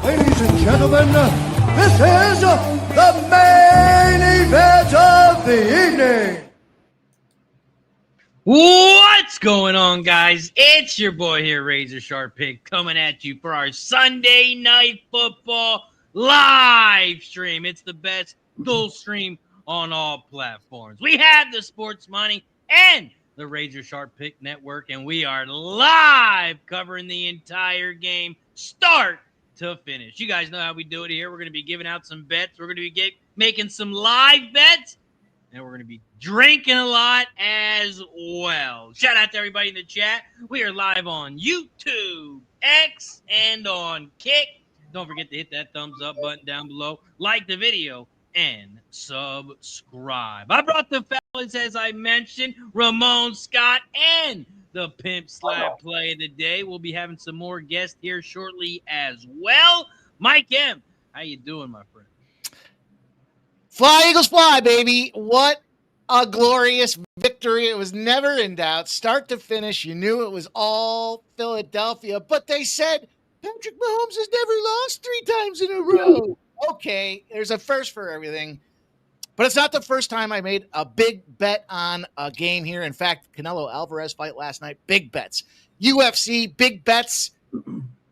Ladies and gentlemen, this is the main event of the evening. What's going on, guys? It's your boy here, Razor Sharp Pig, coming at you for our Sunday Night Football live stream. It's the best dual stream on all platforms. We have the Sports Money and the Razor Sharp Pig Network, and we are live covering the entire game, start to finish. You guys know how we do it here. We're going to be giving out some bets. We're going to be making some live bets. And we're going to be drinking a lot as well. Shout out to everybody in the chat. We are live on YouTube, X, and on Kick. Don't forget to hit that thumbs up button down below. Like the video and subscribe. I brought the fellas, as I mentioned, Ramon Scott and the Pimp Slap Play of the Day. We'll be having some more guests here shortly as well. Mike M., how you doing, my friend? Fly, Eagles, fly, baby. What a glorious victory. It was never in doubt. Start to finish, you knew it was all Philadelphia, but they said Patrick Mahomes has never lost 3 times in a row. Okay, there's a first for everything, but it's not the first time I made a big bet on a game here. In fact, Canelo Alvarez fight last night, big bets. UFC, big bets.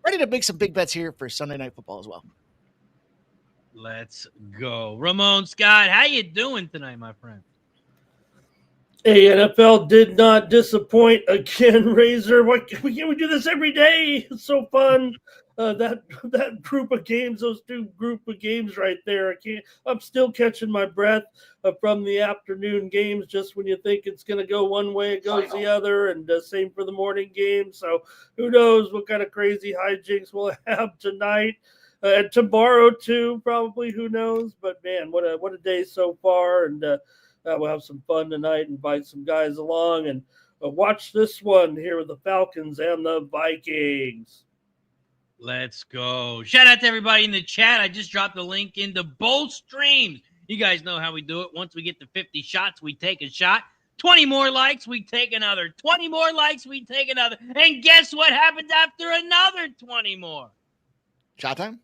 Ready to make some big bets here for Sunday Night Football as well. Let's go. Ramon Scott, how you doing tonight, my friend? Hey, NFL did not disappoint again, Razor. Why can't we do this every day? It's so fun. That group of games, those 2 group of games right there. I'm still catching my breath from the afternoon games. Just when you think it's going to go one way, it goes the other. And same for the morning game. So who knows what kind of crazy hijinks we'll have tonight. And tomorrow too, probably. Who knows? But man, what a day so far! And we'll have some fun tonight. Invite some guys along and watch this one here with the Falcons and the Vikings. Let's go! Shout out to everybody in the chat. I just dropped the link into both streams. You guys know how we do it. Once we get to 50 shots, we take a shot. 20 more likes, we take another. 20 more likes, we take another. And guess what happens after another 20 more? Shot time?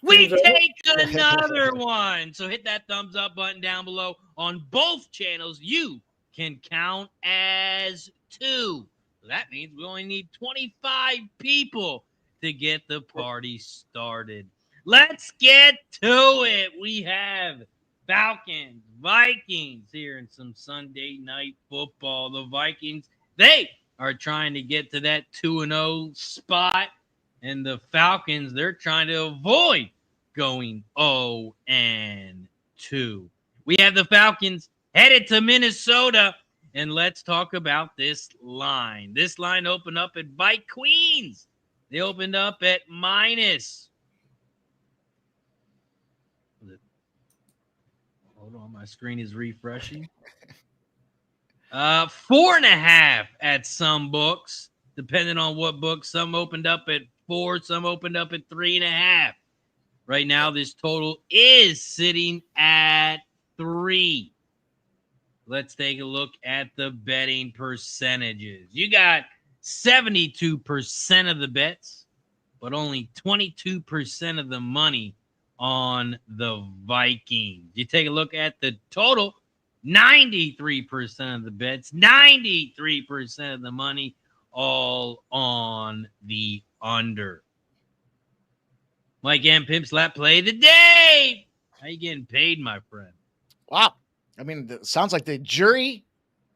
We take another one. So hit that thumbs up button down below on both channels. You can count as 2. That means we only need 25 people to get the party started. Let's get to it. We have Falcons, Vikings here in some Sunday Night Football. The Vikings, they are trying to get to that 2-0 spot. And the Falcons, they're trying to avoid going 0-2. We have the Falcons headed to Minnesota, and let's talk about this line. This line opened up at Bike Queens. They opened up at minus. Hold on, my screen is refreshing. 4.5 at some books, depending on what book. Some opened up at 4, some opened up at 3.5. Right now, this total is sitting at 3. Let's take a look at the betting percentages. You got 72% of the bets, but only 22% of the money on the Vikings. You take a look at the total, 93% of the bets, 93% of the money, all on the under. Mike and Pimp Slap Play today. How you getting paid, my friend? Wow. I mean, it sounds like the jury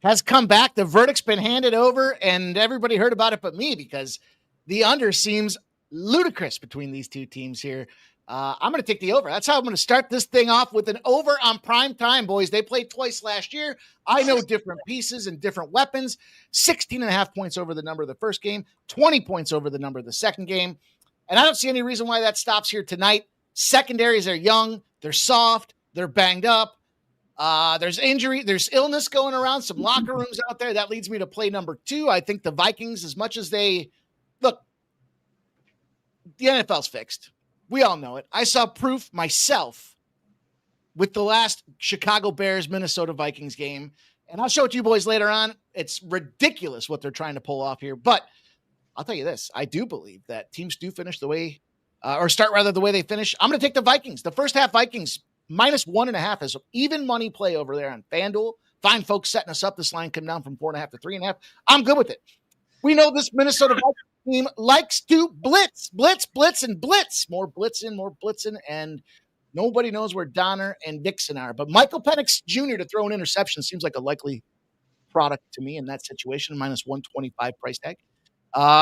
has come back. The verdict's been handed over, and everybody heard about it but me, because the under seems ludicrous between these 2 teams here. I'm going to take the over. That's how I'm going to start this thing off, with an over on prime time, boys. They played twice last year. I know different pieces and different weapons. 16.5 points over the number of the first game, 20 points over the number of the second game. And I don't see any reason why that stops here tonight. Secondaries are young. They're soft. They're banged up. There's injury. There's illness going around. Some locker rooms out there. That leads me to play number 2. I think the Vikings, as much as they look, the NFL's fixed. We all know it. I saw proof myself with the last Chicago Bears, Minnesota Vikings game. And I'll show it to you boys later on. It's ridiculous what they're trying to pull off here. But I'll tell you this. I do believe that teams do finish the way or start rather the way they finish. I'm going to take the Vikings. The first half Vikings -1.5 is even money play over there on FanDuel. Fine folks setting us up. This line come down from 4.5 to 3.5. I'm good with it. We know this Minnesota Vikings team likes to blitz, and blitz. More blitzing, and nobody knows where Donner and Dixon are. But Michael Penix Jr. to throw an interception seems like a likely product to me in that situation, -125 price tag.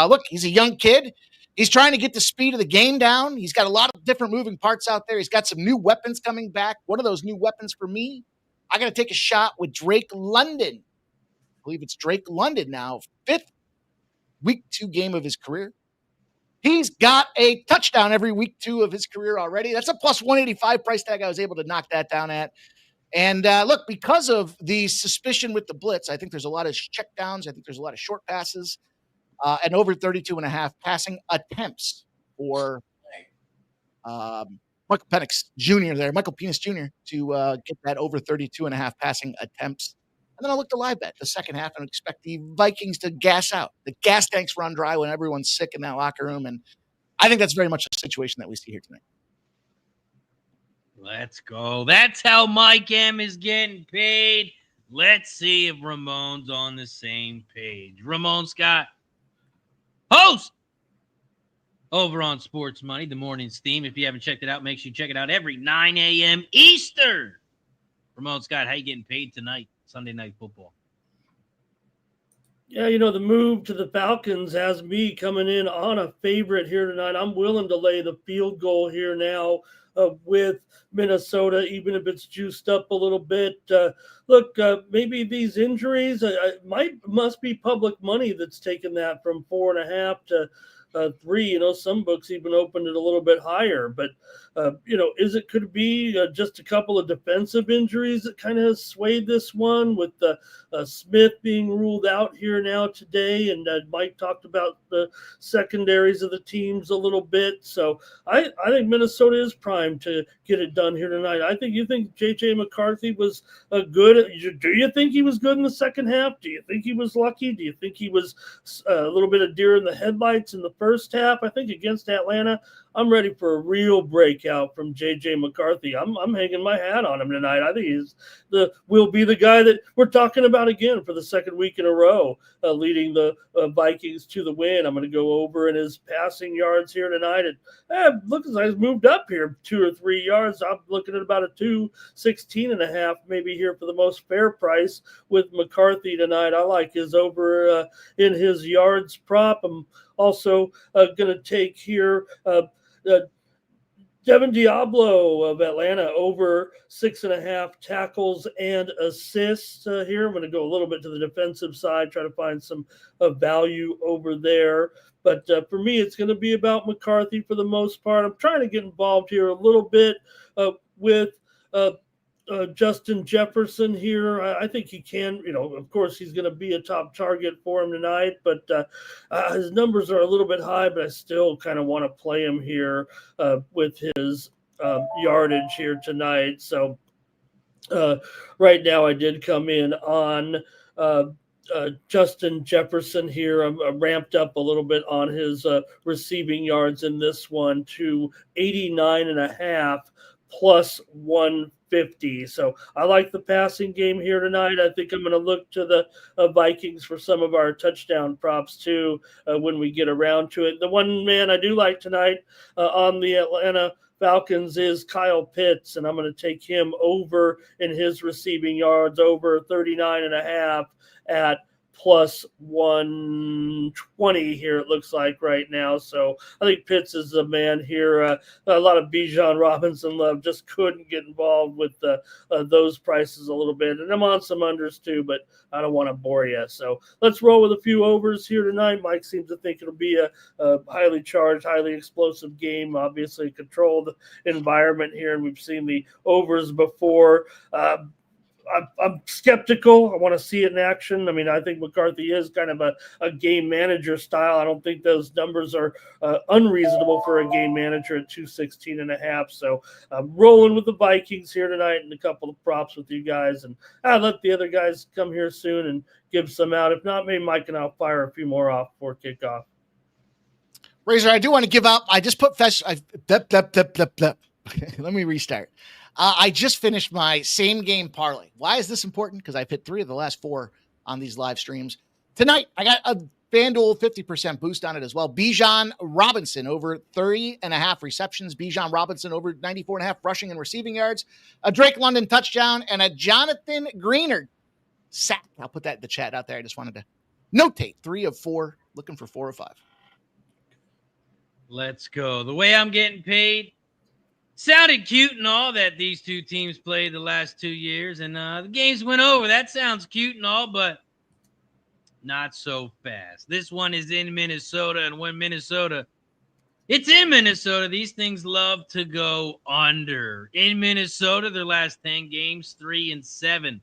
Look, he's a young kid. He's trying to get the speed of the game down. He's got a lot of different moving parts out there. He's got some new weapons coming back. One of those new weapons for me, I got to take a shot with Drake London. I believe it's Drake London now, 5th week 2 game of his career. He's got a touchdown every week 2 of his career already. That's a +185 price tag. I was able to knock that down at. And look, because of the suspicion with the blitz, I think there's a lot of check downs. I think there's a lot of short passes. And over 32.5 passing attempts for Michael Penix Jr. there, Michael Penix Jr. to get that over 32.5 passing attempts. And then I look to live bet the second half and expect the Vikings to gas out. The gas tanks run dry when everyone's sick in that locker room. And I think that's very much the situation that we see here tonight. Let's go. That's how Mike M is getting paid. Let's see if Ramon's on the same page. Ramon Scott, host over on Sports Money, the morning's theme. If you haven't checked it out, make sure you check it out every 9 a.m. Eastern. Ramon Scott, how you getting paid tonight, Sunday Night Football? Yeah, the move to the Falcons has me coming in on a favorite here tonight. I'm willing to lay the field goal here now with Minnesota, even if it's juiced up a little bit. Look, maybe these injuries must be public money that's taken that from 4.5 to 3. Some books even opened it a little bit higher. But could it be just a couple of defensive injuries that kind of swayed this one, with Smith being ruled out here now today, and Mike talked about the secondaries of the teams a little bit. So I think Minnesota is primed to get it done here tonight. You think J.J. McCarthy was good? Do you think he was good in the second half? Do you think he was lucky? Do you think he was a little bit of deer in the headlights in the first half? I think against Atlanta, I'm ready for a real breakout from J.J. McCarthy. I'm hanging my hat on him tonight. I think will be the guy that we're talking about again for the second week in a row, leading the Vikings to the win. I'm going to go over in his passing yards here tonight. And look, as I moved up here 2 or 3 yards, I'm looking at about a 216.5 maybe here for the most fair price with McCarthy tonight. I like his over in his yards prop. I'm also going to take here Devin Diablo of Atlanta over 6.5 tackles and assists here. I'm going to go a little bit to the defensive side, try to find some value over there. But for me, it's going to be about McCarthy for the most part. I'm trying to get involved here a little bit with Justin Jefferson here. I think he can, of course, he's going to be a top target for him tonight, but his numbers are a little bit high, but I still kind of want to play him here with his yardage here tonight. So right now I did come in on Justin Jefferson here. I'm ramped up a little bit on his receiving yards in this one to 89.5 plus 150. So I like the passing game here tonight. I think I'm going to look to the Vikings for some of our touchdown props too when we get around to it. The one man I do like tonight on the Atlanta Falcons is Kyle Pitts, and I'm going to take him over in his receiving yards, over 39.5 at plus 120 here, it looks like right now. So I think Pitts is the man here. A lot of Bijan Robinson love, just couldn't get involved with those prices a little bit. And I'm on some unders too, but I don't want to bore you. So let's roll with a few overs here tonight. Mike seems to think it'll be a highly charged, highly explosive game, obviously a controlled environment here. And we've seen the overs before. I'm skeptical. I want to see it in action. I mean, I think McCarthy is kind of a game manager style. I don't think those numbers are unreasonable for a game manager at 216.5. So I'm rolling with the Vikings here tonight and a couple of props with you guys. And I'll let the other guys come here soon and give some out. If not, maybe Mike and I'll fire a few more off before kickoff. Razor, I do want to give up. I just put let me restart. I just finished my same game parlay. Why is this important? Because I've hit 3 of the last 4 on these live streams. Tonight, I got a FanDuel 50% boost on it as well. Bijan Robinson over 30.5 receptions. Bijan Robinson over 94.5 rushing and receiving yards. A Drake London touchdown and a Jonathan Greenard sack. I'll put that in the chat out there. I just wanted to notate 3 of 4. Looking for 4 or 5. Let's go. The way I'm getting paid sounded cute and all that these two teams played the last 2 years, and the games went over. That sounds cute and all, but not so fast. This one is in Minnesota, and when it's in Minnesota, these things love to go under. In Minnesota, their last 10 games, 3-7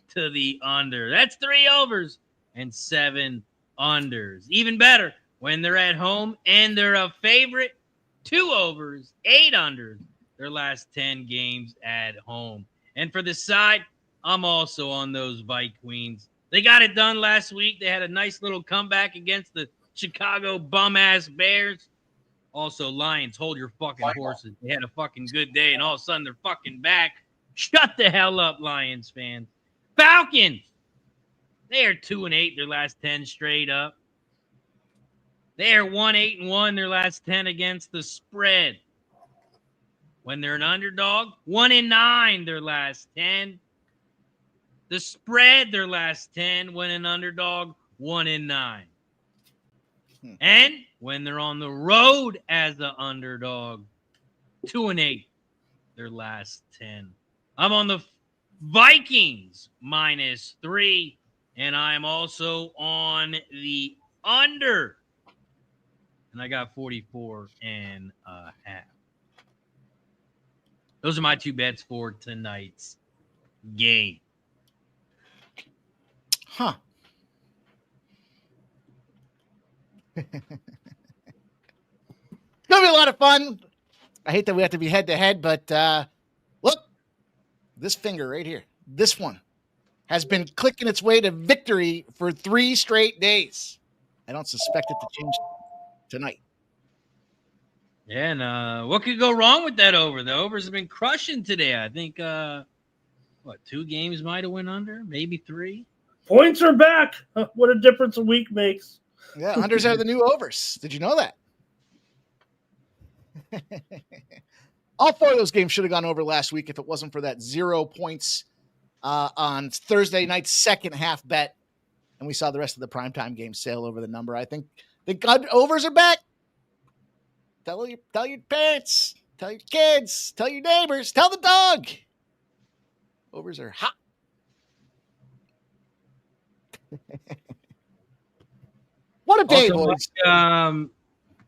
to the under. That's 3 overs and 7 unders. Even better when they're at home and they're a favorite, 2 overs, 8 unders, their last 10 games at home. And for the side, I'm also on those Vikings. They got it done last week. They had a nice little comeback against the Chicago bum-ass Bears. Also, Lions, hold your fucking horses. They had a fucking good day, and all of a sudden they're fucking back. Shut the hell up, Lions fans. Falcons, they are 2-8 their last 10 straight up. They are 1-8-1 their last 10 against the spread. When they're an underdog, 1-9 their last 10. The spread their last 10. When an underdog, 1-9. And when they're on the road as the underdog, 2-8 their last 10. I'm on the Vikings -3, and I'm also on the under. And I got 44.5. Those are my 2 bets for tonight's game. Huh. It's going to be a lot of fun. I hate that we have to be head-to-head, but look, this finger right here, this one, has been clicking its way to victory for 3 straight days. I don't suspect it to change tonight. Yeah, and what could go wrong with that over? The overs have been crushing today. I think, 2 games might have went under? Maybe 3? Points are back. What a difference a week makes. Yeah, unders are the new overs. Did you know that? All 4 of those games should have gone over last week if it wasn't for that 0 points on Thursday night's second half bet. And we saw the rest of the primetime games sail over the number. I think the overs are back. Tell your parents, tell your kids, tell your neighbors, tell the dog. Overs are hot. What a day, Also, boys.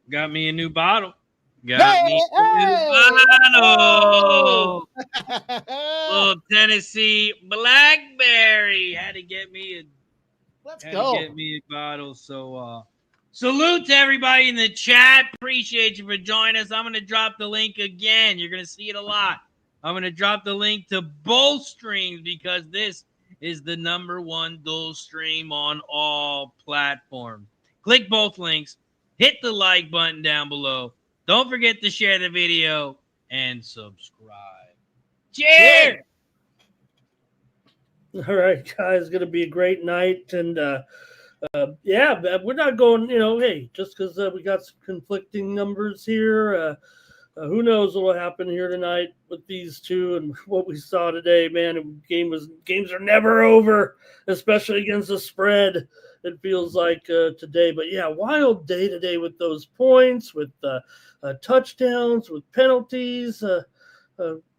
Got me a new bottle. New bottle. Little Tennessee Blackberry. Had to get me a bottle. So salute to everybody in the chat. Appreciate you for joining us. I'm going to drop the link again. You're going to see it a lot. I'm going to drop the link to both streams because this is the #1 dual stream on all platforms. Click both links. Hit the like button down below. Don't forget to share the video and subscribe. Cheers! All right, guys, it's going to be a great night. And, we're not going, hey, just because we got some conflicting numbers here. Who knows what will happen here tonight with these two and what we saw today, man. Games are never over, especially against the spread. It feels like today. But, yeah, wild day today with those points, with touchdowns, with penalties,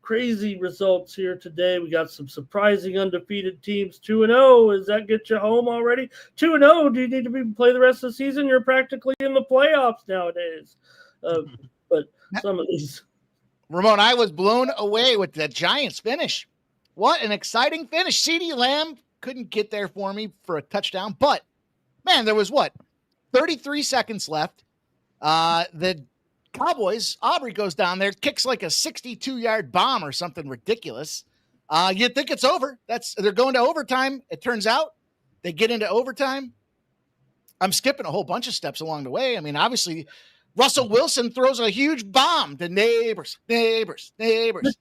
crazy results here today. We got some surprising undefeated teams. 2-0. Does that get you home already? 2-0. Do you need to play the rest of the season? You're practically in the playoffs nowadays. But some of these. Ramon, I was blown away with the Giants finish. What an exciting finish. CeeDee Lamb couldn't get there for me for a touchdown, but man, there was 33 seconds left. The Cowboys, Aubrey goes down there, kicks like a 62-yard bomb or something ridiculous. You'd think it's over. They're going to overtime. It turns out they get into overtime. I'm skipping a whole bunch of steps along the way. I mean, obviously, Russell Wilson throws a huge bomb to neighbors. I got neighbors.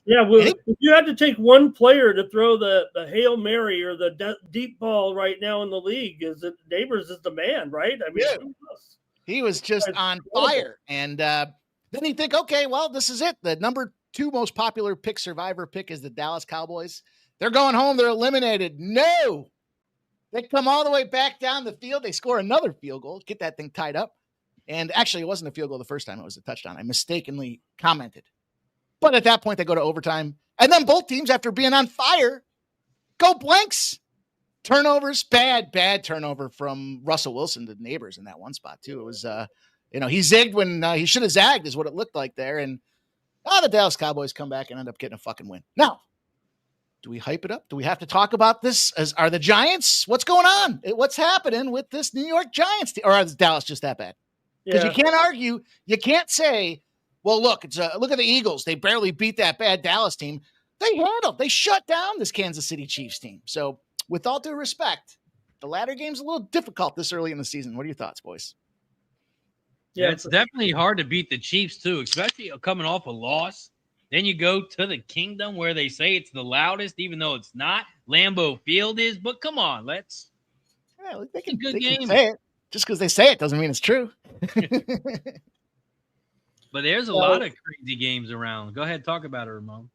Yeah, well, if you had to take one player to throw the Hail Mary or the deep ball right now in the league, Neighbors is the man, right? I mean, yeah. He was just on fire. And then you think, okay, well, this is it. The number 2 most popular survivor pick is the Dallas Cowboys. They're going home. They're eliminated. No. They come all the way back down the field. They score another field goal, get that thing tied up. And actually, it wasn't a field goal the first time. It was a touchdown. I mistakenly commented. But at that point, they go to overtime. And then both teams, after being on fire, go blanks. Turnovers, bad turnover from Russell Wilson to Neighbors in that one spot, too. It was, he zigged when he should have zagged is what it looked like there. And the Dallas Cowboys come back and end up getting a fucking win. Now, do we hype it up? Do we have to talk about this? Are the Giants? What's going on? What's happening with this New York Giants team? Or is Dallas just that bad? Because you can't argue. You can't say, well, look at the Eagles. They barely beat that bad Dallas team. They shut down this Kansas City Chiefs team. So with all due respect, the latter game's a little difficult this early in the season. What are your thoughts, boys? Yeah, it's definitely hard to beat the Chiefs, too, especially coming off a loss. Then you go to the Kingdom where they say it's the loudest, even though it's not. Lambeau Field is, but come on, they can say it. Just because they say it doesn't mean it's true. But there's a lot of crazy games around. Go ahead, talk about it, Ramon.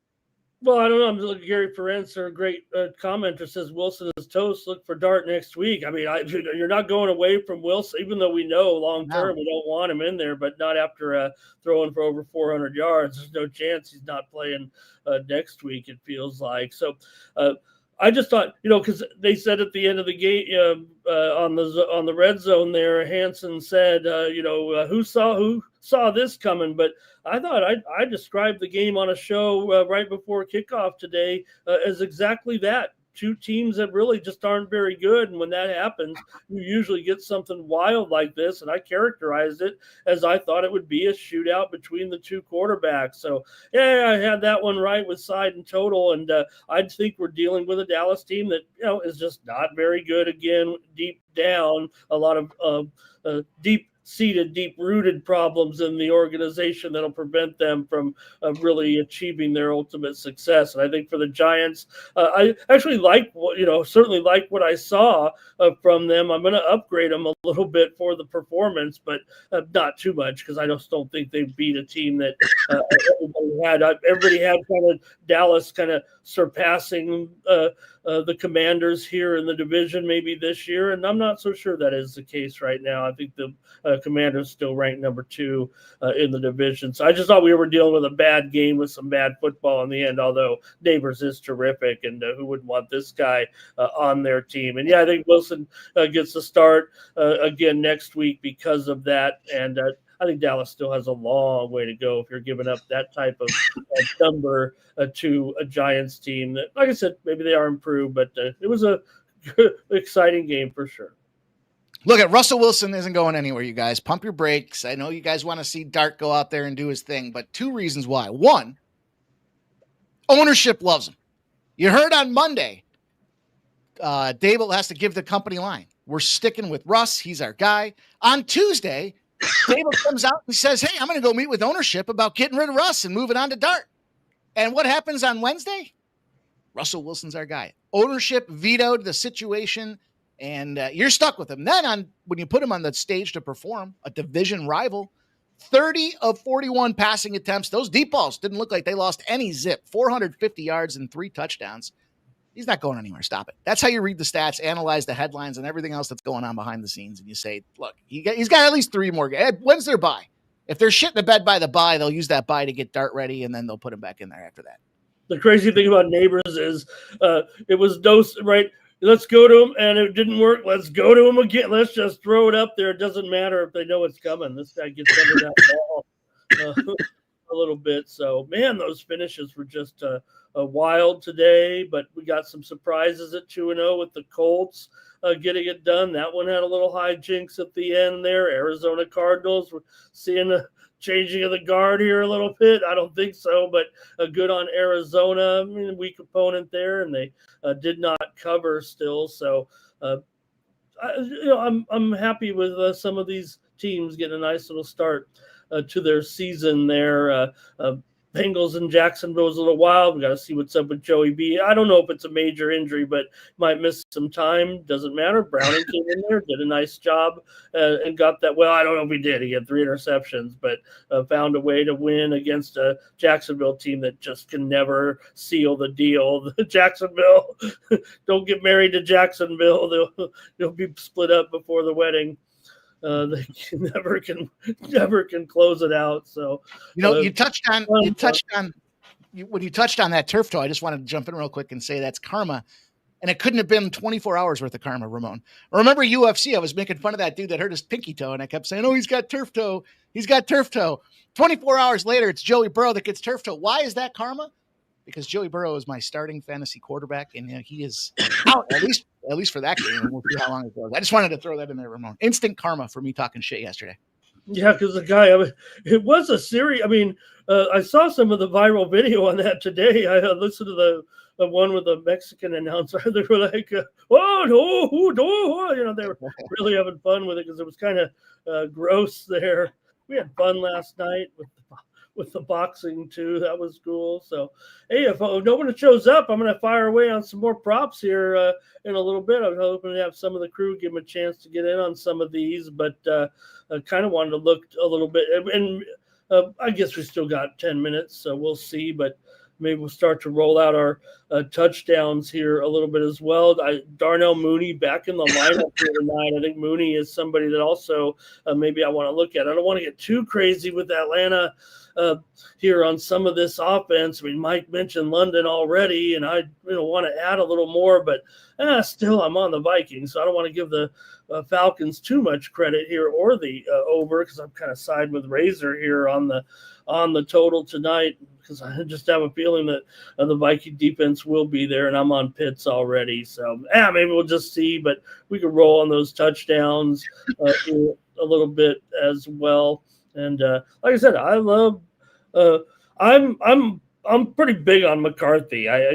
Well, I don't know. I'm looking at Gary Ferenc, a great commenter, says Wilson is toast. Look for Dart next week. I mean, you're not going away from Wilson, even though we know long-term we don't want him in there, but not after throwing for over 400 yards. There's no chance he's not playing next week, it feels like. So I just thought, because they said at the end of the game on the red zone there, Hansen said, who saw this coming? But I thought I described the game on a show right before kickoff today as exactly that. Two teams that really just aren't very good. And when that happens, you usually get something wild like this. And I characterized it as I thought it would be a shootout between the two quarterbacks. So, yeah, I had that one right with side and total. And I think we're dealing with a Dallas team that, is just not very good. Again, deep down, a lot of deep-seated, deep-rooted problems in the organization that'll prevent them from really achieving their ultimate success. And I think for the Giants, I actually certainly like what I saw from them. I'm going to upgrade them a little bit for the performance, but not too much because I just don't think they beat a team that everybody had kind of Dallas kind of surpassing the Commanders here in the division maybe this year, and I'm not so sure that is the case right now. I think the Commanders still ranked number 2 in the division. So I just thought we were dealing with a bad game with some bad football in the end, although Neighbors is terrific, and who wouldn't want this guy on their team? And yeah, I think Wilson gets the start again next week because of that, and I think Dallas still has a long way to go if you're giving up that type of number to a Giants team that, like I said, maybe they are improved, but it was a good, exciting game for sure. Look, at Russell Wilson isn't going anywhere, you guys. Pump your brakes. I know you guys want to see Dart go out there and do his thing, but 2 reasons why. 1, ownership loves him. You heard on Monday, Dable has to give the company line. We're sticking with Russ. He's our guy. On Tuesday, Dable comes out and says, hey, I'm going to go meet with ownership about getting rid of Russ and moving on to Dart. And what happens on Wednesday? Russell Wilson's our guy. Ownership vetoed the situation, and you're stuck with him. Then when you put him on the stage to perform, a division rival, 30 of 41 passing attempts. Those deep balls didn't look like they lost any zip. 450 yards and 3 touchdowns. He's not going anywhere. Stop it. That's how you read the stats, analyze the headlines, and everything else that's going on behind the scenes. And you say, look, he's got at least 3 more. When's their bye? If they're shit in the bed by the bye, they'll use that bye to get Dart ready, and then they'll put him back in there after that. The crazy thing about Neighbors is it was dose, right? Let's go to him, and it didn't work. Let's go to him again. Let's just throw it up there. It doesn't matter if they know it's coming. This guy gets under that ball a little bit. So, man, those finishes were just wild today, but we got some surprises at 2-0 with the Colts getting it done. That one had a little hijinks at the end there. Arizona Cardinals, we're seeing the changing of the guard here a little bit. I don't think so, but good on Arizona. I mean, weak opponent there, and they did not cover still. So, I'm happy with some of these teams getting a nice little start to their season there. Bengals in Jacksonville is a little wild. We got to see what's up with Joey B. I don't know if it's a major injury, but might miss some time. Doesn't matter. Browning came in there, did a nice job, and got that. Well, I don't know if he did. He had 3 interceptions, but found a way to win against a Jacksonville team that just can never seal the deal. Jacksonville, don't get married to Jacksonville. They'll be split up before the wedding. They never can close it out. So when you touched on that turf toe, I just wanted to jump in real quick and say that's karma, and it couldn't have been 24 hours worth of karma, Ramon. Remember UFC? I was making fun of that dude that hurt his pinky toe, and I kept saying, "Oh, he's got turf toe. He's got turf toe." 24 hours later, it's Joey Burrow that gets turf toe. Why is that karma? Because Joey Burrow is my starting fantasy quarterback, and he is out at least for that game. And we'll see how long it goes. I just wanted to throw that in there, Ramon. Instant karma for me talking shit yesterday. Yeah, because the guy, it was a series. I mean, I saw some of the viral video on that today. I listened to the one with the Mexican announcer. They were like, "Oh no!" They were really having fun with it because it was kind of gross there. We had fun last night with the boxing too. That was cool. So, hey, if no one shows up, I'm going to fire away on some more props here in a little bit. I'm hoping to have some of the crew give them a chance to get in on some of these, but I kind of wanted to look a little bit. And I guess we still got 10 minutes, so we'll see. But maybe we'll start to roll out our touchdowns here a little bit as well. Darnell Mooney back in the lineup here tonight. I think Mooney is somebody that also maybe I want to look at. I don't want to get too crazy with Atlanta here on some of this offense. I mean, Mike mentioned London already, and I want to add a little more, but still I'm on the Vikings, so I don't want to give the Falcons too much credit here or the over, because I'm kind of siding with Razor here on the total tonight, because I just have a feeling that the Viking defense will be there, and I'm on Pitts already. So maybe we'll just see, but we can roll on those touchdowns a little bit as well. And like I said, I love. I'm pretty big on McCarthy. I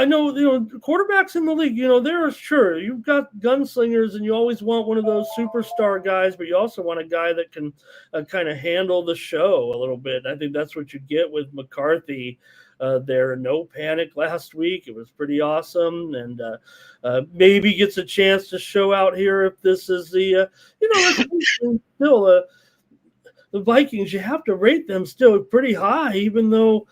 know quarterbacks in the league. They're sure you've got gunslingers, and you always want one of those superstar guys, but you also want a guy that can kind of handle the show a little bit. I think that's what you get with McCarthy. There, no panic last week. It was pretty awesome, and maybe gets a chance to show out here if this is the still the Vikings. You have to rate them still pretty high, even though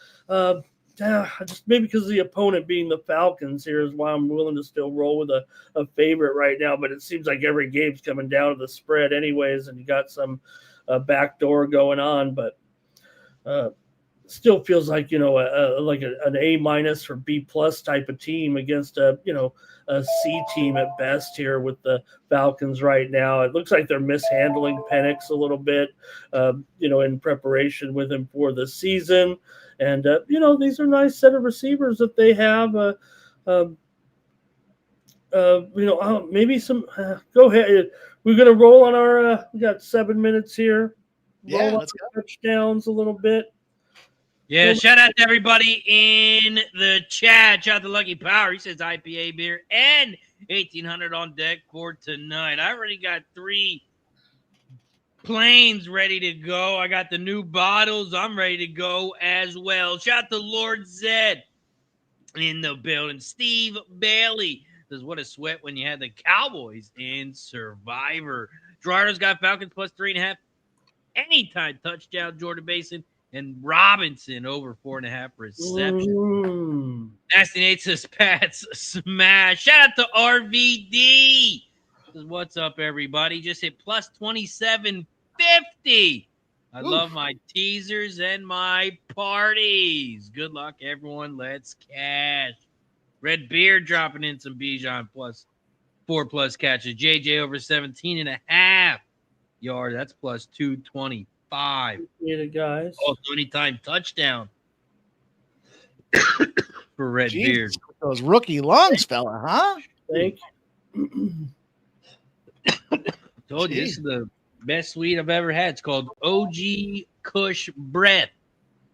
just maybe because of the opponent being the Falcons here is why I'm willing to still roll with a favorite right now. But it seems like every game's coming down to the spread anyways, and you got some backdoor going on, but. Still feels like like an A- or B+ type of team against a C team at best here with the Falcons right now. It looks like they're mishandling Penix a little bit, in preparation with him for the season. And these are nice set of receivers that they have. Maybe some. Go ahead. We're gonna roll on our. We got 7 minutes here. Yeah, let's go. Touchdowns a little bit. Yeah, shout out to everybody in the chat. Shout out to Lucky Power. He says IPA beer and 1800 on deck for tonight. I already got 3 planes ready to go. I got the new bottles. I'm ready to go as well. Shout out to Lord Zed in the building. Steve Bailey says, what a sweat when you had the Cowboys in Survivor. Gerardo's got Falcons plus 3.5. Anytime touchdown, Jordan Mason. And Robinson over 4.5 receptions. Nasty Nate says Pats smash. Shout out to RVD. Says, what's up, everybody? Just hit plus 2750. I love my teasers and my parties. Good luck, everyone. Let's cash. Red Beard dropping in some Bijan plus 4+ catches. JJ over 17.5 yards. That's plus 225. Appreciate it, guys. Also, anytime touchdown for Red Beard. Those rookie lungs, fella, huh? Thank you. Told you, this is the best sweet I've ever had. It's called OG Kush Breath.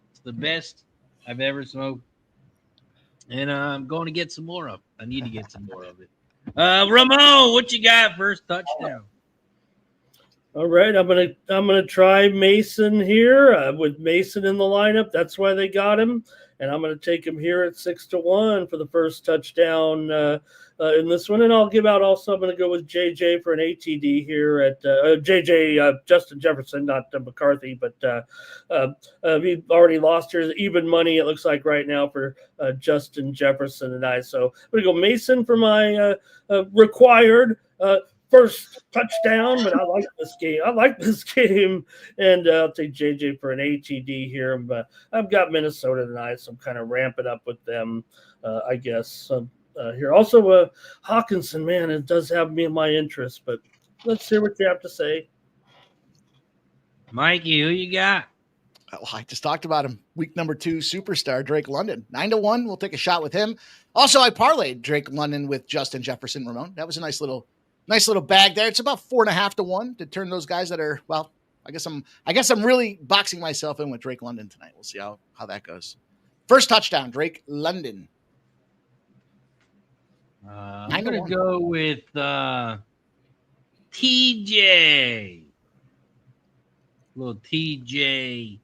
It's the best I've ever smoked. And I'm going to get some more of it. I need to get some more of it. Ramon, what you got? First touchdown. All right, I'm gonna try Mason here with Mason in the lineup. That's why they got him, and I'm gonna take him here at 6-1 for the first touchdown in this one. And I'll give out also. I'm gonna go with JJ for an ATD here at JJ Justin Jefferson, not McCarthy, but he already lost here. Even money it looks like right now for Justin Jefferson and I. So I'm gonna go Mason for my required. First touchdown, but I like this game. And I'll take JJ for an ATD here. I've got Minnesota tonight, so I'm kind of ramping up with them, I guess, here. Also, Hawkinson, man, it does have me in my interest, but let's hear what you have to say. Mikey, who you got? Well, I just talked about him. Week number 2 superstar Drake London. 9-1. We'll take a shot with him. Also, I parlayed Drake London with Justin Jefferson Ramon. That was a nice little bag there. It's about 4.5-1 to turn those guys that are, well, I guess I'm really boxing myself in with Drake London tonight. We'll see how that goes. First touchdown, Drake London. I'm going to go with TJ. Little TJ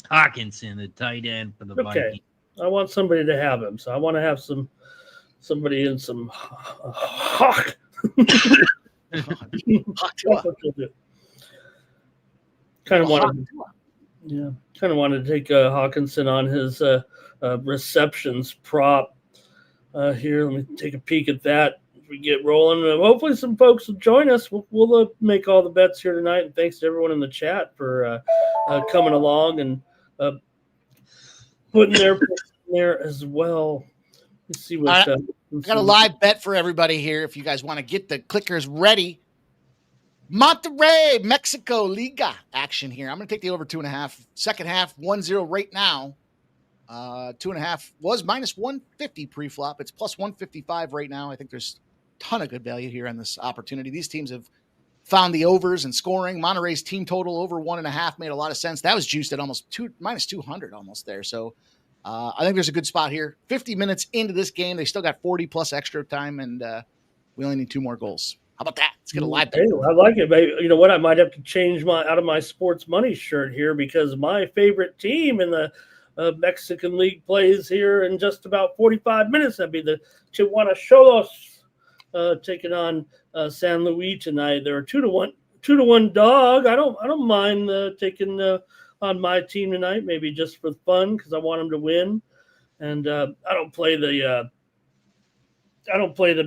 Hawkinson, the tight end for the Vikings. I want somebody to have him, so I want to have somebody in some hawk. Kind of wanted to take Hawkinson on his receptions prop here. Let me take a peek at that. If we get rolling, hopefully some folks will join us. We'll make all the bets here tonight. And thanks to everyone in the chat for coming along and putting their picks in there as well. Let's see what. I've got a live bet for everybody here. If you guys want to get the clickers ready, Monterrey, Mexico Liga action here. I'm going to take the over 2.5. Second half, 1-0 right now. 2.5 was minus 150 pre-flop. It's plus 155 right now. I think there's a ton of good value here on this opportunity. These teams have found the overs and scoring. Monterrey's team total over 1.5 made a lot of sense. That was juiced at almost minus 200 almost there. So I think there's a good spot here. 50 minutes into this game. They still got 40 plus extra time, and we only need 2 more goals. How about that? Let's get a live bet. I like it, baby. You know what? I might have to change out of my sports money shirt here because my favorite team in the Mexican League plays here in just about 45 minutes. That'd be the Chihuahua Cholos taking on San Luis tonight. They're a 2-1 dog. I don't mind taking on my team tonight, maybe just for fun because I want them to win. And I don't play the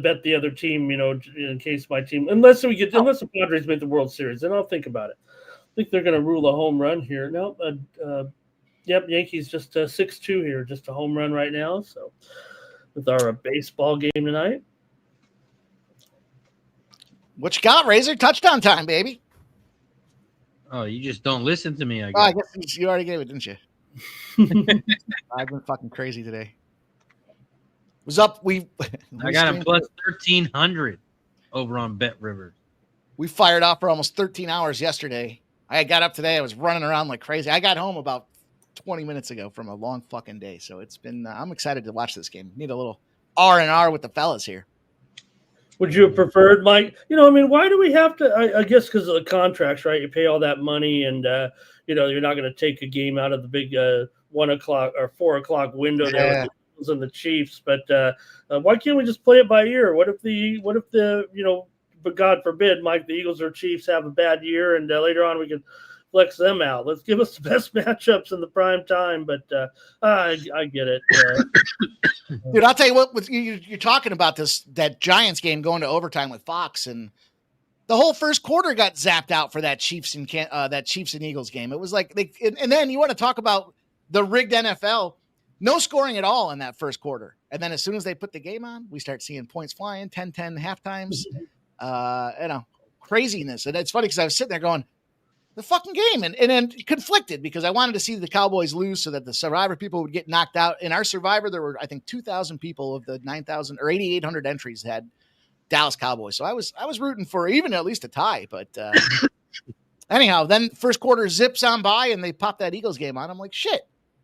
bet the other team, in case my team, unless the Padres make the World Series, then I'll think about it. I think they're going to rule a home run here. No, yep, Yankees just 6-2 here, just a home run right now. So with our baseball game tonight. What you got, Razor? Touchdown time, baby. Oh, you just don't listen to me, I guess. Oh, I guess you already gave it, didn't you? I've been fucking crazy today. Was up. I got him plus 1,300 over on Bet Rivers. We fired off for almost 13 hours yesterday. I got up today. I was running around like crazy. I got home about 20 minutes ago from a long fucking day. So it's been, I'm excited to watch this game. Need a little R&R with the fellas here. Would you have preferred, Mike? Why do we have to? I guess because of the contracts, right? You pay all that money, and you're not going to take a game out of the big 1 o'clock or 4 o'clock window there with the Eagles and the Chiefs. But why can't we just play it by ear? What if the but God forbid, Mike, the Eagles or Chiefs have a bad year, and later on we can flex them out. Let's give us the best matchups in the prime time. But I get it. Dude, I'll tell you what, you're talking about that Giants game going to overtime with Fox, and the whole first quarter got zapped out for that Chiefs and Eagles game. It was like, and then you want to talk about the rigged NFL, no scoring at all in that first quarter. And then as soon as they put the game on, we start seeing points flying, 10-10 half times, craziness. And it's funny because I was sitting there going, the fucking game, and then conflicted because I wanted to see the Cowboys lose so that the Survivor people would get knocked out. In our Survivor, there were, I think, 2,000 people of the 9,000 or 8,800 entries had Dallas Cowboys. So I was rooting for even at least a tie. But anyhow, then first quarter zips on by and they pop that Eagles game on. I'm like, shit,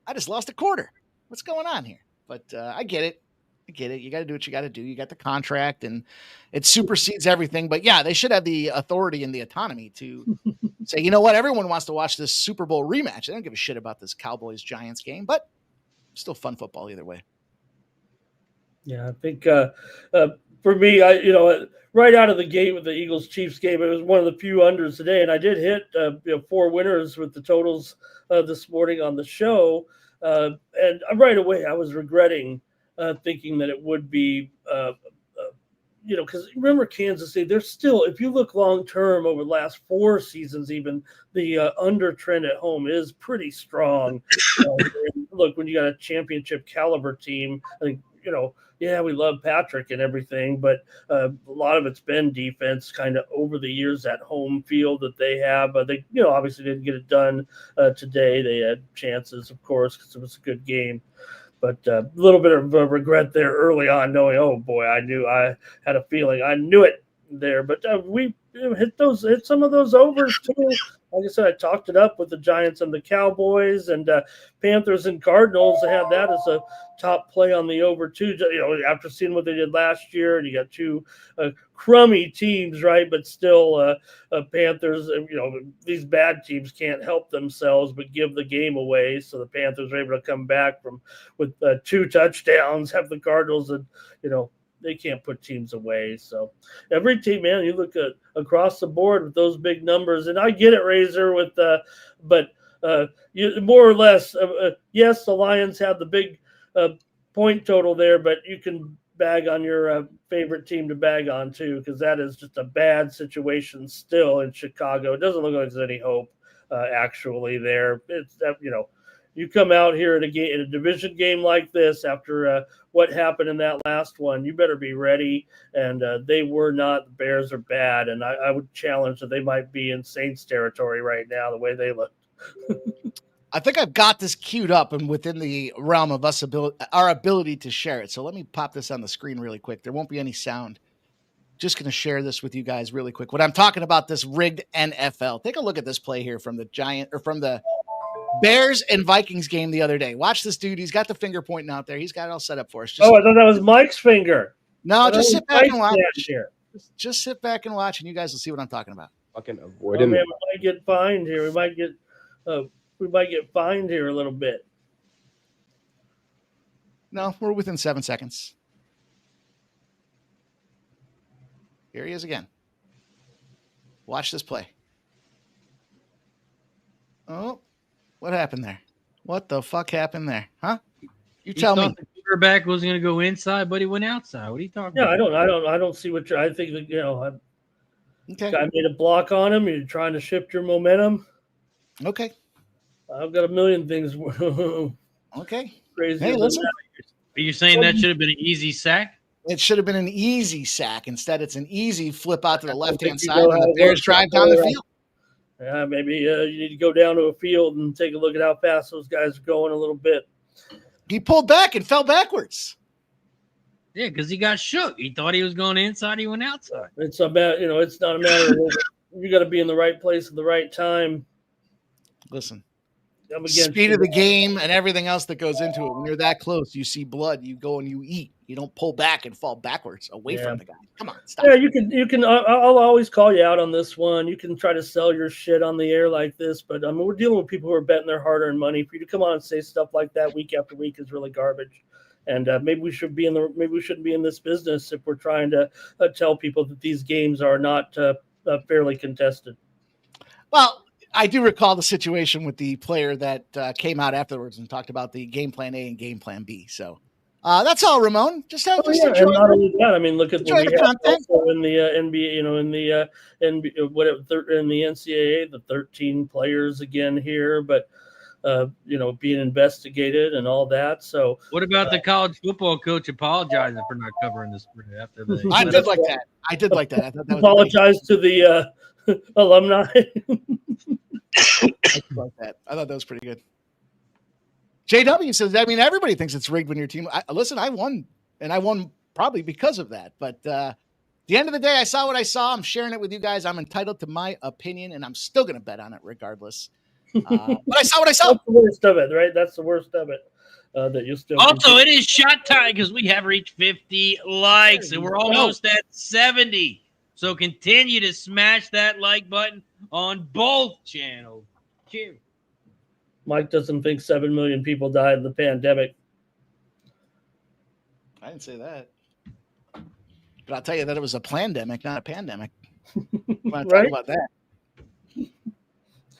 I just lost a quarter. What's going on here? But I get it. I get it. You got to do what you got to do. You got the contract and it supersedes everything. But yeah, they should have the authority and the autonomy to say, you know what? Everyone wants to watch this Super Bowl rematch. They don't give a shit about this Cowboys Giants game, but still fun football either way. Yeah, I think for me, right out of the gate with the Eagles Chiefs game, it was one of the few unders today, and I did hit 4 winners with the totals this morning on the show, and right away I was regretting thinking that it would be. Because remember Kansas City, they're still, if you look long term over the last 4 seasons, even the under trend at home is pretty strong. Look, when you got a championship caliber team, I think, yeah, we love Patrick and everything, but a lot of it's been defense kind of over the years at home field that they have. They, obviously didn't get it done today. They had chances, of course, because it was a good game. But a little bit of regret there early on, knowing, oh boy, I had a feeling, I knew it there. But we hit some of those overs too. Like I said, I talked it up with the Giants and the Cowboys, and Panthers and Cardinals. I had that as a top play on the over too. After seeing what they did last year, and you got 2 crummy teams, right? But still, Panthers. These bad teams can't help themselves but give the game away. So the Panthers were able to come back with 2 touchdowns. Have the Cardinals, and they can't put teams away. So every team, man, you look at across the board with those big numbers, and I get it, Razor, but you more or less, yes, the Lions have the big point total there, but you can bag on your favorite team to bag on too, because that is just a bad situation still in Chicago. It doesn't look like there's any hope actually there. It's you come out here in a division game like this after what happened in that last one, you better be ready. And they were not. The Bears are bad, and I would challenge that they might be in Saints territory right now, the way they look. I think I've got this queued up and within the realm of our ability to share it. So let me pop this on the screen really quick. There won't be any sound. Just going to share this with you guys really quick. When I'm talking about this rigged NFL, take a look at this play here from the Bears and Vikings game the other day. Watch this dude. He's got the finger pointing out there. He's got it all set up for us. I thought that was Mike's finger. No, just sit back and watch. Just sit back and watch, and you guys will see what I'm talking about. Fucking avoiding. We might get fined here. We might get fined here a little bit. No, we're within 7 seconds. Here he is again. Watch this play. Oh, what happened there? What the fuck happened there? Huh? You tell me. The quarterback was going to go inside, but he went outside. What are you talking about? I don't see what I think that, okay. Guy made a block on him. You're trying to shift your momentum. Okay. I've got a million things. Okay. Crazy. Hey, listen. Are you saying that should have been an easy sack? It should have been an easy sack. Instead, it's an easy flip out to the left-hand side when the Bears drive down the field. Yeah, maybe you need to go down to a field and take a look at how fast those guys are going a little bit. He pulled back and fell backwards. Yeah, because he got shook. He thought he was going inside. He went outside. It's about, it's not a matter of you got to be in the right place at the right time. Listen, speed of the game and everything else that goes into it. When you're that close, you see blood, you go and you eat. You don't pull back and fall backwards away from the guy. Come on, stop. Yeah, you can. I'll always call you out on this one. You can try to sell your shit on the air like this, but I mean, we're dealing with people who are betting their hard-earned money. For you to come on and say stuff like that week after week is really garbage. And maybe we shouldn't be in this business if we're trying to tell people that these games are not fairly contested. Well, I do recall the situation with the player that came out afterwards and talked about the game plan A and game plan B. So that's all, Ramon. Just enjoy. And not only that, I mean, look at enjoy the content. Also in the NBA, in the in the NCAA, the 13 players again here, but being investigated and all that. So, what about the college football coach apologizing for not covering this after the? I did like that. I thought that was apologize to the alumni. I thought that was pretty good. JW says, I mean, everybody thinks it's rigged when your team. Listen, I won, and I won probably because of that. But at the end of the day, I saw what I saw. I'm sharing it with you guys. I'm entitled to my opinion, and I'm still going to bet on it regardless. But I saw what I saw. That's the worst of it, right? That's the worst of it. that you still. Also, it is shot time because we have reached 50 likes and we're almost at 70. So continue to smash that like button on both channels. Cheers. Mike doesn't think 7 million people died in the pandemic. I didn't say that. But I'll tell you that it was a plandemic, not a pandemic. Want to talk about that?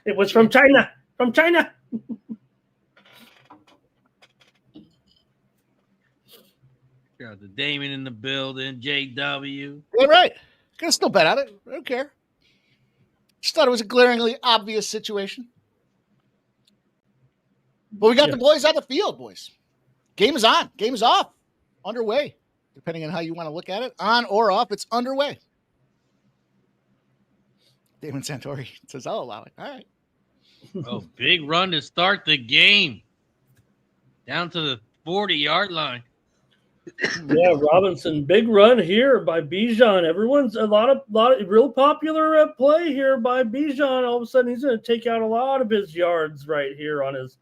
It was from China. From China. Got the Damon in the building, JW. Yeah, right. Gonna still bet on it. I don't care. Just thought it was a glaringly obvious situation. But we got the boys on the field, boys. Game is on. Game is off. Underway. Depending on how you want to look at it. On or off, it's underway. Damon Santori says, I'll allow it. All right. Oh, big run to start the game. Down to the 40-yard line. Yeah, Robinson, big run here by Bijan. Everyone's a lot of real popular play here by Bijan. All of a sudden, he's going to take out a lot of his yards right here on his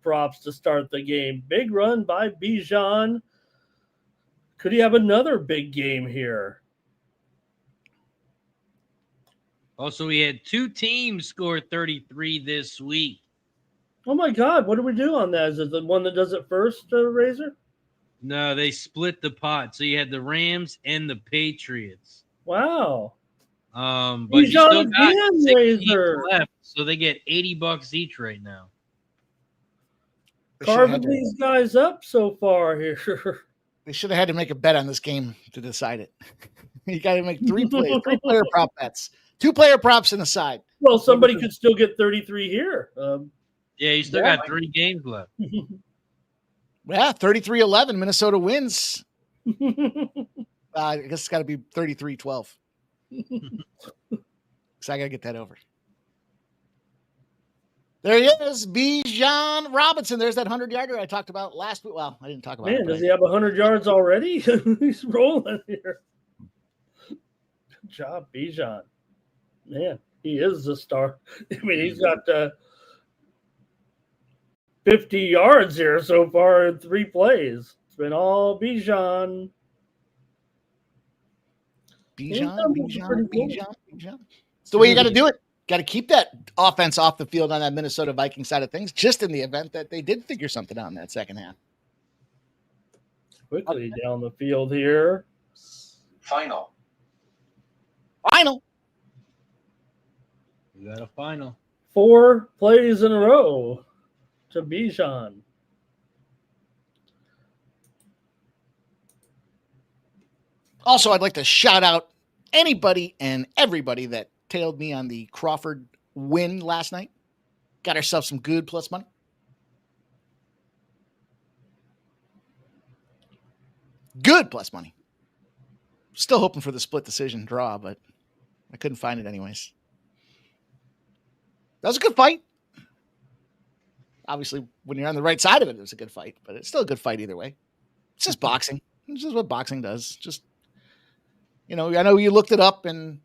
props to start the game. Big run by Bijan. Could he have another big game here? Also, we had 2 teams score 33 this week. Oh, my God. What do we do on that? Is it the one that does it first, Razor? No, they split the pot. So you had the Rams and the Patriots. Wow. But you still got 6 teams left, so they get $80 each right now. Carving these guys up so far here. They should have had to make a bet on this game to decide it. You got to make 3 plays, 3-player prop bets, 2-player props in the side. Well, somebody could still get 33 here. Yeah, you still got 3 games left. Yeah, 33-11. Minnesota wins. I guess it's got to be 33-12. So I got to get that over. There he is, Bijan Robinson. There's that 100-yarder I talked about last week. Well, I didn't talk about it. Man, does he have 100 yards already? He's rolling here. Good job, Bijan. Man, he is the star. I mean, he's got 50 yards here so far in 3 plays. It's been all Bijan. Bijan. It's the way you got to do it. Got to keep that offense off the field on that Minnesota Vikings side of things, just in the event that they did figure something out in that second half. Quickly down the field here. Final. We got a final. 4 plays in a row to Bijan. Also, I'd like to shout out anybody and everybody that tailed me on the Crawford win last night. Got ourselves some good plus money. Good plus money. Still hoping for the split decision draw, but I couldn't find it anyways. That was a good fight. Obviously, when you're on the right side of it, it was a good fight, but it's still a good fight either way. It's just boxing. It's just what boxing does. Just, I know you looked it up, and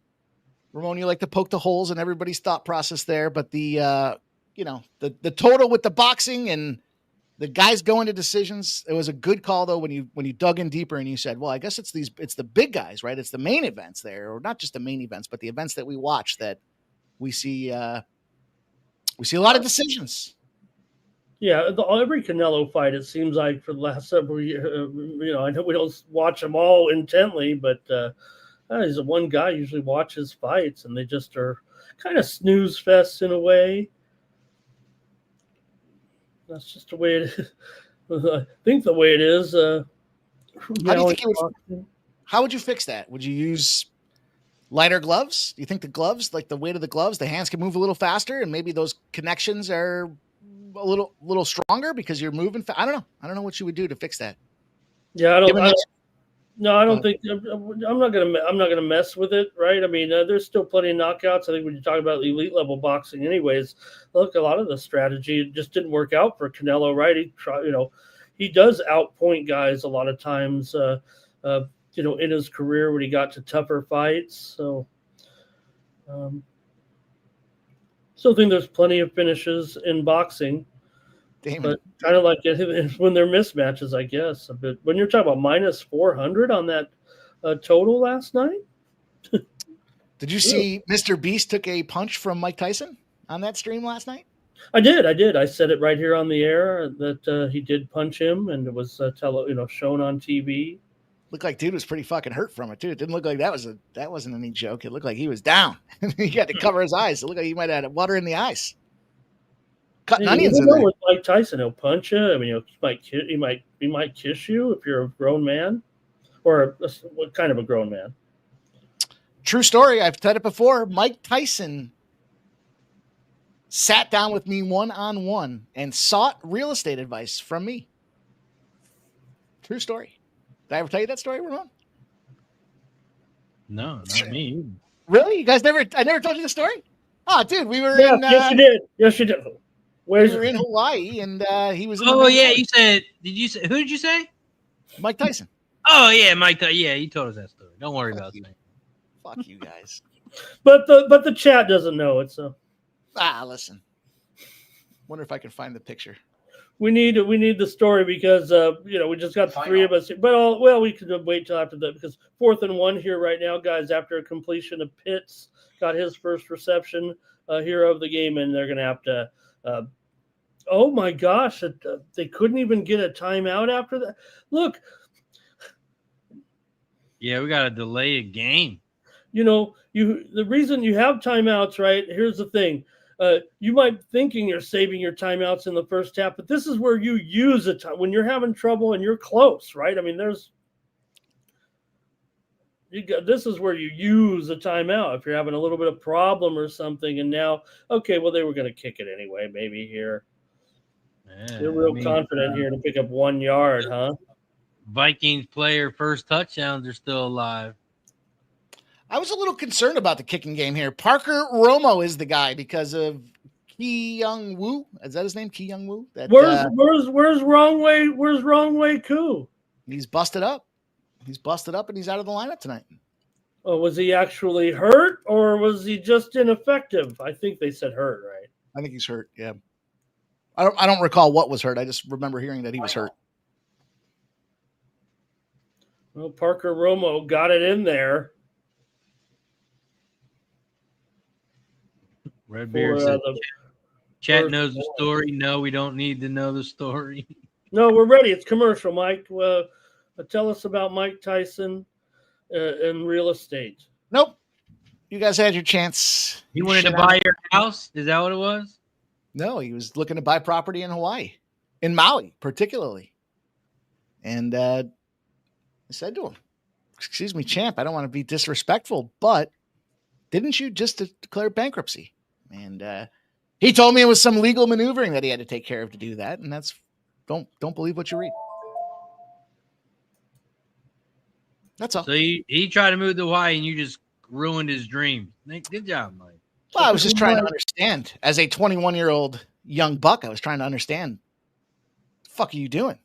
Ramon, you like to poke the holes in everybody's thought process there, but the total with the boxing and the guys going to decisions, it was a good call though when you dug in deeper and you said, well, I guess it's the big guys, right? It's the main events there, or not just the main events, but the events that we watch that we see a lot of decisions. Yeah, every Canelo fight, it seems like for the last several years, I know we don't watch them all intently, but he's the one guy usually watches fights, and they just are kind of snooze fest in a way. That's just the way it is. I think the way it is. How would you fix that? Would you use lighter gloves? Do you think the gloves, like the weight of the gloves, the hands can move a little faster, and maybe those connections are a little stronger because you're moving? I don't know. I don't know what you would do to fix that. Yeah, I don't think I'm not gonna mess with it, right? I mean, there's still plenty of knockouts. I think when you talk about elite level boxing, anyways, look, a lot of the strategy just didn't work out for Canelo, right? He does outpoint guys a lot of times, in his career when he got to tougher fights. So, still think there's plenty of finishes in boxing. Damon. But kind of like when they're mismatches, I guess. A bit. When you're talking about minus 400 on that total last night. Did you see Mr. Beast took a punch from Mike Tyson on that stream last night? I did. I said it right here on the air that he did punch him, and it was shown on TV. Looked like dude was pretty fucking hurt from it too. It didn't look like that wasn't any joke. It looked like he was down. He had to cover his eyes. It looked like he might have had water in the eyes. Cutting onions in there. With Mike Tyson, he'll punch you. I mean, he might kiss you if you're a grown man, or what kind of a grown man? True story. I've said it before. Mike Tyson sat down with me one-on-one and sought real estate advice from me. True story. Did I ever tell you that story, Ramon? No, not me. Really? You guys I never told you the story? Oh, dude, we were in... Yes, you did. Yes, you did. We were in Hawaii, and he was in Oh, yeah, you said... Who did you say? Mike Tyson. Oh, yeah, Mike Tyson. Yeah, you told us that story. Don't worry about it. Fuck you guys. But the chat doesn't know it, so... Listen. Wonder if I can find the picture. We need the story because we just got the three of us. But we could wait till after that because 4th and 1 here right now, guys. After a completion of Pitts got his first reception here of the game, and they're gonna have to. Oh my gosh! They couldn't even get a timeout after that. Look. Yeah, we got to delay a game. The reason you have timeouts, right? Here's the thing. You might be thinking you're saving your timeouts in the first half, but this is where you use a time when you're having trouble and you're close, right? I mean, this is where you use a timeout if you're having a little bit of problem or something. And now, okay, well, they were going to kick it anyway, maybe here. Yeah, They're real confident here to pick up 1 yard, huh? Vikings player first touchdowns are still alive. I was a little concerned about the kicking game here. Parker Romo is the guy because of Ki Young Woo. Is that his name? Ki Young Woo? Where's wrong way? Where's wrong way Koo? He's busted up. He's busted up and he's out of the lineup tonight. Oh, was he actually hurt or was he just ineffective? I think they said hurt, right? I think he's hurt. Yeah. I don't recall what was hurt. I just remember hearing that he was hurt. Well, Parker Romo got it in there. Redbeard said, chat knows the story. No, we don't need to know the story. No, we're ready. It's commercial, Mike. Tell us about Mike Tyson and real estate. Nope. You guys had your chance. He wanted to buy your house? Is that what it was? No, he was looking to buy property in Hawaii, in Maui particularly. And I said to him, excuse me, champ, I don't want to be disrespectful, but didn't you just declare bankruptcy? And he told me it was some legal maneuvering that he had to take care of to do that. And that's don't believe what you read. That's all. So he tried to move to Hawaii and you just ruined his dream. Good job, Mike. Well, I was just trying to understand. As a 21-year-old young buck, I was trying to understand. What the fuck are you doing?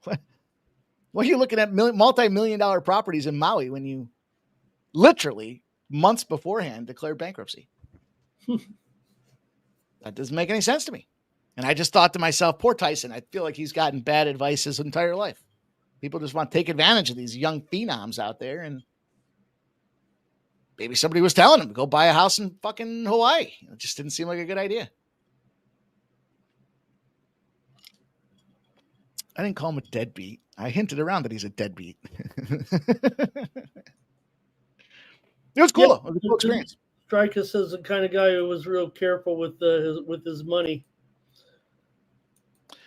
What are you looking at multi-million-dollar properties in Maui when you literally months beforehand declared bankruptcy? That doesn't make any sense to me. And I just thought to myself, poor Tyson, I feel like he's gotten bad advice his entire life. People just want to take advantage of these young phenoms out there. And maybe somebody was telling him to go buy a house in fucking Hawaii. It just didn't seem like a good idea. I didn't call him a deadbeat. I hinted around that he's a deadbeat. It was cool. It was a cool experience. Strikus is the kind of guy who was real careful with his money.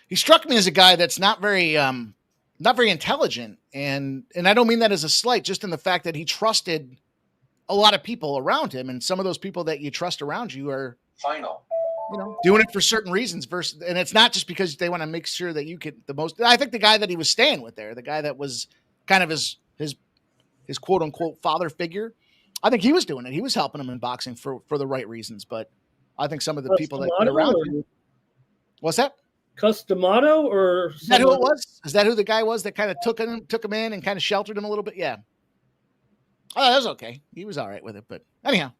He struck me as a guy that's not very intelligent, and I don't mean that as a slight, just in the fact that he trusted a lot of people around him, and some of those people that you trust around you are doing it for certain reasons. And it's not just because they want to make sure that you get the most. I think the guy that he was staying with there, the guy that was kind of his quote unquote father figure, I think he was doing it. He was helping him in boxing for the right reasons. But I think some of the people that were around him. What's that? Customato or is that who it was? Is that who the guy was that kind of took him in and kind of sheltered him a little bit? Yeah. Oh, that was okay. He was all right with it. But anyhow.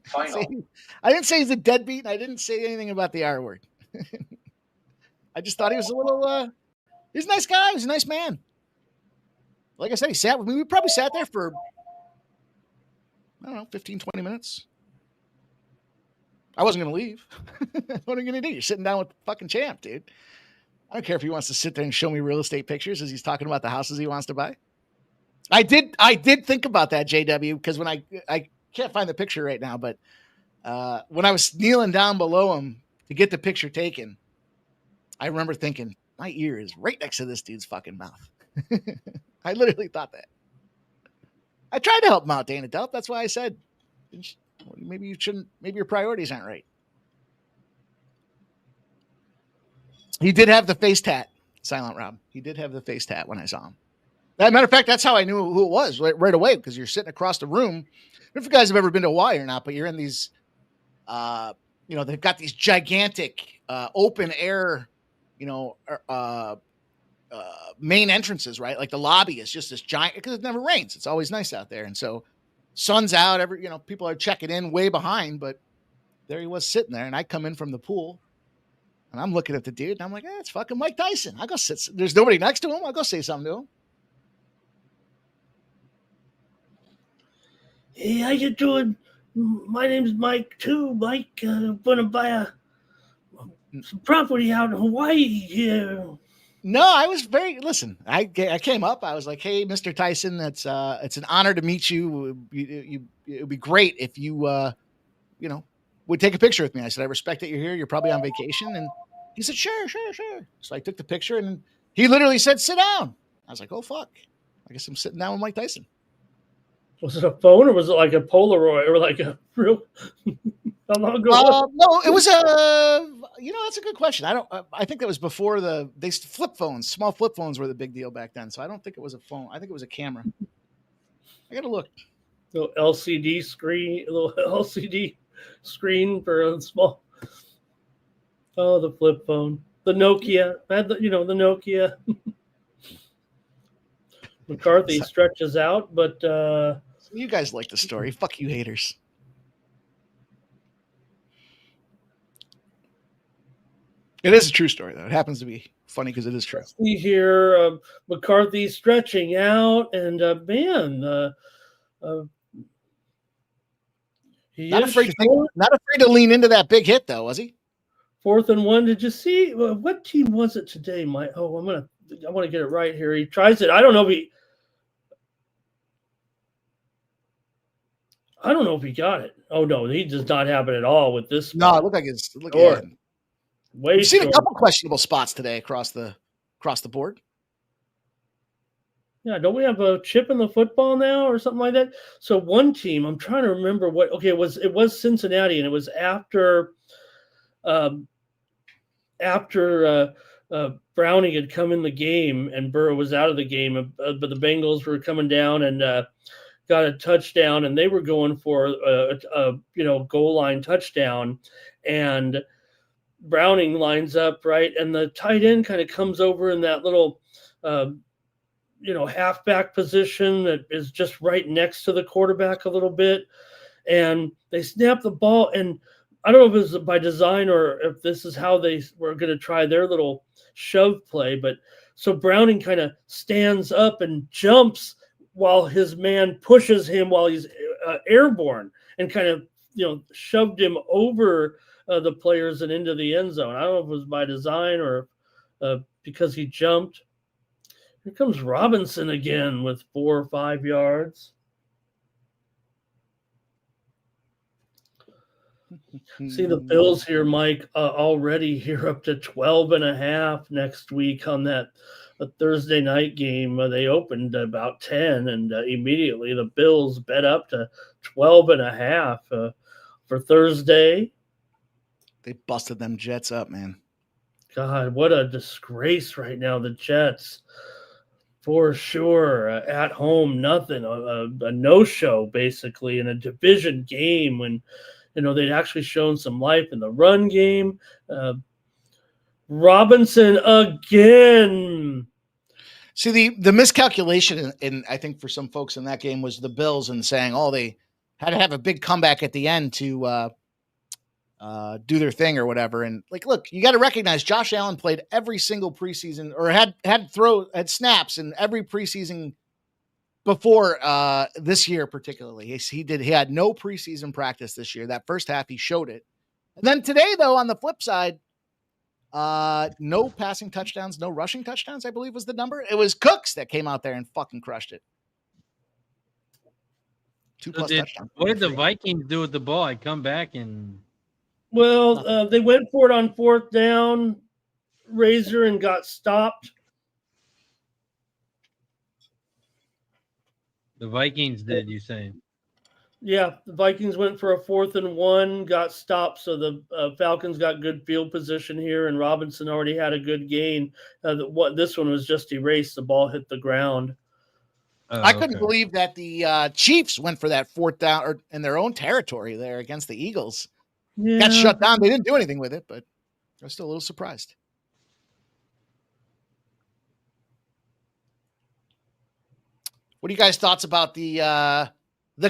Final. I didn't say he's a deadbeat. I didn't say anything about the R word. I just thought he was a little, he's a nice guy. He's a nice man. Like I said, he sat with me. We probably sat there for, I don't know, 15, 20 minutes. I wasn't going to leave. What are you going to do? You're sitting down with the fucking champ, dude. I don't care if he wants to sit there and show me real estate pictures as he's talking about the houses he wants to buy. I did think about that, JW, because when I can't find the picture right now, but when I was kneeling down below him to get the picture taken, I remember thinking, my ear is right next to this dude's fucking mouth. I literally thought that. I tried to help him out, Dana Delp. That's why I said, maybe you shouldn't, maybe your priorities aren't right. He did have the face tat, Silent Rob. He did have the face tat when I saw him. As a matter of fact, that's how I knew who it was right away, because you're sitting across the room. If you guys have ever been to Hawaii or not, but you're in these, they've got these gigantic open air, main entrances, right? Like the lobby is just this giant, because it never rains. It's always nice out there. And so sun's out, people are checking in way behind, but there he was sitting there. And I come in from the pool and I'm looking at the dude and I'm like, it's fucking Mike Tyson. I'll go sit. There's nobody next to him. I'll go say something to him. Hey, how you doing? My name's Mike too. Mike, I'm gonna buy some property out in Hawaii here. No, I was listen, I came up. I was like, hey, Mr. Tyson, it's an honor to meet you. It would be great if you, would take a picture with me. I said, I respect that you're here. You're probably on vacation. And he said, sure. So I took the picture and he literally said, sit down. I was like, oh, fuck. I guess I'm sitting down with Mike Tyson. Was it a phone or was it like a Polaroid or like a real? How long ago? No, it was that's a good question. I think that was before flip phones. Small flip phones were the big deal back then. So I don't think it was a phone. I think it was a camera. I got to look. Little LCD screen for a small. Oh, the flip phone. The Nokia. I had the Nokia. McCarthy stretches out, but you guys like the story. Fuck you haters. It is a true story, though. It happens to be funny because it is true. See here, McCarthy stretching out, and not afraid to lean into that big hit, though, was he? 4th and 1. Did you see what team was it today, Mike? Oh, I want to get it right here. He tries it. I don't know if he got it. Oh no, he does not have it at all with this. No, it looked like it's short. We've seen a couple questionable spots today across the board. Yeah, don't we have a chip in the football now or something like that? So one team, I'm trying to remember what. Okay, it was Cincinnati, and it was after Browning had come in the game and Burrow was out of the game, but the Bengals were coming down and got a touchdown, and they were going for a goal line touchdown, and Browning lines up right, and the tight end kind of comes over in that little halfback position that is just right next to the quarterback a little bit, and they snap the ball, and I don't know if it was by design or if this is how they were going to try their little shove play, but so Browning kind of stands up and jumps while his man pushes him while he's airborne, and kind of shoved him over the players and into the end zone. I don't know if it was by design or because he jumped. Here comes Robinson again with 4 or 5 yards. See the Bills here, Mike, already here up to 12.5 next week on that Thursday night game. They opened about 10, and immediately the Bills bet up to 12.5 for Thursday. They busted them Jets up, man. God, what a disgrace right now, the Jets. For sure, at home, nothing, a no-show basically in a division game when they'd actually shown some life in the run game. Robinson again. See, the miscalculation, and I think for some folks in that game was the Bills and saying, oh, they had to have a big comeback at the end to do their thing or whatever. And like, look, you got to recognize Josh Allen played every single preseason or had snaps in every preseason before this year, particularly. He had no preseason practice this year. That first half, he showed it. And then today, though, on the flip side, no passing touchdowns, no rushing touchdowns, I believe was the number. It was Cooks that came out there and fucking crushed it. 2+ touchdowns. What did the Vikings do with the ball? I come back and they went for it on 4th down, Razor, and got stopped. The Vikings did, you say? Yeah, the Vikings went for a 4th and 1, got stopped, so the Falcons got good field position here, and Robinson already had a good gain. This one was just erased. The ball hit the ground. I couldn't believe that the Chiefs went for that 4th down or in their own territory there against the Eagles. Yeah. Got shut down. They didn't do anything with it, but I was still a little surprised. What are you guys' thoughts about the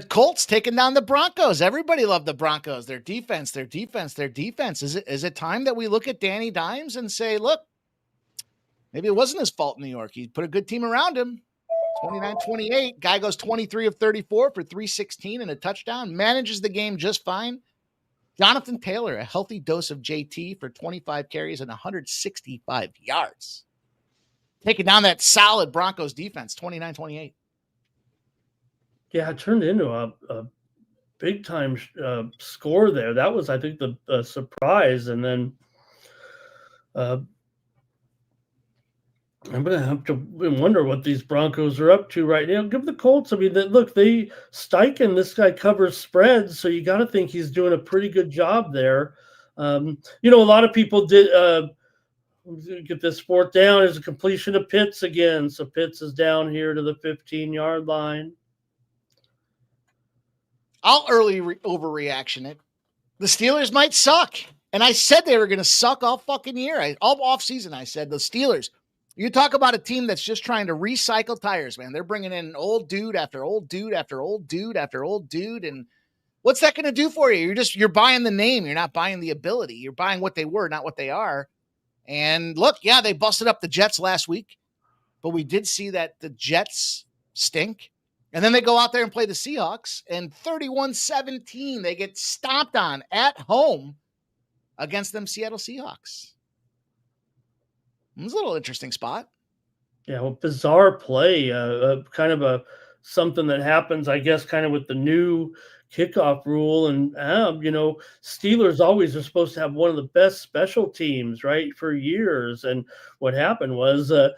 Colts taking down the Broncos? Everybody loved the Broncos. Their defense. Is it time that we look at Danny Dimes and say, look, maybe it wasn't his fault in New York. He put a good team around him. 29-28. Guy goes 23 of 34 for 316 and a touchdown. Manages the game just fine. Jonathan Taylor, a healthy dose of JT for 25 carries and 165 yards. Taking down that solid Broncos defense, 29-28. Yeah, it turned into a big-time score there. That was, I think, the surprise. And then I'm going to have to wonder what these Broncos are up to right now. Give the Colts. I mean, Steichen, this guy covers spreads, so you got to think he's doing a pretty good job there. A lot of people did get this 4th down. There's a completion of Pitts again. So Pitts is down here to the 15-yard line. I'll early overreaction it. The Steelers might suck. And I said they were going to suck all fucking year. All off season, I said the Steelers. You talk about a team that's just trying to recycle tires, man. They're bringing in old dude after old dude after old dude after old dude. And what's that going to do for you? You're buying the name. You're not buying the ability. You're buying what they were, not what they are. And look, yeah, they busted up the Jets last week, but we did see that the Jets stink. And then they go out there and play the Seahawks, and 31-17, they get stomped on at home against them Seattle Seahawks. It was a little interesting spot. Yeah, well, bizarre play, kind of something that happens, I guess, kind of with the new kickoff rule. And, Steelers always are supposed to have one of the best special teams, right, for years. And what happened was the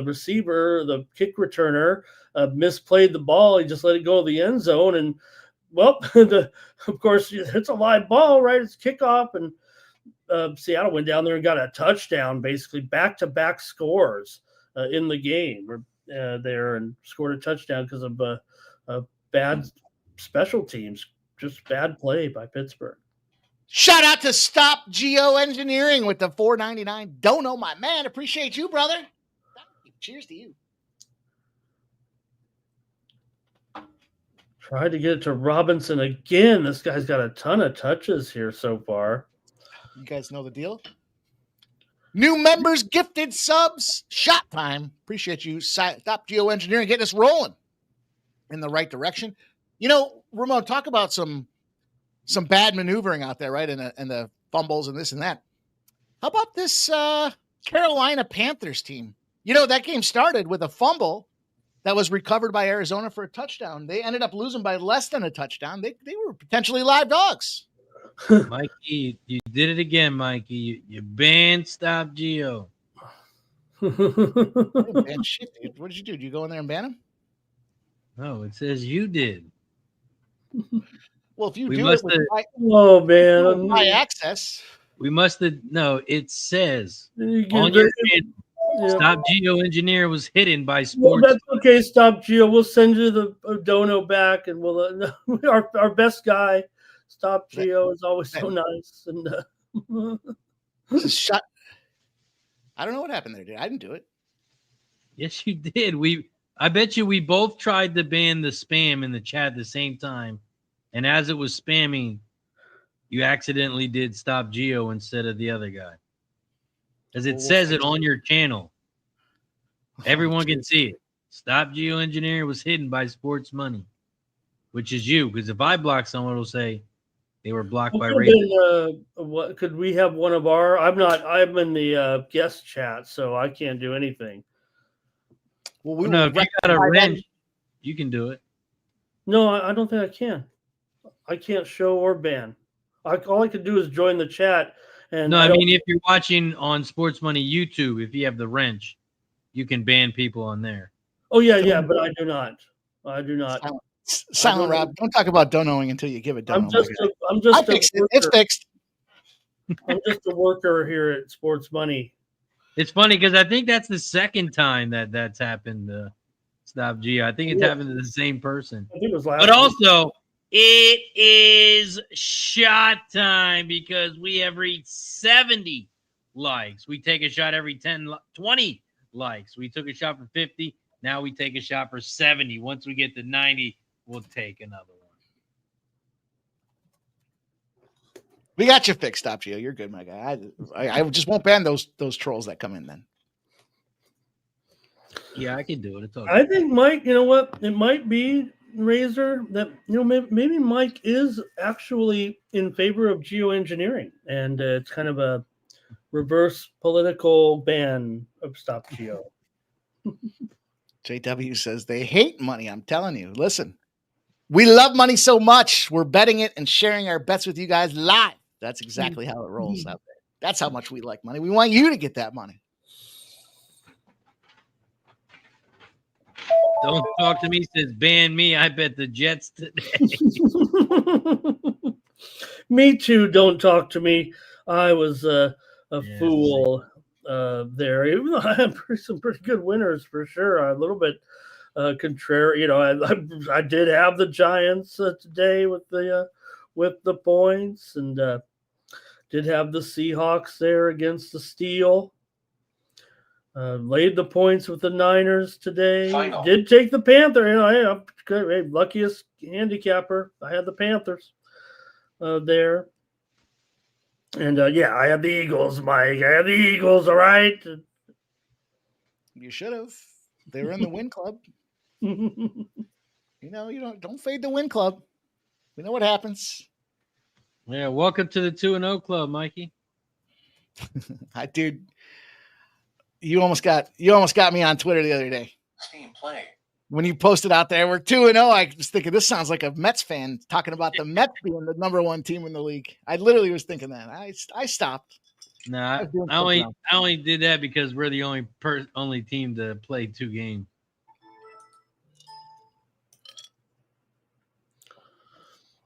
receiver, the kick returner, misplayed the ball. He just let it go to the end zone. And, well, of course, it's a live ball, right? It's kickoff. And Seattle went down there and got a touchdown, basically back-to-back scores in the game there, and scored a touchdown because of bad special teams, just bad play by Pittsburgh. Shout out to Stop Geo Engineering with the $4.99 dono, my man. Appreciate you, brother. Cheers to you. Tried to get it to Robinson again. This guy's got a ton of touches here so far. You guys know the deal. New members, gifted subs, shot time. Appreciate you, Stop Geo Engineering, getting us rolling in the right direction. Ramon, talk about some bad maneuvering out there, right? And the fumbles and this and that. How about this Carolina Panthers team? That game started with a fumble that was recovered by Arizona for a touchdown. They ended up losing by less than a touchdown. They were potentially live dogs. Mikey, you did it again, Mikey. You banned Stop Geo. Man, shit, dude. What did you do? Did you go in there and ban him? No, it says you did. Well, if you We do must it man, by access. We must have. No, it says you on your channel, Stop Geo Engineer was hidden by sports. Well, that's okay, Stop Geo. We'll send you the dono back, and we'll our best guy, Stop Geo, is always so nice. And Shut. I don't know what happened there, dude. I didn't do it. Yes, you did. I bet you we both tried to ban the spam in the chat at the same time, And as it was spamming, you accidentally did Stop Geo instead of the other guy. Because it says it on your channel. Everyone can see it. Stop Geoengineering was hidden by Sports Money, which is you. Because if I block someone, it'll say they were blocked by Razor. What could we have one of our? I'm in the guest chat, so I can't do anything. Well, No, if you got a wrench, you can do it. No, I don't think I can. I can't show or ban. All I could do is join the chat. And no, I mean, if you're watching on Sports Money YouTube, if you have the wrench, you can ban people on there. Oh, yeah, but I do not. Silent Rob, don't talk about donoing until you give it dono. I fixed it. It's fixed. I'm just a worker here at Sports Money. It's funny because I think that's the second time that's happened to Stop Geo. I think it's happened to the same person. I think it was last But week. also, it is shot time because we have reached 70 likes. We take a shot every 20 likes. We took a shot for 50. Now we take a shot for 70. Once we get to 90, we'll take another one. We got you fixed, Stop Geo. You're good, my guy. I just won't ban those trolls that come in then. Yeah, I can do it. It's okay. I think Mike, you know what? It might be Razor that maybe Mike is actually in favor of geoengineering, and it's kind of a reverse political ban of Stop Geo. JW says they hate money. I'm telling you. Listen, we love money so much. We're betting it and sharing our bets with you guys live. That's exactly how it rolls out there. That's how much we like money. We want you to get that money. Don't talk to me, says ban me. I bet the Jets today. Me too. Don't talk to me. I was a fool there. Even though I had some pretty good winners for sure. A little bit contrary. I did have the Giants today with the points, and did have the Seahawks there against the Steel. Laid the points with the Niners today. Final. Did take the Panther. I'm good. Luckiest handicapper. I had the Panthers there. And I had the Eagles, Mike. I had the Eagles, all right? You should have. They were in the win club. You don't fade the win club. We know what happens. Yeah, welcome to the 2-0 club, Mikey. Dude, you almost got me on Twitter the other day. Team play. When you posted out there, we're 2-0. I was thinking this sounds like a Mets fan talking about the Mets being the number one team in the league. I literally was thinking that. I stopped. No, I only did that because we're the only team to play 2 games.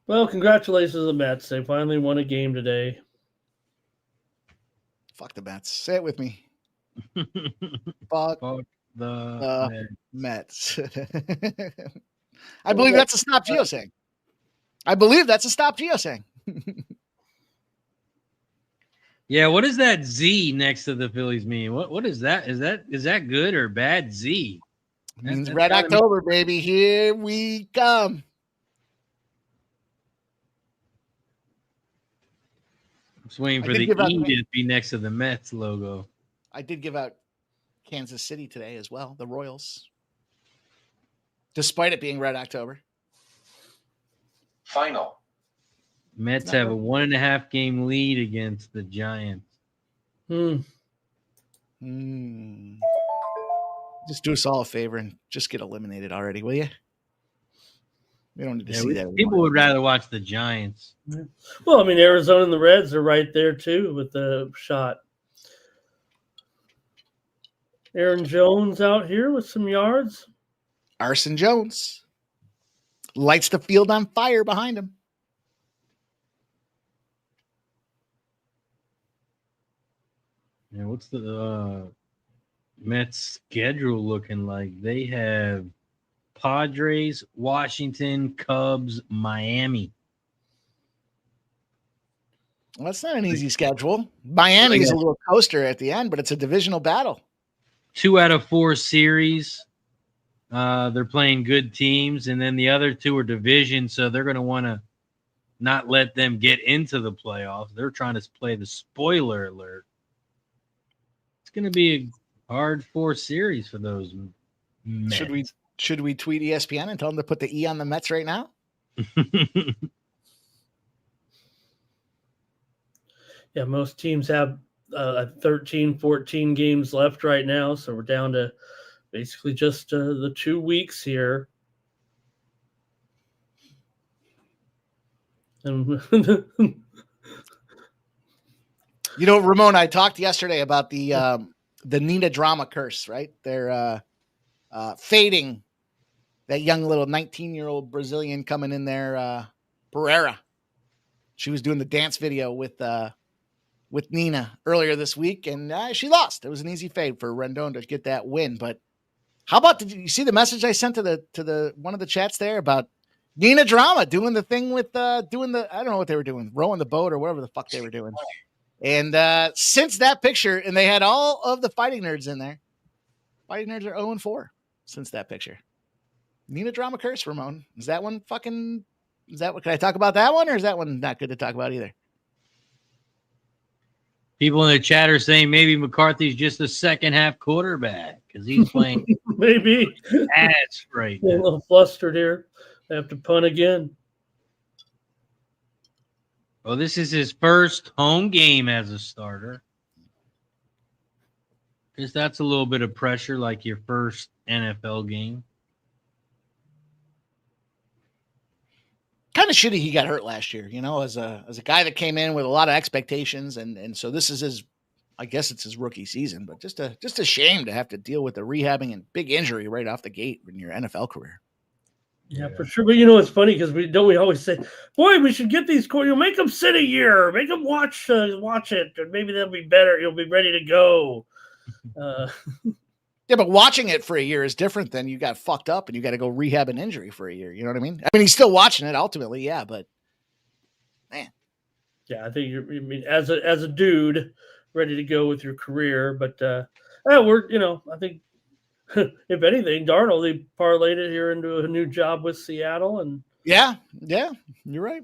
Well, congratulations to the Mets. They finally won a game today. Fuck the Mets. Say it with me. Fuck the Mets. I believe that's a Stop Geo saying. Yeah, what does that Z next to the Phillies mean? What is that? Is that good or bad? Z means Red October, baby. Here we come. I'm just waiting for the E to be next to the Mets logo. I did give out Kansas City today as well, the Royals, despite it being Red October. Final. Mets have a 1.5 game lead against the Giants. Just do us all a favor and just get eliminated already, will you? We don't need to see that. People would rather watch the Giants. Well, I mean, Arizona and the Reds are right there too with the shot. Aaron Jones out here with some yards. Arson Jones lights the field on fire behind him. Yeah, what's the Mets schedule looking like? They have Padres, Washington, Cubs, Miami. Well, that's not an easy schedule. Miami is a little coaster at the end, but it's a divisional battle. 2 out of 4 series. They're playing good teams, and then the other 2 are division, so they're going to want to not let them get into the playoffs. They're trying to play the spoiler alert. It's going to be a hard 4 series for those Mets. Should we tweet ESPN and tell them to put the E on the Mets right now? Yeah, most teams have 13, 14 games left right now, so we're down to basically just the 2 weeks here. And Ramon, I talked yesterday about the Nina drama curse, right? They're fading that young little 19-year-old Brazilian coming in there, Pereira. She was doing the dance video with Nina earlier this week, and she lost. It was an easy fade for Rendon to get that win. But how about, did you see the message I sent to the one of the chats there about Nina drama doing the thing with I don't know what they were doing, rowing the boat or whatever the fuck they were doing. And since that picture, and they had all of the fighting nerds in there. Fighting nerds are 0-4 since that picture. Nina drama curse, Ramon. Is that one can I talk about that one, or is that one not good to talk about either? People in the chat are saying maybe McCarthy's just a second half quarterback because he's playing maybe ass right now. A little flustered here. I have to punt again. Well, this is his first home game as a starter. Because that's a little bit of pressure, like your first NFL game. Kind of shitty he got hurt last year, as a guy that came in with a lot of expectations, and so this is I guess it's his rookie season, but just a shame to have to deal with the rehabbing and big injury right off the gate in your NFL career. Yeah, for sure. But it's funny because we always say, boy, we should get these make them sit a year, make them watch it, and maybe they'll be better. You'll be ready to go. Yeah, but watching it for a year is different than you got fucked up and you got to go rehab an injury for a year. You know what I mean? I mean, he's still watching it ultimately, yeah, but man. Yeah, I think as a dude ready to go with your career, but I think if anything, Darnold, they parlayed it here into a new job with Seattle, and yeah, you're right.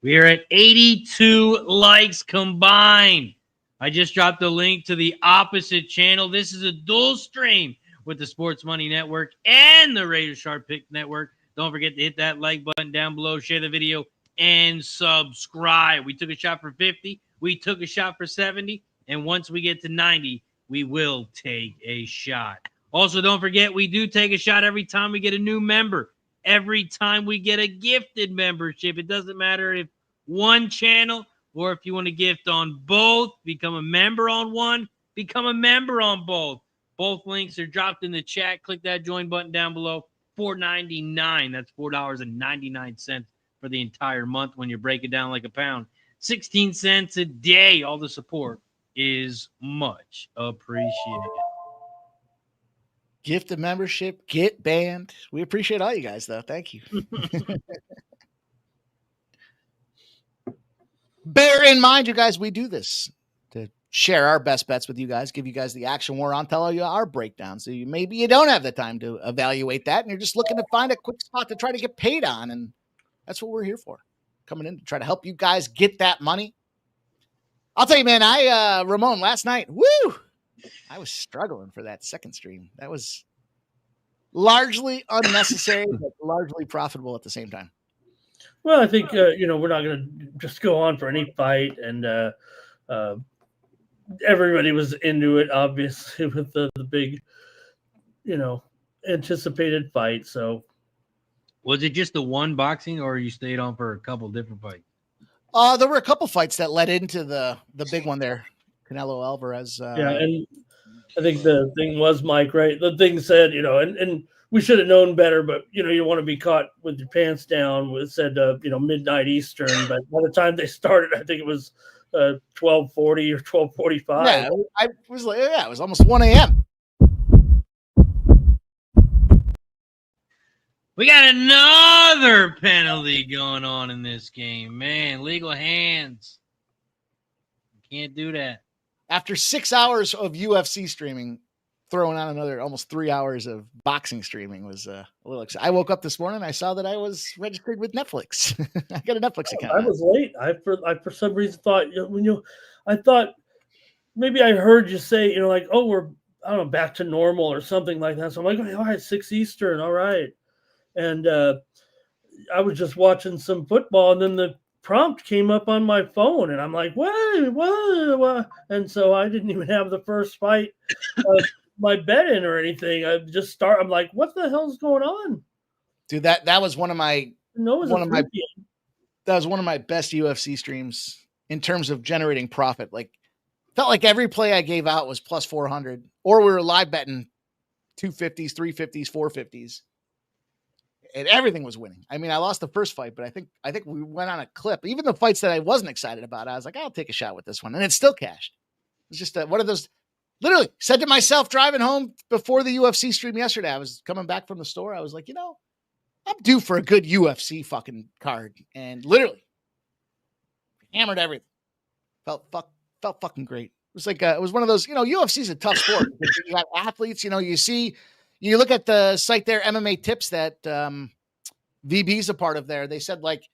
We are at 82 likes combined. I just dropped the link to the opposite channel. This is a dual stream with the Sports Money Network and the Razor Sharp Pick Network. Don't forget to hit that like button down below, share the video, and subscribe. We took a shot for 50. We took a shot for 70. And once we get to 90, we will take a shot. Also, don't forget, we do take a shot every time we get a new member. Every time we get a gifted membership. It doesn't matter if one channel or if you want to gift on both, become a member on one, become a member on both. Both links are dropped in the chat. Click that join button down below. $4.99. That's $4.99 for the entire month when you break it down like a pound. 16 cents a day. All the support is much appreciated. Gift a membership, get banned. We appreciate all you guys, though. Thank you. Bear in mind, you guys, we do this to share our best bets with you guys, give you guys the action we're on, tell you our breakdown. So maybe you don't have the time to evaluate that, and you're just looking to find a quick spot to try to get paid on, and that's what we're here for, coming in to try to help you guys get that money. I'll tell you, man, Ramon, last night, I was struggling for that second stream. That was largely unnecessary, but largely profitable at the same time. Well, I think, we're not going to just go on for any fight. And everybody was into it, obviously, with the big, anticipated fight. So was it just the one boxing, or you stayed on for a couple different fights? There were a couple fights that led into the big one there. Canelo Alvarez. And I think the thing was, Mike, right? The thing said, and we should have known better, but you want to be caught with your pants down. It said, midnight Eastern, but by the time they started, I think it was 12:40 or 12:45. Yeah, it was almost 1 a.m. We got another penalty going on in this game, man. Legal hands. You can't do that. After 6 hours of UFC streaming, throwing on another almost 3 hours of boxing streaming was a little exciting. I woke up this morning, I saw that I was registered with Netflix. I got a Netflix account. I was late. I for some reason thought I thought maybe I heard you say like, oh, we're I don't know, back to normal or something like that. So I'm like, all right, 6 Eastern, all right. And I was just watching some football, and then the prompt came up on my phone, and I'm like, what? And so I didn't even have the first fight of my bet in or anything. I'm like, what the hell's going on? Dude, that was one of my No, it was that was one of my best UFC streams in terms of generating profit. Like, felt like every play I gave out was plus 400, or we were live betting 250s, 350s, 450s. And everything was winning. I mean, I lost the first fight, but I think we went on a clip. Even the fights that I wasn't excited about, I was like, I'll take a shot with this one. And it still cashed. It's just one of those, literally said to myself driving home before the UFC stream yesterday, I was coming back from the store. I was like, I'm due for a good UFC fucking card. And literally hammered everything. Felt fucking great. It was like, it was one of those, UFC is a tough sport. You got athletes, you look at the site there, MMA Tips, that VB's a part of there. They said, like,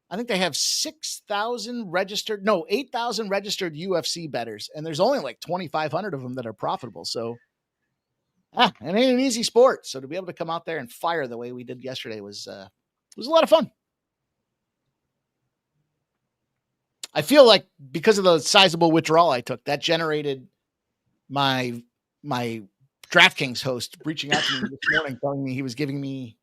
I think they have 8,000 registered UFC bettors, and there's only like 2,500 of them that are profitable. So, it ain't an easy sport. So to be able to come out there and fire the way we did yesterday was a lot of fun. I feel like because of the sizable withdrawal I took, that generated my DraftKings host reaching out to me this morning, telling me he was giving me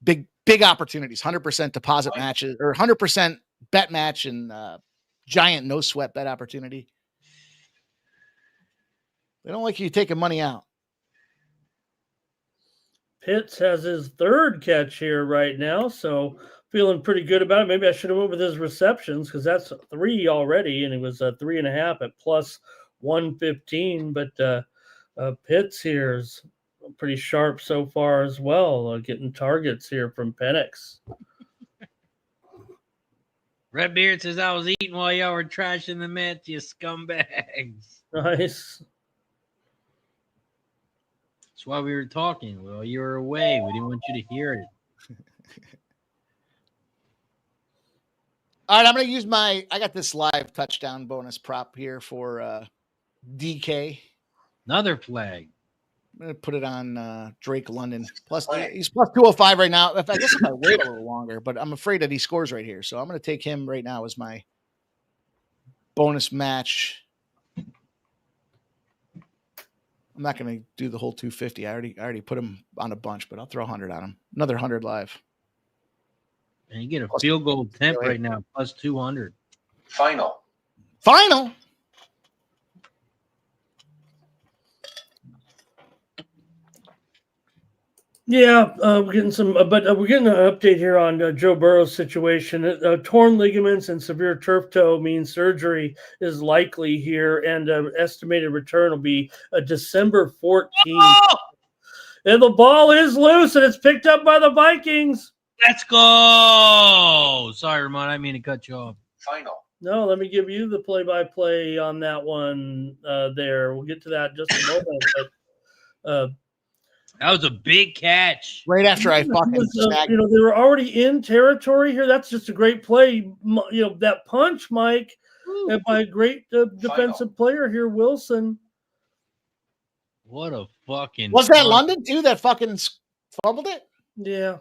big opportunities, 100% deposit matches or 100% bet match and giant no sweat bet opportunity. They don't like you taking money out. Pitts has his third catch here right now, so feeling pretty good about it. Maybe I should have went with his receptions because that's 3 already, and it was 3.5 at plus 115. But Pitts here is pretty sharp so far as well, getting targets here from Penix. Redbeard says, I was eating while y'all were trashing the Mets, you scumbags. Nice. That's why we were talking. Well, you were away. We didn't want you to hear it. All right, I'm going to use I got this live touchdown bonus prop here for DK. Another flag. I'm going to put it on Drake London. He's plus 205 right now. I guess if I wait a little longer, but I'm afraid that he scores right here. So I'm going to take him right now as my bonus match. I'm not going to do the whole 250. I already put him on a bunch, but I'll throw 100 on him. Another 100 live. And you get a field goal attempt right now, plus 200. Final. Yeah, we're getting we're getting an update here on Joe Burrow's situation. Torn ligaments and severe turf toe means surgery is likely here, and estimated return will be December 14th. Oh! And the ball is loose, and it's picked up by the Vikings. Let's go. Sorry, Ramon, I didn't mean to cut you off. Final. No, let me give you the play-by-play on that one there. We'll get to that in just a moment, but that was a big catch. Right after I fucking snagged. They were already in territory here. That's just a great play. That punch, Mike, and by a great defensive player here, Wilson. What a fucking. Was that London too that fucking fumbled it? Yeah.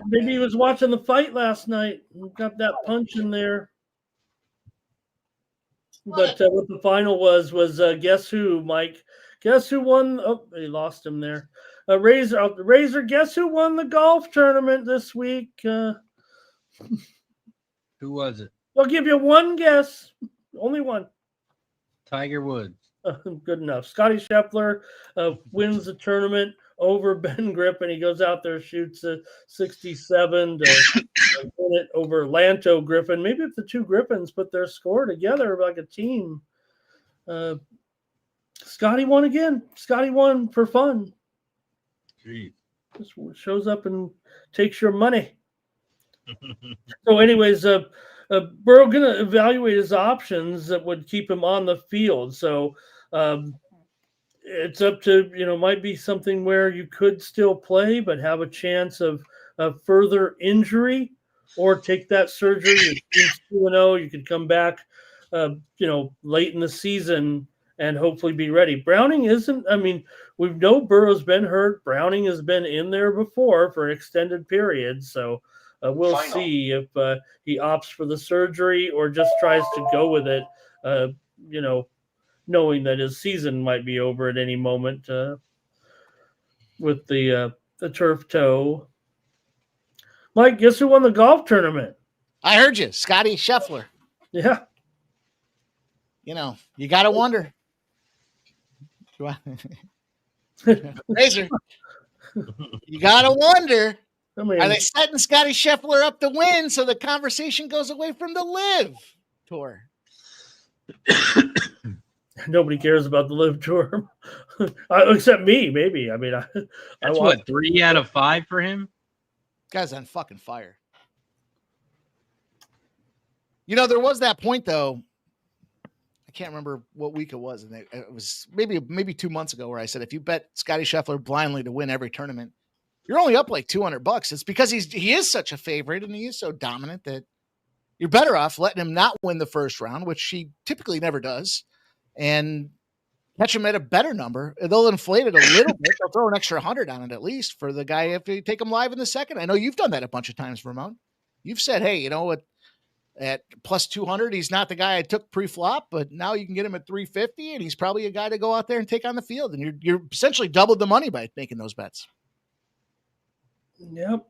Maybe he was watching the fight last night and got that punch in there. But what the final was guess who, Mike? Guess who won? Oh, he lost him there. Razor, guess who won the golf tournament this week? Who was it? I'll give you one guess. Only one. Tiger Woods. Good enough. Scotty Scheffler wins the tournament over Ben Griffin. He goes out there, shoots a 67 to win it over Lanto Griffin. Maybe if the two Griffins put their score together like a team. Scotty won again. Scotty won for fun. Jeez. Just shows up and takes your money. So anyways, Burrow going to evaluate his options that would keep him on the field. So it's up to, might be something where you could still play, but have a chance of further injury, or take that surgery. Your team's 2-0. You could come back, late in the season and hopefully be ready. Browning isn't, we know Burrow's been hurt. Browning has been in there before for extended periods. So we'll see if he opts for the surgery or just tries to go with it, knowing that his season might be over at any moment with the turf toe. Mike, guess who won the golf tournament? I heard you, Scotty Scheffler. Yeah. You got to wonder. Razor, you got to wonder. Are they setting Scotty Scheffler up to win so the conversation goes away from the Live Tour? Nobody cares about the Live Tour, except me. Maybe. That's what, 3 out of 5 for him. Guy's on fucking fire. There was that point though. I can't remember what week it was, and it was maybe 2 months ago where I said if you bet Scotty Scheffler blindly to win every tournament, you're only up like $200. It's because he is such a favorite and he is so dominant that you're better off letting him not win the first round, which he typically never does, and catch him at a better number. They'll inflate it a little bit. They'll throw an extra 100 on it at least for the guy if you take him live in the second. I know you've done that a bunch of times, Ramon. You've said, hey, you know what? At plus 200, he's not the guy I took pre-flop, but now you can get him at 350, and he's probably a guy to go out there and take on the field. And you're essentially doubled the money by making those bets. Yep.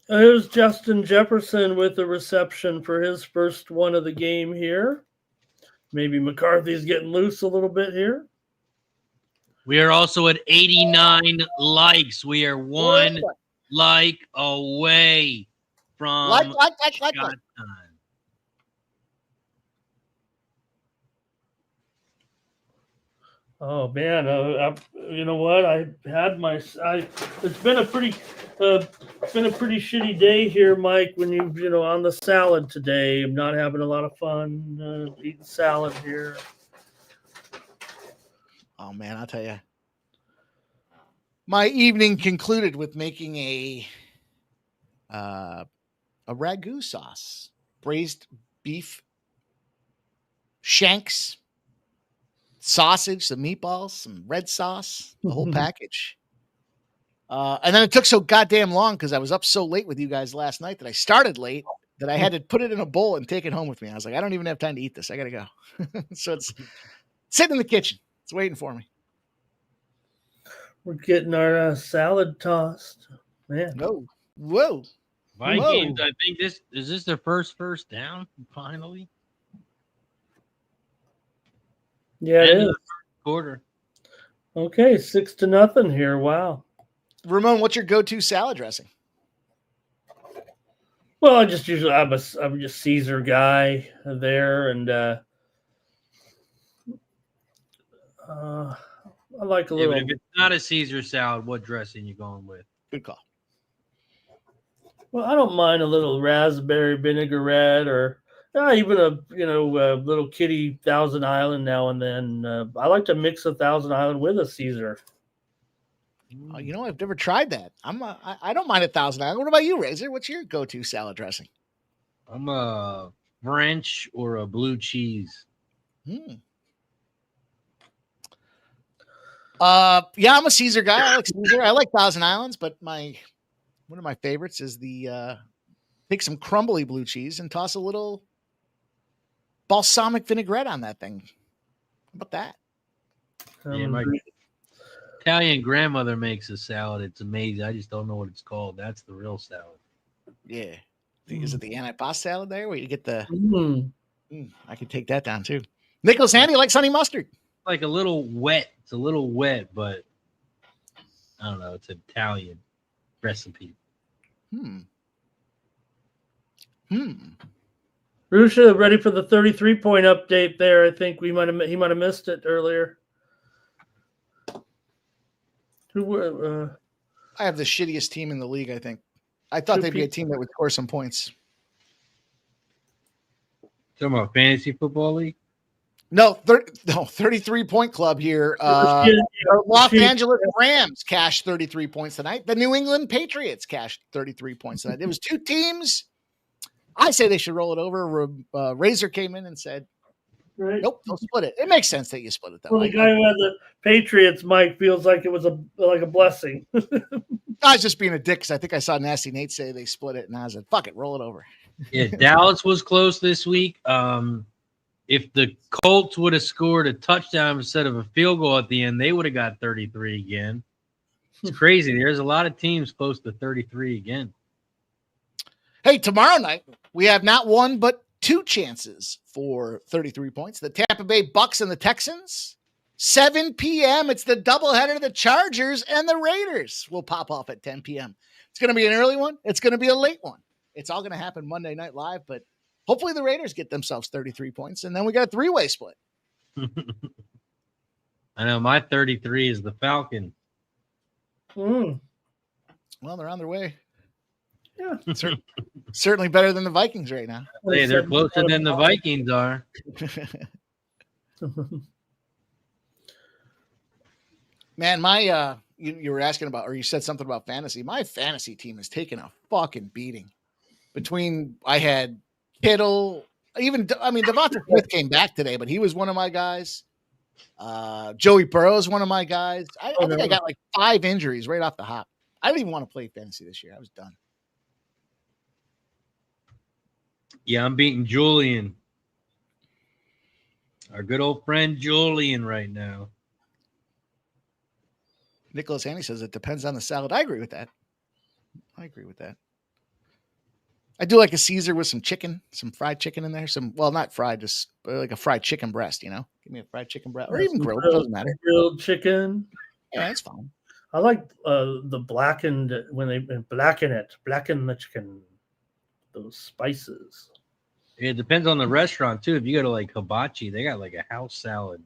It was Justin Jefferson with the reception for his first one of the game here. Maybe McCarthy's getting loose a little bit here. We are also at 89 likes. We are one like away from like. time. Oh man, you know what? It's been a pretty shitty day here, Mike. When on the salad today, I'm not having a lot of fun eating salad here. Oh man, I'll tell you. My evening concluded with making a ragu sauce, braised beef shanks, sausage, some meatballs, some red sauce, the whole package. And then it took so goddamn long because I was up so late with you guys last night that I started late that I had to put it in a bowl and take it home with me. I was like, I don't even have time to eat this. I got to go. So it's sitting in the kitchen. It's waiting for me. We're getting our salad tossed. Man. Whoa. Vikings, I think is this their first down finally? Yeah, it is. Quarter. Okay, 6-0 here. Wow. Ramon, what's your go-to salad dressing? Well, I'm just Caesar guy there, and I like a little. But if it's not a Caesar salad, what dressing you going with? Good call. Well, I don't mind a little raspberry vinaigrette or even a little kitty Thousand Island now and then. I like to mix a Thousand Island with a Caesar. I've never tried that. I don't mind a Thousand Island. What about you, Razor? What's your go-to salad dressing? I'm a French or a blue cheese. I'm a Caesar guy. I like Caesar. I like Thousand Islands, but one of my favorites is take some crumbly blue cheese and toss a little balsamic vinaigrette on that thing. How about that? Yeah, my Italian grandmother makes a salad. It's amazing. I just don't know what it's called. That's the real salad. Yeah. Is it the antipasto salad there where you get the I could take that down too. Nicholas Handy likes honey mustard. Like a little wet. It's a little wet, but I don't know. It's an Italian recipe. Rusha, ready for the 33-point update there. I think he might have missed it earlier. I have the shittiest team in the league, I think. I thought they'd be a team that would score some points. Talking about fantasy football league? No, 33-point club here. The Los Angeles Rams cashed 33 points tonight. The New England Patriots cashed 33 points tonight. It was two teams. I say they should roll it over. Razor came in and said, nope, they'll split it. It makes sense that you split it that way. The guy who had the Patriots, Mike, feels like it was a blessing. I was just being a dick because I think I saw Nasty Nate say they split it, and I was like, fuck it, roll it over. Yeah, Dallas was close this week. If the Colts would have scored a touchdown instead of a field goal at the end, they would have got 33 again. It's crazy. There's a lot of teams close to 33 again. Hey, tomorrow night, we have not one but two chances for 33 points. The Tampa Bay Bucks and the Texans. 7 p.m. It's the doubleheader. The Chargers and the Raiders will pop off at 10 p.m. It's going to be an early one. It's going to be a late one. It's all going to happen Monday Night Live, but hopefully the Raiders get themselves 33 points, and then we got a three-way split. I know my 33 is the Falcons. Well, they're on their way. Yeah, certainly better than the Vikings right now. Hey, they're closer than the Vikings are. Man, my you were asking about, or you said something about fantasy. My fantasy team has taken a fucking beating. Between I had Kittle, Devonta Smith came back today, but he was one of my guys. Joey Burrow is one of my guys. I think I got like 5 injuries right off the hop. I didn't even want to play fantasy this year. I was done. Yeah, I'm beating Julian. Our good old friend Julian right now. Nicholas Haney says it depends on the salad. I agree with that. I do like a Caesar with some chicken, some fried chicken in there. Not fried, just like a fried chicken breast, you know? Give me a fried chicken breast or even grilled. It doesn't matter. Grilled chicken. Yeah, that's fine. I like the blackened, when they blacken the chicken, those spices. It depends on the restaurant, too. If you go to like Hibachi, they got like a house salad.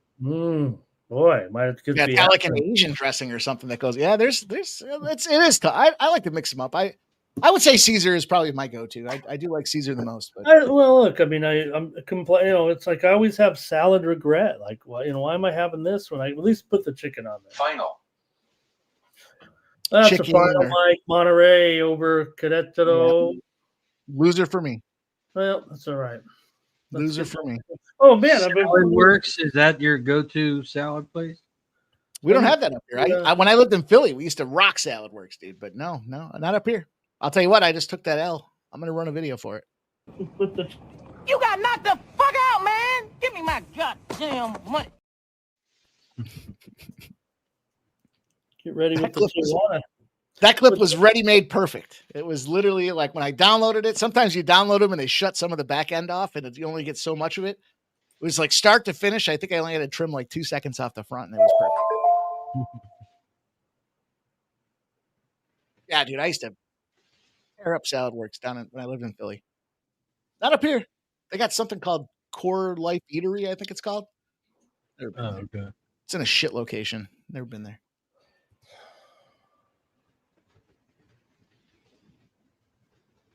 Boy, might could be like an Asian dressing or something that goes. Yeah, it is tough. I like to mix them up. I would say Caesar is probably my go-to. I do like Caesar the most. But I'm complaining. It's like I always have salad regret. Like, why am I having this when I at least put the chicken on there? Final. That's chicken a final, Mike. Monterey over Querétaro. Yeah. Loser for me. Well, that's all right. Loser for me. Oh man, Salad Works, is that your go-to salad place? We don't have that up here. When I lived in Philly, we used to rock Salad Works, dude. But no, not up here. I'll tell you what, I just took that L. I'm gonna run a video for it. You got knocked the fuck out, man. Give me my goddamn money. Get ready with the Tijuana. That clip was ready-made perfect. It was literally like when I downloaded it. Sometimes you download them and they shut some of the back end off, and you only get so much of it. It was like start to finish. I think I only had to trim like 2 seconds off the front, and it was perfect. Yeah, dude, I used to tear up Salad Works when I lived in Philly. Not up here. They got something called Core Life Eatery, I think it's called. Never been there. Okay. It's in a shit location. Never been there.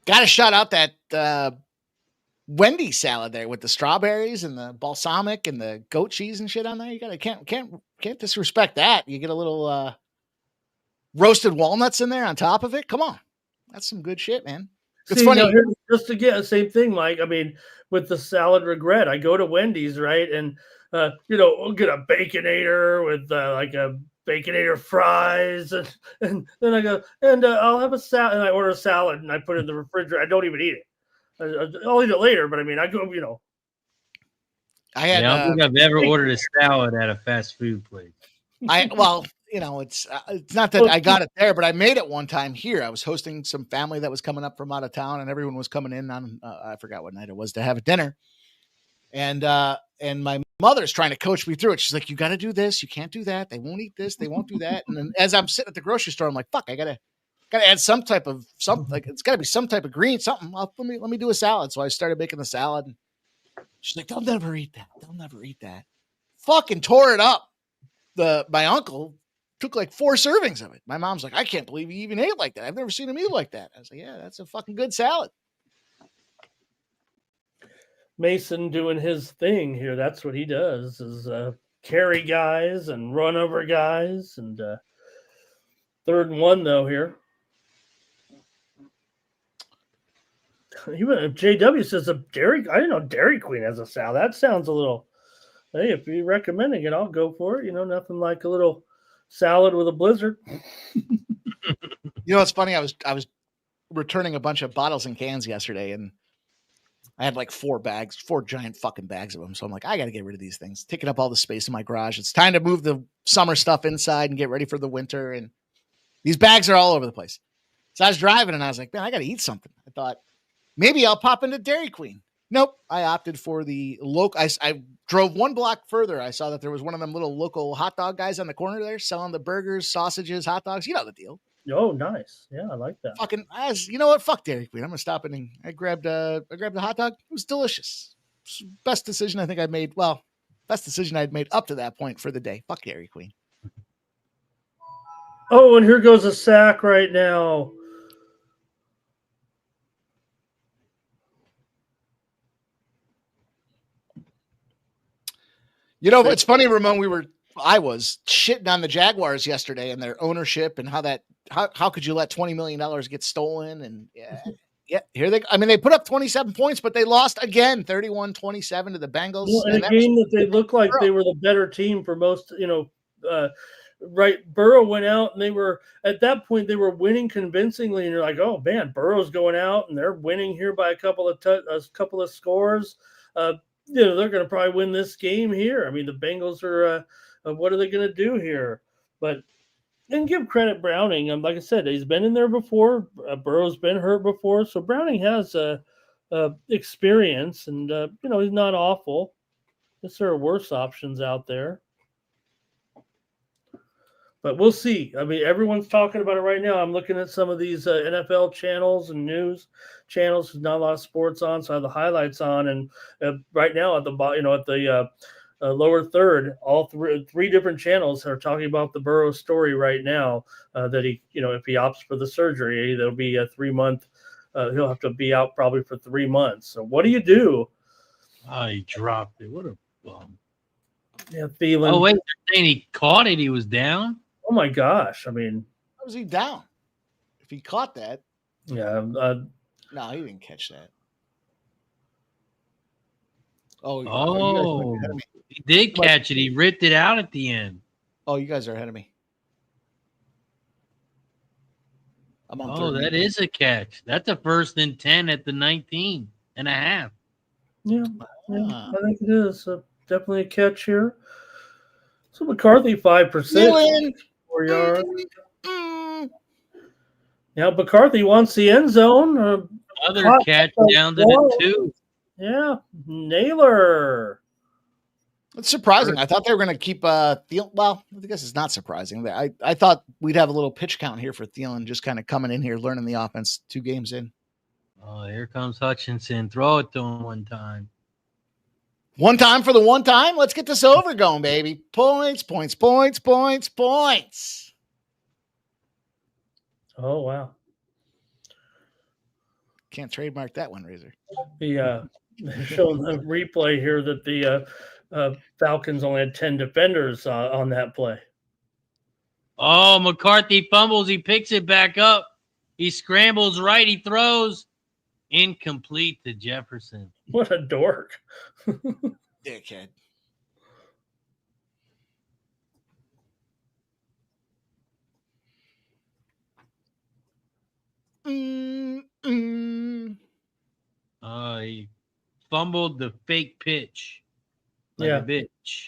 Got to shout out that Wendy's salad there with the strawberries and the balsamic and the goat cheese and shit on there. You can't disrespect that. You get a little roasted walnuts in there on top of it. Come on, that's some good shit, man. It's funny. Just to get the same thing, Mike. I mean, with the salad regret, I go to Wendy's, right, and we'll get a Baconator with like a Baconator fries, and then I go and I'll have a salad, and I order a salad and I put it in the refrigerator. I don't even eat it. I'll eat it later, but I mean, I go, I don't think I've ever ordered a salad at a fast food place. It's not that I got it there, but I made it one time here. I was hosting some family that was coming up from out of town, and everyone was coming in on I forgot what night it was to have a dinner, and my mother's trying to coach me through it. She's like, "You got to do this. You can't do that. They won't eat this. They won't do that." And then as I'm sitting at the grocery store, I'm like, "Fuck, I gotta add some type of like it's got to be some type of green something. Let me do a salad." So I started making the salad. And she's like, "They'll never eat that. They'll never eat that." Fucking tore it up. My uncle took like 4 servings of it. My mom's like, "I can't believe he even ate like that. I've never seen him eat like that." I was like, "Yeah, that's a fucking good salad." Mason doing his thing here. That's what he does, is carry guys and run over guys. And 3rd and 1, though, here. JW says I didn't know Dairy Queen has a salad. That sounds a little, hey, if you're recommending it, I'll go for it. Nothing like a little salad with a blizzard. It's funny. I was returning a bunch of bottles and cans yesterday, and I had like 4 giant fucking bags of them. So I'm like, I got to get rid of these things, taking up all the space in my garage. It's time to move the summer stuff inside and get ready for the winter. And these bags are all over the place. So I was driving and I was like, man, I got to eat something. I thought maybe I'll pop into Dairy Queen. Nope. I opted for the local. I drove 1 block further. I saw that there was one of them little local hot dog guys on the corner there selling the burgers, sausages, hot dogs. You know the deal. Oh, nice. Yeah, I like that. Fucking, you know what? Fuck Dairy Queen. I'm gonna stop it. And I grabbed the hot dog. It was delicious. Best decision I think I made. Well, best decision I'd made up to that point for the day. Fuck Dairy Queen. Oh, and here goes a sack right now. It's funny, Ramon. I was shitting on the Jaguars yesterday and their ownership and how could you let $20 million get stolen? And here they put up 27 points, but they lost again, 31-27 to the Bengals. Well, and a game that they looked like they were the better team for most, right. Burrow went out and at that point they were winning convincingly. And you're like, oh man, Burrow's going out and they're winning here by a couple of scores. They're going to probably win this game here. I mean, the Bengals are, what are they going to do here? But and give credit Browning. Like I said, he's been in there before. Burrow's been hurt before, so Browning has experience, and he's not awful. Guess there are worse options out there, but we'll see. I mean, everyone's talking about it right now. I'm looking at some of these NFL channels and news channels. There's not a lot of sports on, so I have the highlights on, and right now at the lower third, all three different channels are talking about the Burrow story right now. That he, if he opts for the surgery, there'll be a 3-month. He'll have to be out probably for 3 months. So what do you do? Oh, he dropped it. What a bum. Yeah, Thielen. Oh wait, they're saying he caught it. He was down. Oh my gosh! I mean, how was he down? If he caught that, yeah. No, he didn't catch that. Oh, he did catch it. He ripped it out at the end. Oh, you guys are ahead of me. I'm on third. That is a catch. That's a 1st and 10 at the 19 and a half. Yeah, I think it is. Definitely a catch here. So McCarthy 5%. 4 yards. Now McCarthy wants the end zone. Another catch down to the 2. Yeah, Naylor. It's surprising. I thought they were going to keep Thielen. Well, I guess it's not surprising. I thought we'd have a little pitch count here for Thielen, just kind of coming in here, learning the offense 2 games in. Oh, here comes Hutchinson. Throw it to him one time. One time for the one time. Let's get this over going, baby. Points. Oh, wow. Can't trademark that one, Razor. Showing the replay here that the Falcons only had 10 defenders on that play. Oh, McCarthy fumbles. He picks it back up. He scrambles right. He throws. Incomplete to Jefferson. What a dork. Dickhead. He fumbled the fake pitch. Like a bitch.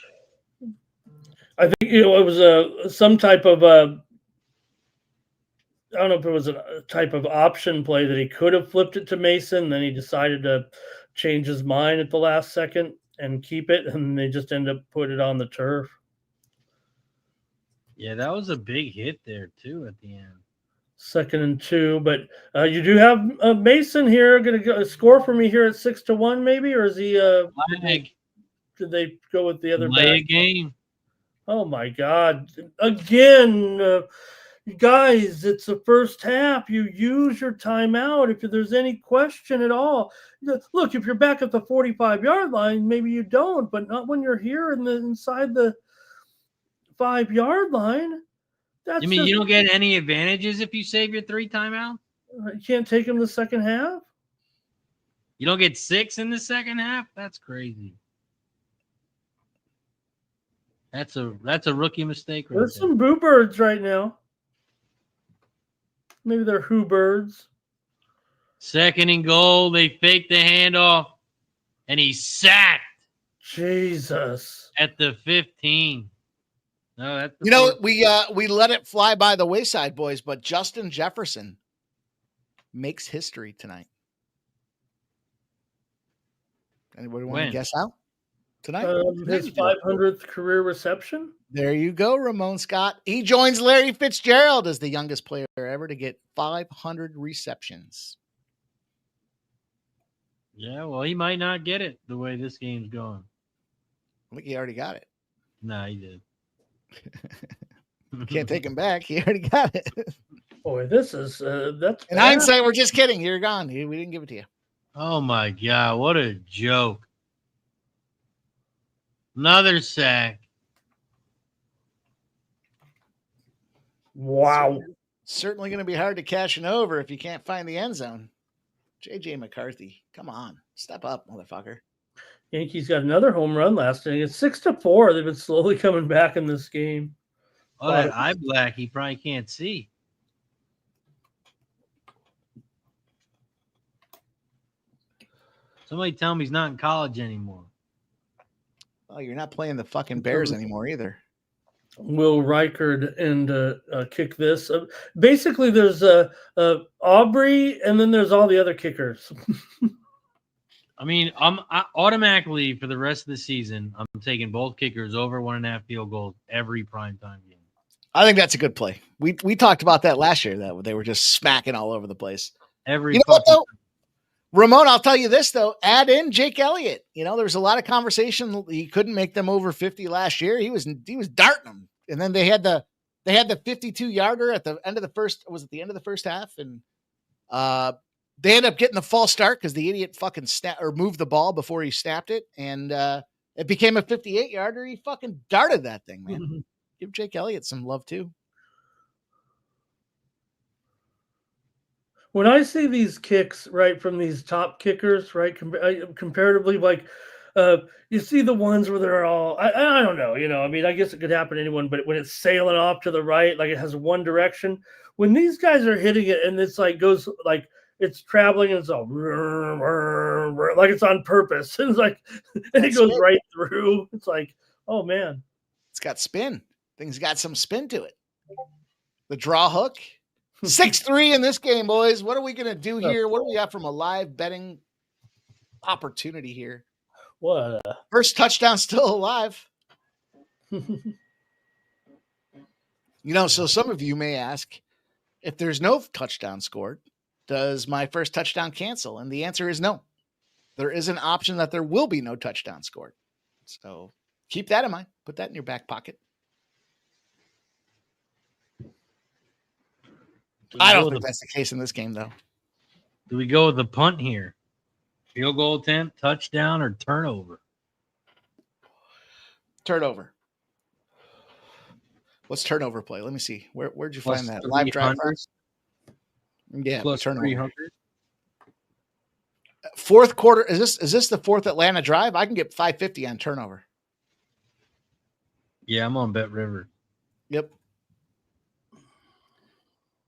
I think it was some type of I don't know if it was a type of option play that he could have flipped it to Mason. Then he decided to change his mind at the last second and keep it, and they just ended up putting it on the turf. Yeah, that was a big hit there too at the end. 2nd and 2, but you do have Mason here going to score for me here at 6-1, maybe, or is he? Did they go with the other play a game? Oh my God! Again, Guys, it's the first half. You use your timeout if there's any question at all. Look, if you're back at the 45-yard line, maybe you don't, but not when you're here inside the 5-yard line. You mean you don't get any advantages if you save your 3 timeouts? You can't take him the second half? You don't get 6 in the second half? That's crazy. That's a rookie mistake. Right There's some boo birds right now. Maybe they're who birds. 2nd and goal. They fake the handoff, and he's sacked. Jesus. At the 15. No, that's we let it fly by the wayside, boys, but Justin Jefferson makes history tonight. Anybody want to guess how? Tonight? His 500th career reception. There you go, Ramon Scott. He joins Larry Fitzgerald as the youngest player ever to get 500 receptions. Yeah, well, he might not get it the way this game's going. I think he already got it. No, he did. Can't take him back. He already got it. Boy, this is that's in hindsight. We're just kidding. You're gone. We didn't give it to you. Oh my God, what a joke! Another sack. Wow. Certainly going to be hard to cash an over if you can't find the end zone. JJ McCarthy, come on, step up, motherfucker. Yankees got another home run last inning. It's 6-4. They've been slowly coming back in this game. Oh, that eye black, he probably can't see. Somebody tell him he's not in college anymore. Oh, you're not playing the fucking Bears anymore either. Will Reichard and kick this. Basically, there's Aubrey, and then there's all the other kickers. I mean, I automatically for the rest of the season, I'm taking both kickers over 1.5 field goals every primetime game. I think that's a good play. We talked about that last year, that they were just smacking all over the place. Every you know what, though? Ramon, I'll tell you this, though. Add in Jake Elliott. You know, there was a lot of conversation. He couldn't make them over 50 last year. He was darting them. And then they had the 52-yarder at the end of the first. Was it the end of the first half? And they ended up getting the false start because the idiot fucking moved the ball before he snapped it, and it became a 58-yarder. He fucking darted that thing, man. Mm-hmm. Give Jake Elliott some love too. When I see these kicks, right, from these top kickers, right, comparatively, like, you see the ones where they're all, I don't know, you know, I mean, I guess it could happen to anyone, but when it's sailing off to the right, like it has one direction, when these guys are hitting it and it's like goes, like it's traveling and it's all, like it's on purpose. It's like, and it goes right through. It's like, oh man. It's got spin. Things got some spin to it. The draw hook. 6-3 in this game, boys. What are we going to do here? What do we got from a live betting opportunity here? What? First touchdown still alive. You know, so some of you may ask, if there's no touchdown scored, does my first touchdown cancel? And the answer is no. There is an option that there will be no touchdown scored. So keep that in mind. Put that in your back pocket. I don't think that's the case in this game, though. Do we go with the punt here? Field goal attempt, touchdown, or turnover? Turnover. What's turnover play? Let me see. Where'd you find that? Live drive? Yeah, plus turnover. 300. Fourth quarter. Is this the fourth Atlanta drive? I can get 550 on turnover. Yeah, I'm on Bet River. Yep.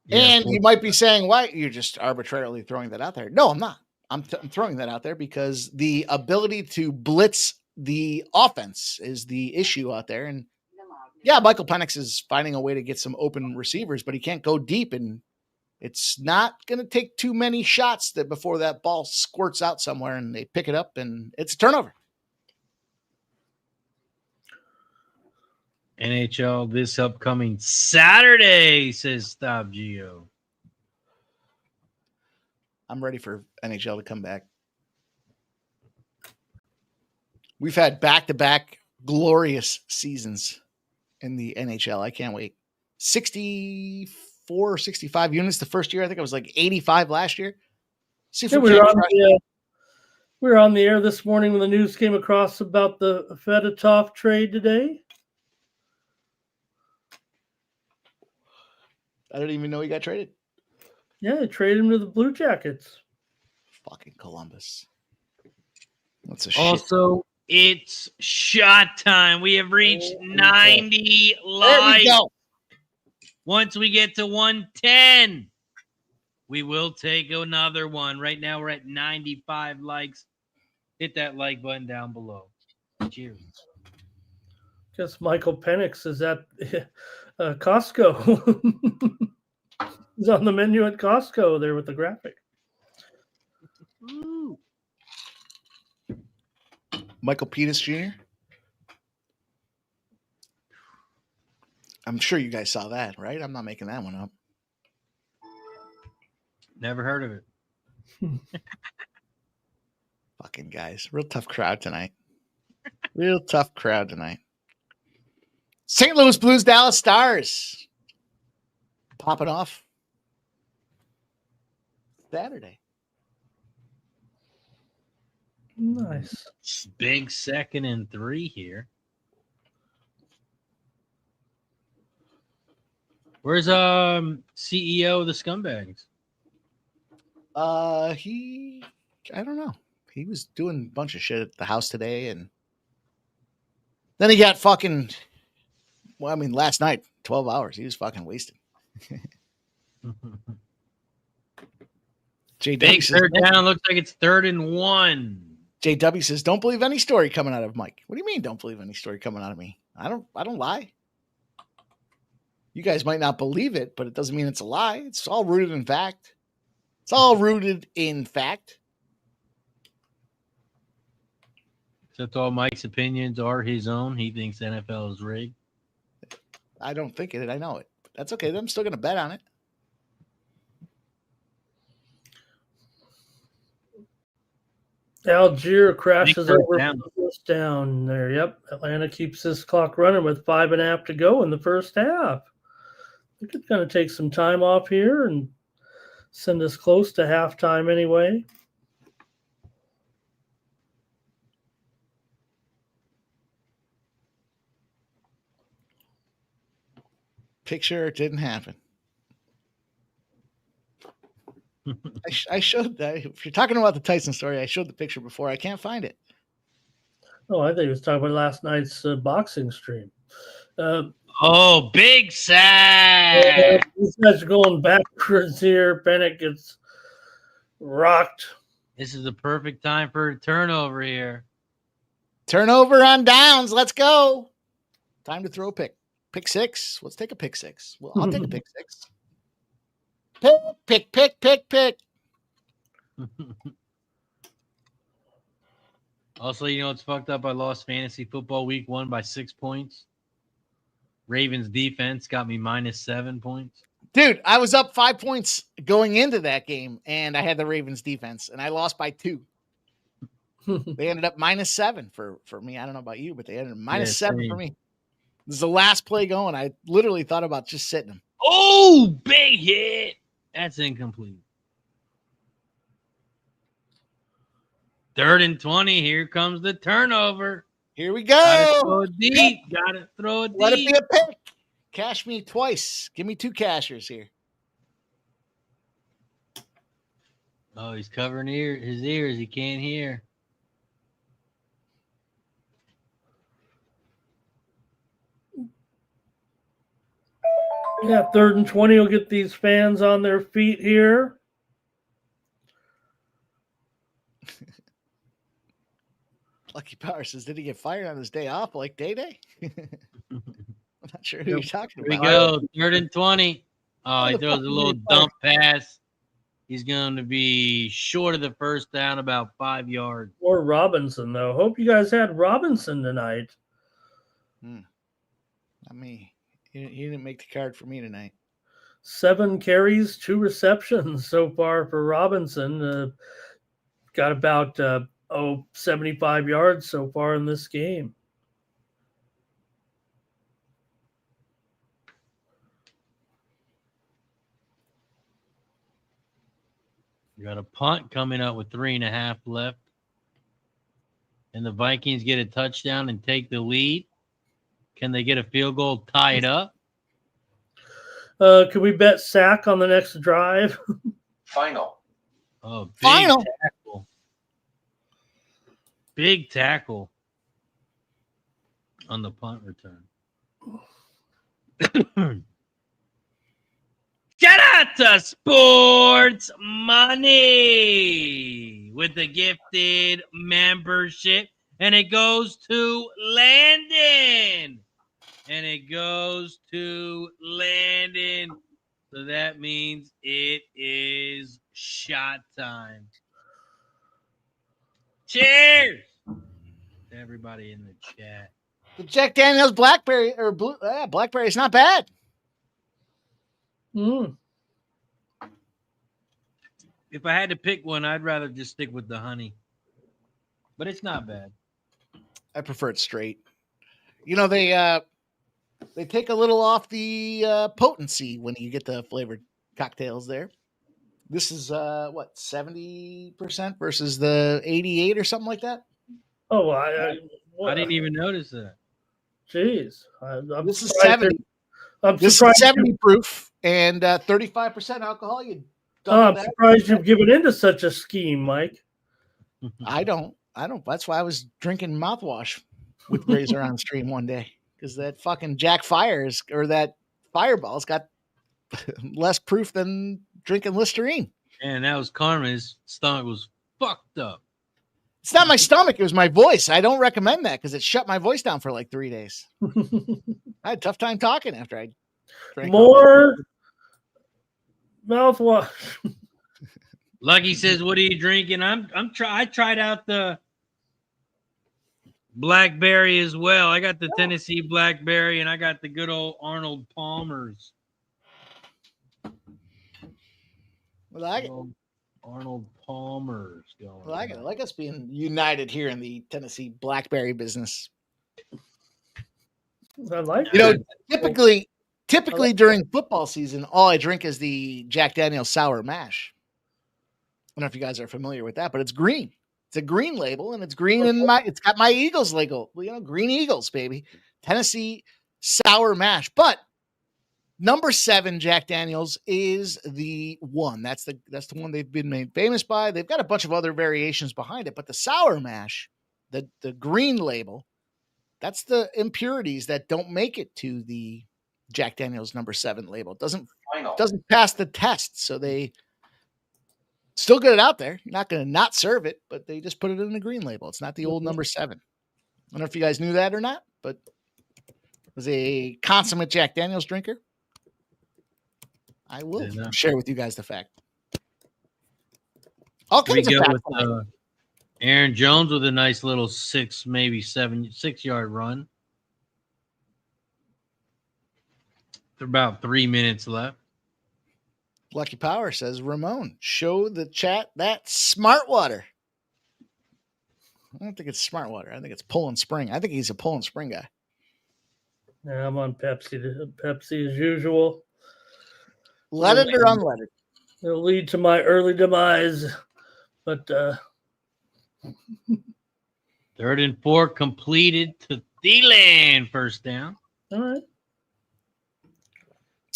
Yeah, and you might be saying, why? You're just arbitrarily throwing that out there. No, I'm not. I'm throwing that out there because the ability to blitz the offense is the issue out there. And yeah, Michael Penix is finding a way to get some open receivers, but he can't go deep. And it's not going to take too many shots that before that ball squirts out somewhere and they pick it up and it's a turnover. NHL this upcoming Saturday, says Stop Geo. I'm ready for NHL to come back. We've had back-to-back glorious seasons in the NHL. I can't wait. 64 or 65 units the first year. I think it was like 85 last year. See if Yeah, we we can't were crush we were on the air this morning when the news came across about the Fedotov trade today. I didn't even know he got traded. Yeah, they traded him to the Blue Jackets. Fucking Columbus. That's a shit. Also, it's shot time. We have reached 90 likes. There we go. Once we get to 110, we will take another one. Right now, we're at 95 likes. Hit that like button down below. Cheers. Guess Michael Penix is at Costco. He's on the menu at Costco there with the graphic. Ooh. Michael Penis Jr. I'm sure you guys saw that, right? I'm not making that one up. Never heard of it. Fucking guys. Real tough crowd tonight. Real tough crowd tonight. St. Louis Blues, Dallas Stars. Popping off Saturday. Nice. Big 2nd and 3 here. Where's CEO of the Scumbags? I don't know. He was doing a bunch of shit at the house today, and then he got fucking. Well, I mean, last night, 12 hours. He was fucking wasted. JW Big says, third down. Looks like it's 3rd and 1. JW says, "Don't believe any story coming out of Mike." What do you mean? Don't believe any story coming out of me? I don't lie. You guys might not believe it, but it doesn't mean it's a lie. It's all rooted in fact. It's all rooted in fact. Except all Mike's opinions are his own. He thinks NFL is rigged. I don't think it. I know it. But that's okay. I'm still going to bet on it. Algier crashes Big over down. for the first down there. Yep. Atlanta keeps this clock running with 5.5 to go in the first half. I think it's going to take some time off here and send us close to halftime anyway. Picture it didn't happen. I showed that. If you're talking about the Tyson story, I showed the picture before. I can't find it. Oh, I think he was talking about last night's boxing stream. Oh, big sack. These guys are going backwards here. Bennett gets rocked. This is the perfect time for a turnover here. Turnover on downs. Let's go. Time to throw a pick. Pick six. Let's take a pick six. Well, I'll take a pick six. Pick. Also, you know it's fucked up. I lost fantasy football week 1 by 6 points. Ravens defense got me -7 points. Dude, I was up 5 points going into that game, and I had the Ravens defense, and I lost by 2. They ended up -7 for me. I don't know about you, but they ended up -7 for me. This is the last play going. I literally thought about just sitting him. Oh, big hit. That's incomplete. 3rd and 20. Here comes the turnover. Here we Gotta go. throw it deep. Gotta throw it deep. Let it be a pick. Cash me twice. Give me 2 cashers here. Oh, he's covering his ears. He can't hear. Yeah, 3rd and 20 will get these fans on their feet here. Lucky Power says, did he get fired on his day off like Day? I'm not sure who you're talking Here we about. go. 3rd and 20. Oh, he throws a little dump pass. He's going to be short of the first down, about 5 yards. Or Robinson, though. Hope you guys had Robinson tonight. I mean, he didn't make the card for me tonight. 7 carries, 2 receptions so far for Robinson. Got about 75 yards so far in this game. got a punt coming up with 3.5 left. And the Vikings get a touchdown and take the lead. Can they get a field goal, tie it up? Could we bet sack on the next drive? Final. Oh, big Final. tackle. Big tackle on the punt return. Shout out to Sports Money with the gifted membership. And it goes to Landon. And it goes to Landon. So that means it is shot time. Cheers to everybody in the chat. The Jack Daniels Blackberry or blue, Blackberry is not bad. Mm. If I had to pick one, I'd rather just stick with the honey. But it's not bad. I prefer it straight. You know, they take a little off the potency when you get the flavored cocktails there. This is 70% versus the 88 or something like that. Oh, I didn't even notice that. Jeez, This is 70. This is 70 proof and 35% alcohol. I'm surprised you've given into such a scheme, Mike. I don't. That's why I was drinking mouthwash with Razor on stream one day, because that fucking Jack Fires or that Fireball's got less proof than drinking Listerine. And that was karma. His stomach was fucked up. It's not my stomach. It was my voice. I don't recommend that because it shut my voice down for like 3 days. I had a tough time talking after I drank more mouthwash. Lucky says, "What are you drinking?" I tried out the blackberry as well. I got the Tennessee blackberry and I got the good old Arnold Palmer's. I like it. Arnold Palmer's going. I like it. I like us being united here in the Tennessee blackberry business. I like You know, typically during football season, all I drink is the Jack Daniel's Sour Mash. I don't know if you guys are familiar with that, but it's green. It's a green label, and it's green in it's got my Eagles logo. You know, green Eagles, baby. Tennessee Sour Mash. But number 7 Jack Daniel's is the one. That's the one they've been made famous by. They've got a bunch of other variations behind it, but the Sour Mash, the green label, that's the impurities that don't make it to the Jack Daniel's number 7 label. It doesn't pass the test, so they still get it out there. You're not going to not serve it, but they just put it in the green label. It's not the old number 7. I don't know if you guys knew that or not, but as a consummate Jack Daniel's drinker, I will share with you guys the fact. All kinds of facts. Aaron Jones with a nice little 6 yard run. There's about 3 minutes left. Lucky Power says, Ramon, show the chat that smart water. I don't think it's smart water. I think it's Poland Spring. I think he's a Poland Spring guy. Yeah, I'm on Pepsi as usual. Leaded or unleaded? It'll lead to my early demise. But 3rd and 4 completed to Thielen. First down. All right.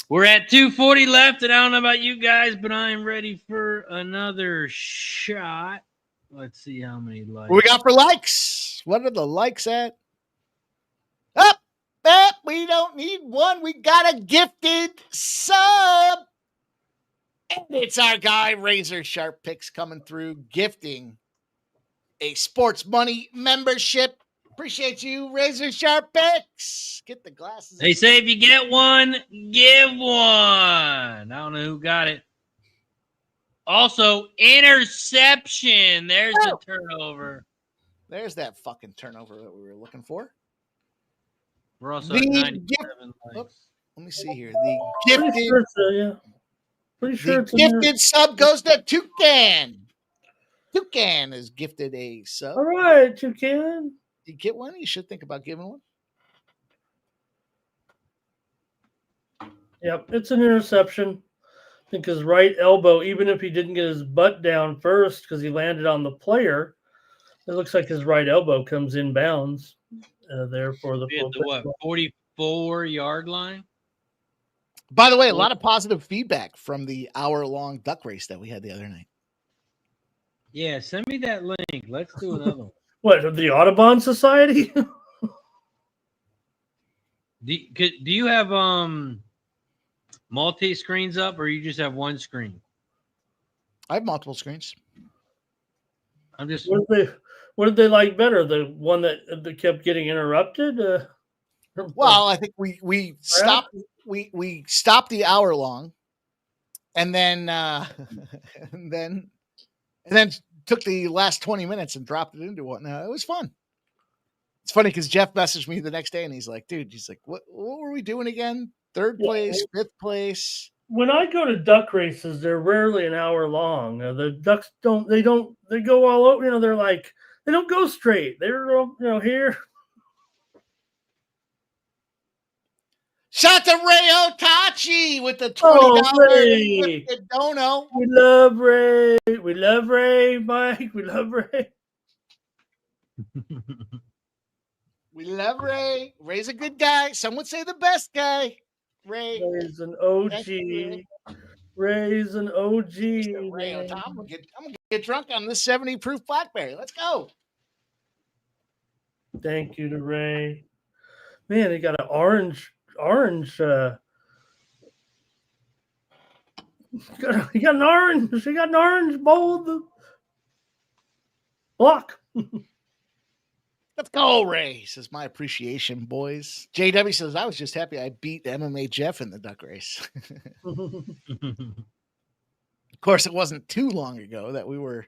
We're at 2:40 left, and I don't know about you guys, but I'm ready for another shot. Let's see how many likes. What we got for likes? What are the likes at? Up, we don't need one. We got a gifted sub. And it's our guy, Razor Sharp Picks, coming through, gifting a Sports Money membership. Appreciate you, Razor Sharp Picks. Get the glasses. They say if you get one, give one. I don't know who got it. Also, interception. There's the turnover. There's that fucking turnover that we were looking for. We're also at 97 likes. Let me see here. The gifted, Pretty sure the gifted sub goes to Toucan. Toucan is gifted a sub. All right, Toucan. You get one? You should think about giving one. Yep, it's an interception. think his right elbow, even if he didn't get his butt down first because he landed on the player, it looks like his right elbow comes in bounds there for the Be at the what, 44-yard line? By the way, a lot of positive feedback from the hour-long duck race that we had the other night. Yeah, send me that link. Let's do another one. What, the Audubon Society? Do you have multi screens up, or you just have one screen? I have multiple screens. I'm just. What did they like better? The one that kept getting interrupted? Well, I think we stopped the hour long, and then and then took the last 20 minutes and dropped it into one. It was fun. It's funny because Jeff messaged me the next day and he's like, dude, what were we doing again? Third place, fifth place. When I go to duck races, they're rarely an hour long. The ducks they go all over, they're like, they don't go straight. They're, here. Shout to Ray Otachi with the $20 dono. We love Ray. We love Ray, Mike. We love Ray. We love Ray. Ray's a good guy. Some would say the best guy. Ray's an OG. Ray's an OG. Ray Otachi. I'm gonna get drunk on this 70 proof blackberry. Let's go. Thank you to Ray. Man, he got an orange. He got an orange. He got an orange bowl. Block. Let's go, Ray. Says my appreciation, boys. JW says I was just happy I beat MMA Jeff in the duck race. Of course, it wasn't too long ago that we were.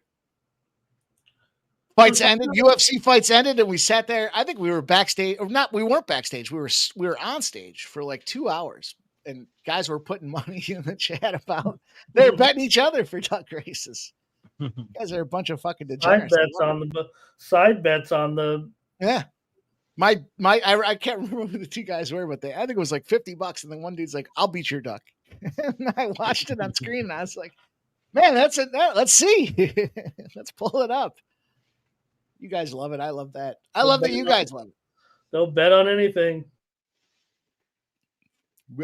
Fights ended. UFC fights ended, and we sat there. I think we were backstage, or not. We weren't backstage. We were on stage for like 2 hours, and guys were putting money in the chat about they're betting each other for duck races. You guys are a bunch of fucking degenerates. Side bets on the. Yeah. I can't remember who the two guys were, but I think it was like $50, and then one dude's like, "I'll beat your duck," and I watched it on screen, and I was like, "Man, that's it. Let's see, let's pull it up." You guys love it. I love that. I love that you guys love it. They'll bet on anything.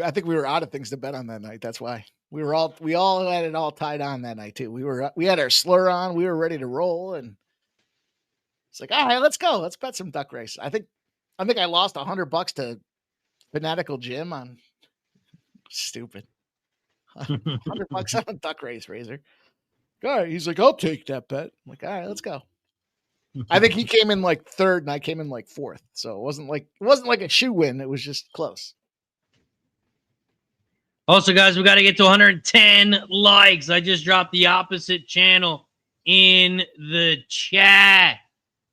I think we were out of things to bet on that night. That's why we all had it all tied on that night too. We had our slur on. We were ready to roll, and it's like, all right, let's go. Let's bet some duck race. I think I lost $100 to Fanatical Jim on stupid. $100 on a duck race, Razor. All right, he's like, I'll take that bet. I'm like, all right, let's go. I think he came in like third, and I came in like fourth. So it wasn't like a shoe win. It was just close. Also, guys, we got to get to 110 likes. I just dropped the opposite channel in the chat.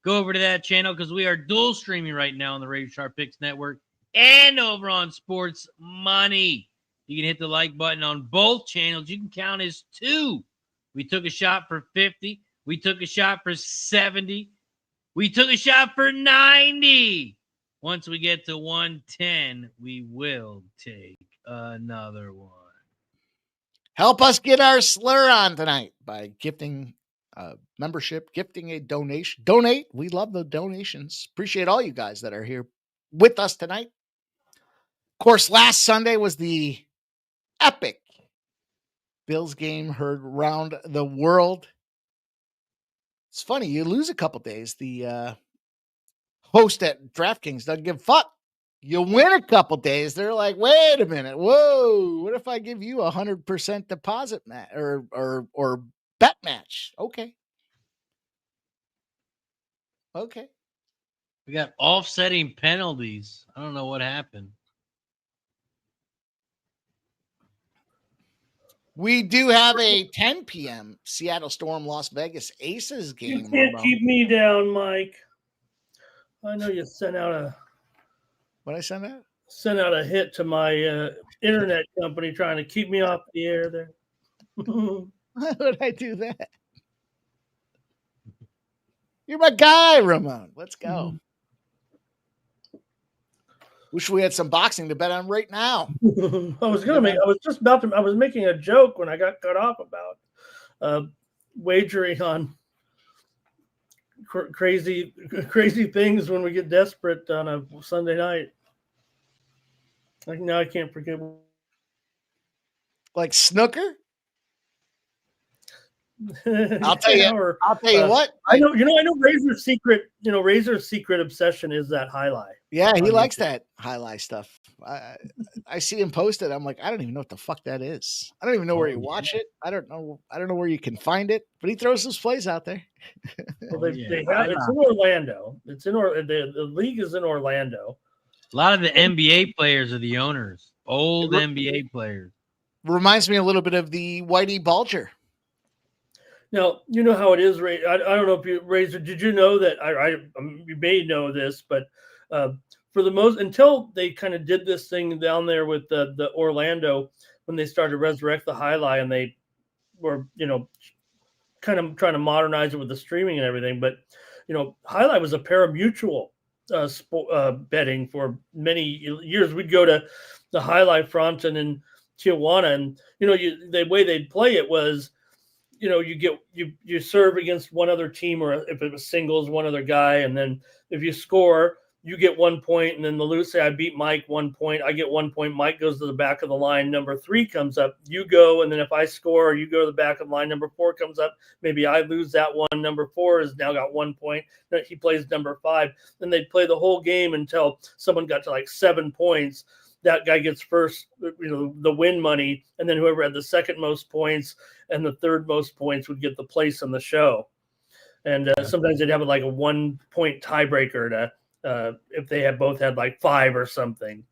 Go over to that channel because we are dual streaming right now on the Razor Sharp Picks Network and over on Sports Money. You can hit the like button on both channels. You can count as 2. We took a shot for 50. We took a shot for 70. We took a shot for 90. Once we get to 110, we will take another one. Help us get our slur on tonight by gifting membership, gifting a donation. Donate. We love the donations. Appreciate all you guys that are here with us tonight. Of course, last Sunday was the epic Bills game heard around the world. It's funny, you lose a couple days. The host at DraftKings doesn't give a fuck. You win a couple days, they're like, wait a minute, whoa, what if I give you 100% deposit match or bet match? Okay. We got offsetting penalties. I don't know what happened. We do have a 10 p.m. Seattle Storm Las Vegas Aces game. You can't keep me down, Mike. I know you sent out a. What I send out? Sent out a hit to my internet company trying to keep me off the air there. Why would I do that? You're my guy, Ramon. Let's go. Wish we had some boxing to bet on right now. I was making a joke when I got cut off about wagering on crazy things when we get desperate on a Sunday night. Like now I can't forget. Like snooker? I'll tell you. I'll tell you what. I know Razor's secret obsession is that highlight. Yeah, he likes that highlight stuff. I see him post it. I'm like, I don't even know what the fuck that is. I don't even know where you watch it. I don't know where you can find it. But he throws those plays out there. Well, it's in Orlando. The league is in Orlando. A lot of the NBA players are the owners. Old NBA players. Reminds me a little bit of the Whitey Bulger. Now, you know how it is, Ray. I don't know if you, Razor, did you know that? You may know this, but for the most, until they kind of did this thing down there with the Orlando, when they started to resurrect the highlight, and they were, kind of trying to modernize it with the streaming and everything. But, highlight was a pari-mutuel betting for many years. We'd go to the highlight front and in Tijuana, and, the way they'd play it was, you serve against one other team, or if it was singles, one other guy. And then if you score, you get 1 point. And then the loser say, I beat Mike 1 point. I get 1 point. Mike goes to the back of the line. Number 3 comes up. You go. And then if I score, you go to the back of the line. Number 4 comes up. Maybe I lose that one. Number 4 has now got 1 point. He plays number 5. Then they'd play the whole game until someone got to like 7 points. That guy gets first, the win money, and then whoever had the second most points and the third most points would get the place on the show. And sometimes they'd have like a 1 point tiebreaker to if they had both had like 5 or something.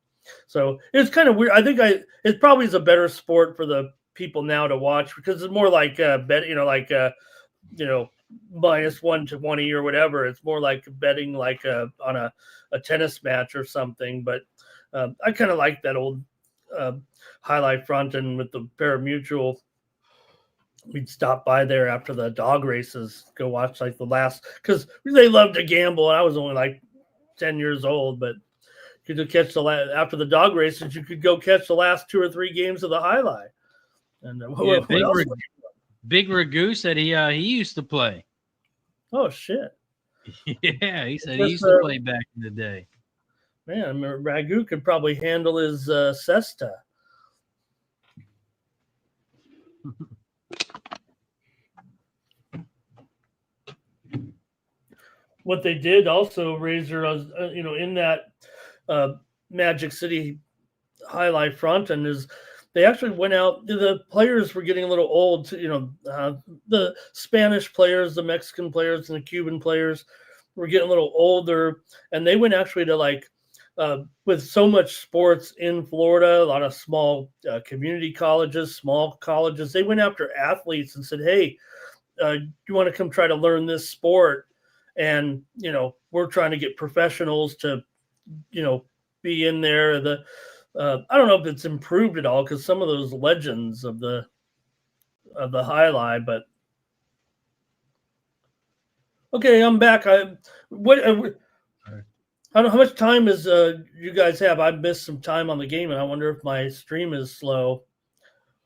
So it's kind of weird. I think it probably is a better sport for the people now to watch, because it's more like minus 120 or whatever. It's more like betting like on a tennis match or something, but. I kind of like that old highlight front, and with the pari-mutuel, we'd stop by there after the dog races, go watch like the last, because they loved to gamble. And I was only like 10 years old, but you could catch after the dog races, you could go catch the last 2 or 3 games of the highlight. And Big Ragu said he used to play. Oh shit! Yeah, he said he used to play back in the day. Man, Ragu could probably handle his cesta. What they did also, Razor, in that Magic City highlight front, and is they actually went out. The players were getting a little old. The Spanish players, the Mexican players, and the Cuban players were getting a little older, and they went actually to like. With so much sports in Florida, a lot of small community colleges, small colleges, they went after athletes and said, hey, you want to come try to learn this sport? And, we're trying to get professionals to, be in there. I don't know if it's improved at all, because some of those legends of the highlight, but okay, I'm back. How much time is you guys have? I missed some time on the game, and I wonder if my stream is slow.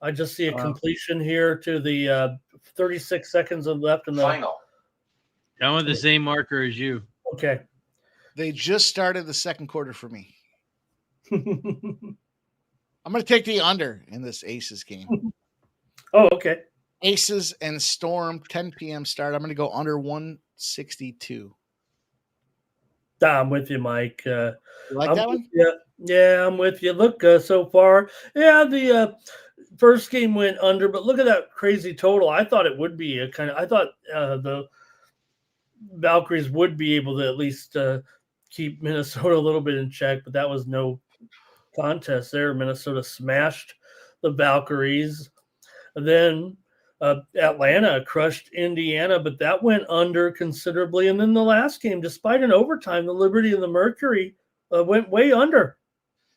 I just see a completion here to the 36 seconds left in the final. I'm with the same marker as you. Okay. They just started the second quarter for me. I'm going to take the under in this Aces game. Oh, okay. Aces and Storm, 10 p.m. start. I'm going to go under 162. I'm with you, Mike. You like that one? Yeah, I'm with you. Look, so far, the first game went under, but look at that crazy total. I thought it would be I thought the Valkyries would be able to at least keep Minnesota a little bit in check, but that was no contest there. Minnesota smashed the Valkyries. And then Atlanta crushed Indiana, but that went under considerably. And then the last game, despite an overtime, the Liberty and the Mercury went way under.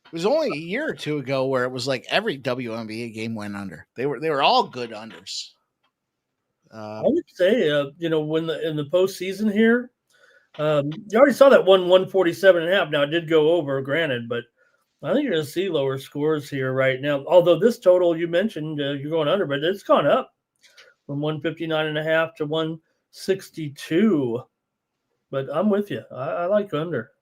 It was only a year or two ago where it was like every WNBA game went under. They were all good unders. I would say, when in the postseason here, You already saw that 147.5. Now it did go over, granted, but I think you're going to see lower scores here right now. Although this total you mentioned, you're going under, but it's gone up from 159.5 to 162. But I'm with you. I like under.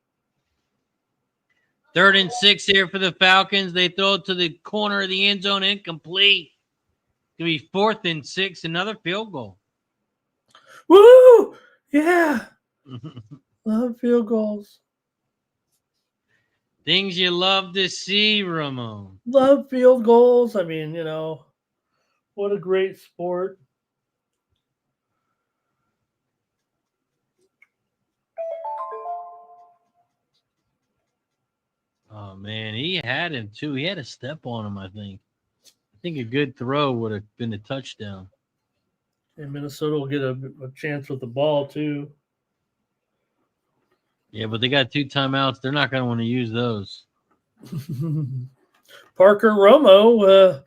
3rd and 6 here for the Falcons. They throw it to the corner of the end zone, incomplete. Going to be 4th and 6, another field goal. Woo! Yeah. Love field goals. Things you love to see, Ramon. Love field goals. I mean, what a great sport. Oh, man, he had him, too. He had a step on him, I think. I think a good throw would have been a touchdown. And Minnesota will get a chance with the ball, too. Yeah, but they got 2 timeouts. They're not going to want to use those. Parker Romo.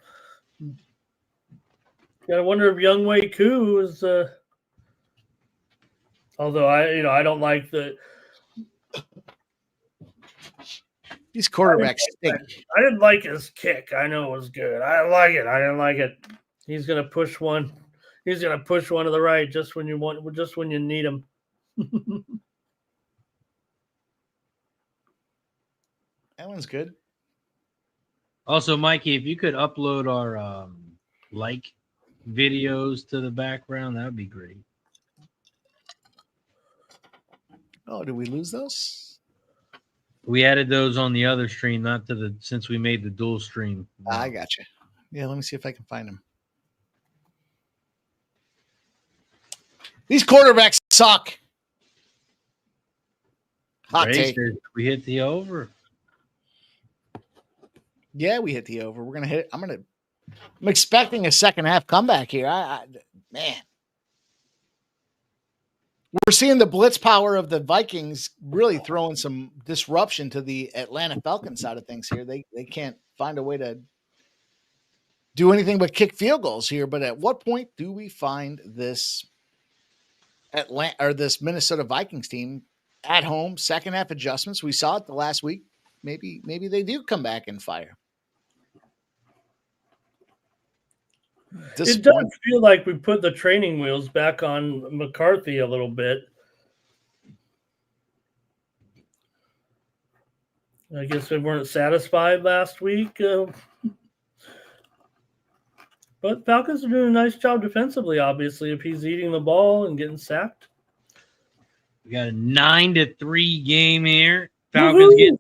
Gotta wonder if Young Wei Koo is. Although I don't like the. These quarterbacks stink. I didn't like his kick. I know it was good. I didn't like it. He's gonna push one. He's gonna push one to the right just when you need him. That one's good. Also, Mikey, if you could upload our videos to the background, that would be great. Oh, did we lose those? We added those on the other stream, not to the since we made the dual stream. I got you. Yeah, let me see if I can find them. These quarterbacks suck. Hot take. We hit the over. Yeah, we hit the over. We're gonna hit. I'm expecting a second half comeback here. Man, we're seeing the blitz power of the Vikings really throwing some disruption to the Atlanta Falcons side of things here. They can't find a way to do anything but kick field goals here. But at what point do we find this this Minnesota Vikings team at home, second half adjustments? We saw it the last week. Maybe they do come back and fire. It does feel like we put the training wheels back on McCarthy a little bit. I guess we weren't satisfied last week. But Falcons are doing a nice job defensively, obviously, if he's eating the ball and getting sacked. We got a 9-3 game here. Falcons get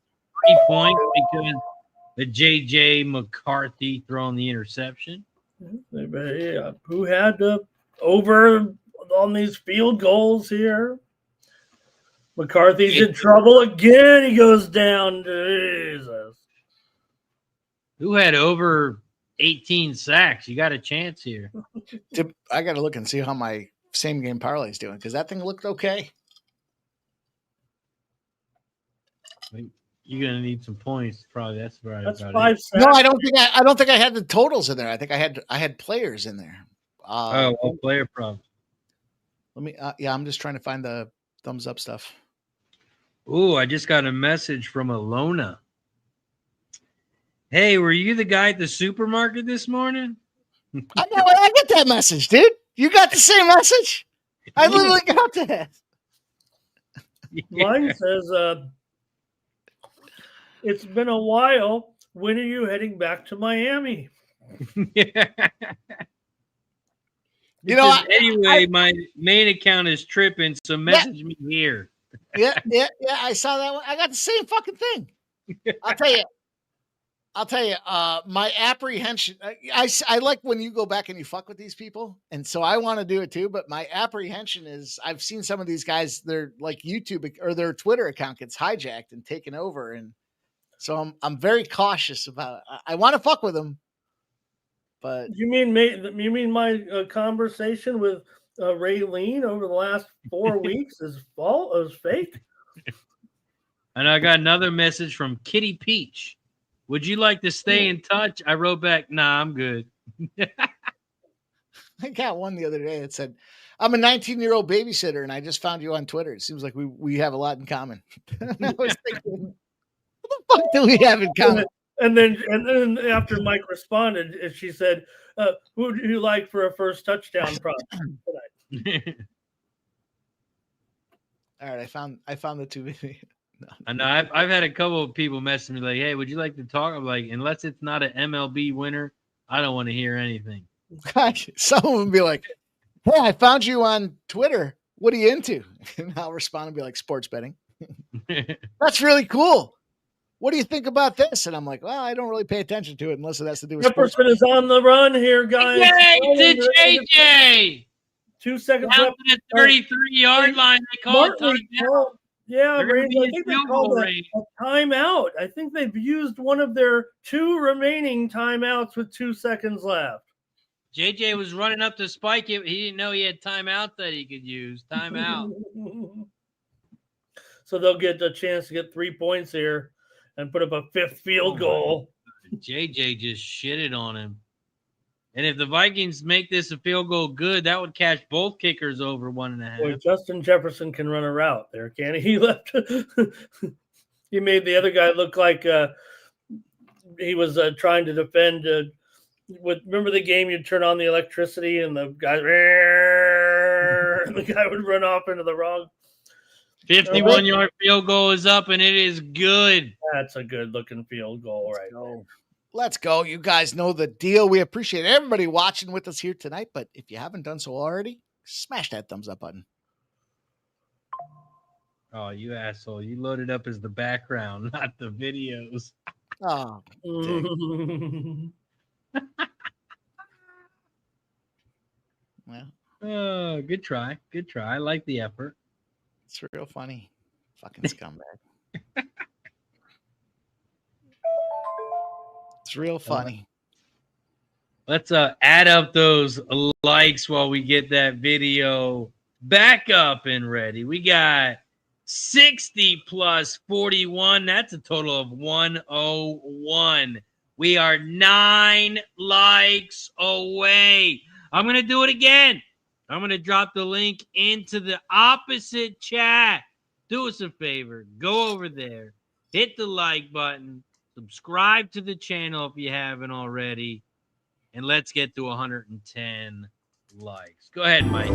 3 points because of J.J. McCarthy throwing the interception. Yeah. Who had over on these field goals here? McCarthy's in trouble again. He goes down. Jesus. Who had over 18 sacks? You got a chance here. I got to look and see how my same game parlay is doing because that thing looked okay. You're gonna need some points, probably. That's right. That's about 5 it. sacks. No, I don't think I had the totals in there. I think I had players in there. Player problem. Let me. I'm just trying to find the thumbs up stuff. Ooh, I just got a message from Alona. Hey, were you the guy at the supermarket this morning? I get that message, dude. You got the same message. I literally got that. Mine says, it's been a while. When are you heading back to Miami? Anyway, my main account is tripping, so message me here. Yeah. I saw that one. I got the same fucking thing. I'll tell you. My apprehension. I like when you go back and you fuck with these people, and so I want to do it too. But my apprehension is, I've seen some of these guys. Their like YouTube or their Twitter account gets hijacked and taken over, and so I'm very cautious about it. I want to fuck with them, but you mean my conversation with Raylene over the last 4 weeks is fake? And I got another message from Kitty Peach. Would you like to stay in touch? I wrote back, nah, I'm good. I got one the other day that said, I'm a 19-year-old babysitter, and I just found you on Twitter. It seems like we have a lot in common. I was thinking, what the fuck do we have in common? And then after Mike responded, she said, "Who do you like for a first touchdown prop tonight?" All right, I found the two videos. No. I know I've had a couple of people message me like, "Hey, would you like to talk?" I'm like, unless it's not an MLB winner, I don't want to hear anything. Someone would be like, "Hey, I found you on Twitter. What are you into?" And I'll respond and be like, "Sports betting." That's really cool. What do you think about this? And I'm like, well, I don't really pay attention to it unless it has to do with sports. Jefferson is on the run here, guys. Yay to JJ! 2 seconds Down left. to the 33-yard line. They call it timeout. Yeah, They're gonna Randy, be I in think they field called goal a range. timeout. I think they've used one of their 2 remaining timeouts with 2 seconds left. JJ was running up to spike it. He didn't know he had timeout that he could use. Timeout. So they'll get a chance to get 3 points here and put up a 5th field goal. JJ just shitted on him. And if the Vikings make this a field goal good, that would catch both kickers over 1.5. Boy, Justin Jefferson can run a route there, can he? He left. He made the other guy look like he was trying to defend. Remember the game? You'd turn on the electricity and the guy would run off into the wrong. 51-yard field goal is up, and it is good. That's a good-looking field goal right there. Let's go. You guys know the deal. We appreciate everybody watching with us here tonight, but if you haven't done so already, smash that thumbs up button. Oh, you asshole. You loaded up as the background, not the videos. Oh, well, good try. Good try. I like the effort. it's real funny. Fucking scumbag. It's real funny. Let's add up those likes while we get that video back up and ready. We got 60 plus 41. That's a total of 101. We are 9 likes away. I'm going to do it again. I'm going to drop the link into the opposite chat. Do us a favor. Go over there. Hit the like button. Subscribe to the channel if you haven't already. And let's get to 110 likes. Go ahead, Mike.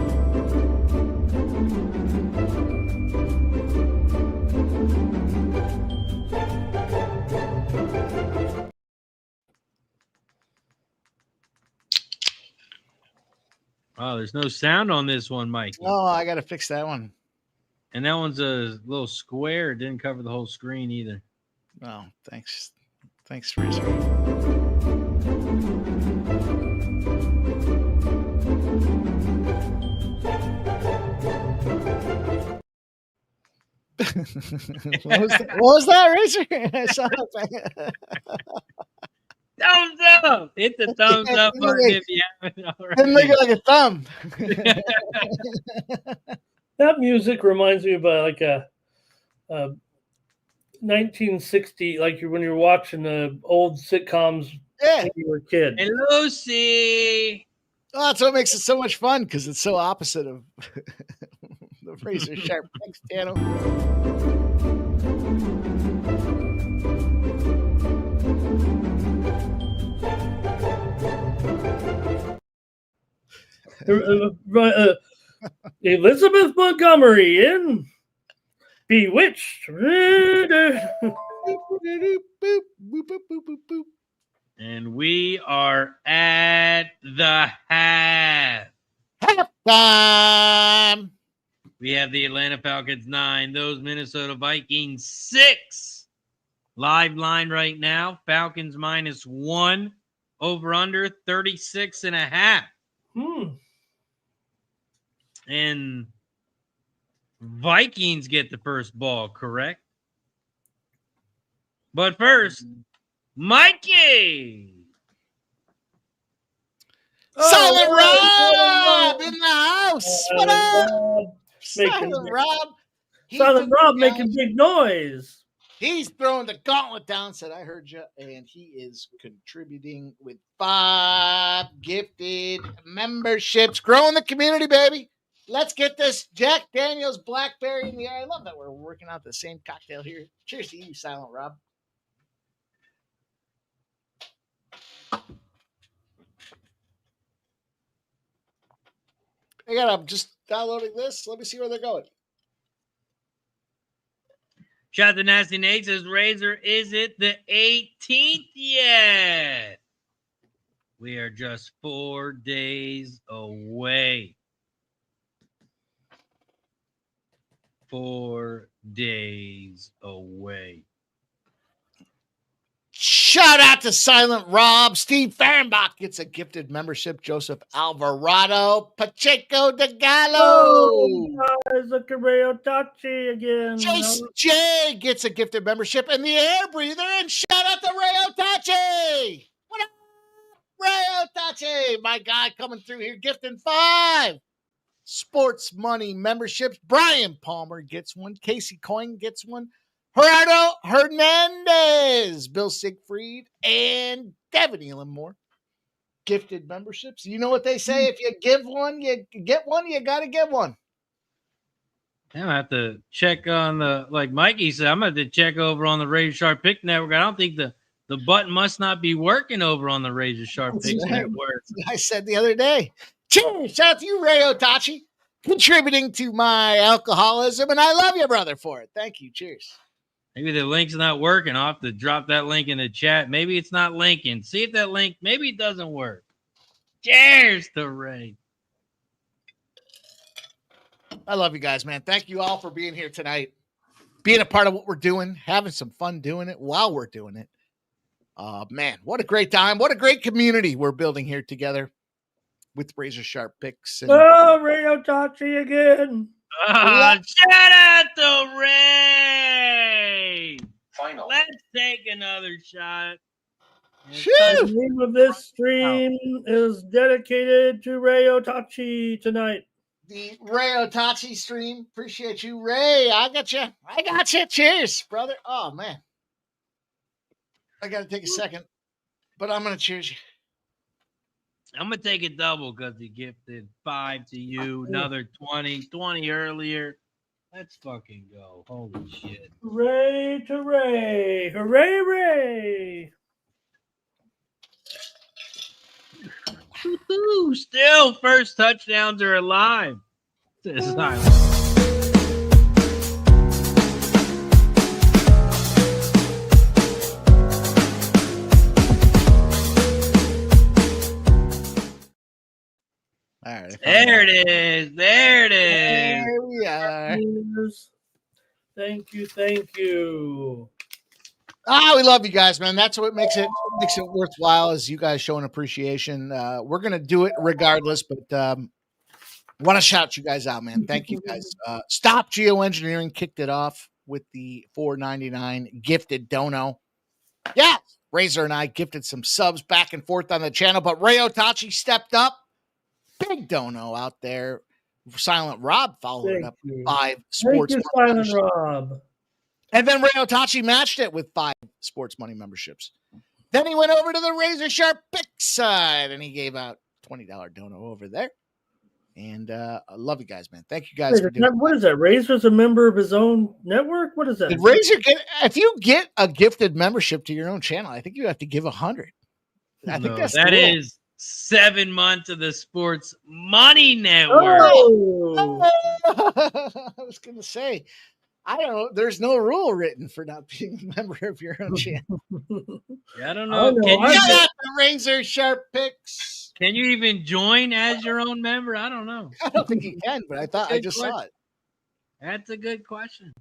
Oh, there's no sound on this one, Mike. Oh, I got to fix that one. And that one's a little square. It didn't cover the whole screen either. Oh, thanks. Thanks, Razor. What was that, Razor? I saw that. Thumbs up! Hit the thumbs up button if you haven't already. Didn't make it like a thumb. That music reminds me of like a 1960, like when you're watching the old sitcoms when you were a kid. Hey, Lucy! Oh, that's what makes it so much fun because it's so opposite of the Razor Sharp Picks channel. Elizabeth Montgomery in Bewitched. And we are at the half. Halftime. We have the Atlanta Falcons 9, those Minnesota Vikings 6. Live line right now, Falcons -1, over under 36.5. And Vikings get the first ball, correct? But first, Mikey. Silent Rob in the house. What up? Silent Rob. Silent Rob making big noise. He's throwing the gauntlet down, said, I heard you. And he is contributing with 5 gifted memberships. Growing the community, baby. Let's get this Jack Daniels Blackberry in the air. I love that we're working out the same cocktail here. Cheers to you, Silent Rob. I'm just downloading this. Let me see where they're going. Shout out to Nasty Nate says, Razor, is it the 18th yet? We are just 4 days away. 4 days away. Shout out to Silent Rob. Steve Fahrenbach gets a gifted membership. Joseph Alvarado. Pacheco de Gallo. Oh, guys, look at Ray Otachi again. Jason J gets a gifted membership. And the air breather. And shout out to Ray Otachi. What up, Ray Otachi? My guy coming through here gifting 5 sports money memberships. Brian Palmer gets one. Casey Coyne gets one. Gerardo Hernandez, Bill Siegfried, and Devin Elamore. Gifted memberships. You know what they say? If you give one, you get one. You got to get one. I'm going to have to check on like Mikey said, I'm going to have to check over on the Razor Sharp Pick Network. I don't think the button must not be working over on the Razor Sharp Pick Network. I said the other day. Cheers. Shout out to you, Ray Otachi, contributing to my alcoholism. And I love you, brother, for it. Thank you. Cheers. Maybe the link's not working. I'll have to drop that link in the chat. Maybe it's not linking. See if that link, maybe it doesn't work. Cheers to Ray. I love you guys, man. Thank you all for being here tonight, being a part of what we're doing, having some fun doing it while we're doing it. Man, what a great time. What a great community we're building here together with Razor Sharp Picks. And Ray Otachi again. Shout out to Ray. Final. Let's take another shot. The name of this stream is dedicated to Ray Otachi tonight. The Ray Otachi stream. Appreciate you, Ray. I got you. Cheers, brother. Oh, man. I got to take a second, but I'm going to cheers you. I'm going to take a double because he gifted 5 to you, another 20 earlier. Let's fucking go. Holy shit. Hooray to Ray. Hooray, Ray. Woo-hoo. Still, first touchdowns are alive. Says Silent. All right. There it is. There it is. There we are. Thank you. We love you guys, man. That's what makes it worthwhile, is you guys showing appreciation. We're gonna do it regardless, but want to shout you guys out, man. Thank you guys. Stop Geoengineering kicked it off with the $4.99 gifted dono. Yeah, Razor and I gifted some subs back and forth on the channel, but Ray Otachi stepped up. Big dono out there. Silent Rob followed it up with 5 sports. Thank you, Silent Rob. And then Ray Otachi matched it with 5 sports money memberships. Then he went over to the Razor Sharp Pick side and he gave out $20 dono over there. And I love you guys, man. Thank you guys for doing What is that? Razor's a member of his own network? What is that? Did Razor get, if you get a gifted membership to your own channel, I think you have to give 100. I think that is 7 months of the Sports Money Network. Oh. I was going to say, I don't know. There's no rule written for not being a member of your own channel. I don't know. Can you get the Razor Sharp Picks? Can you even join as your own member? I don't know. I don't think you can, but I thought I just saw it. That's a good question.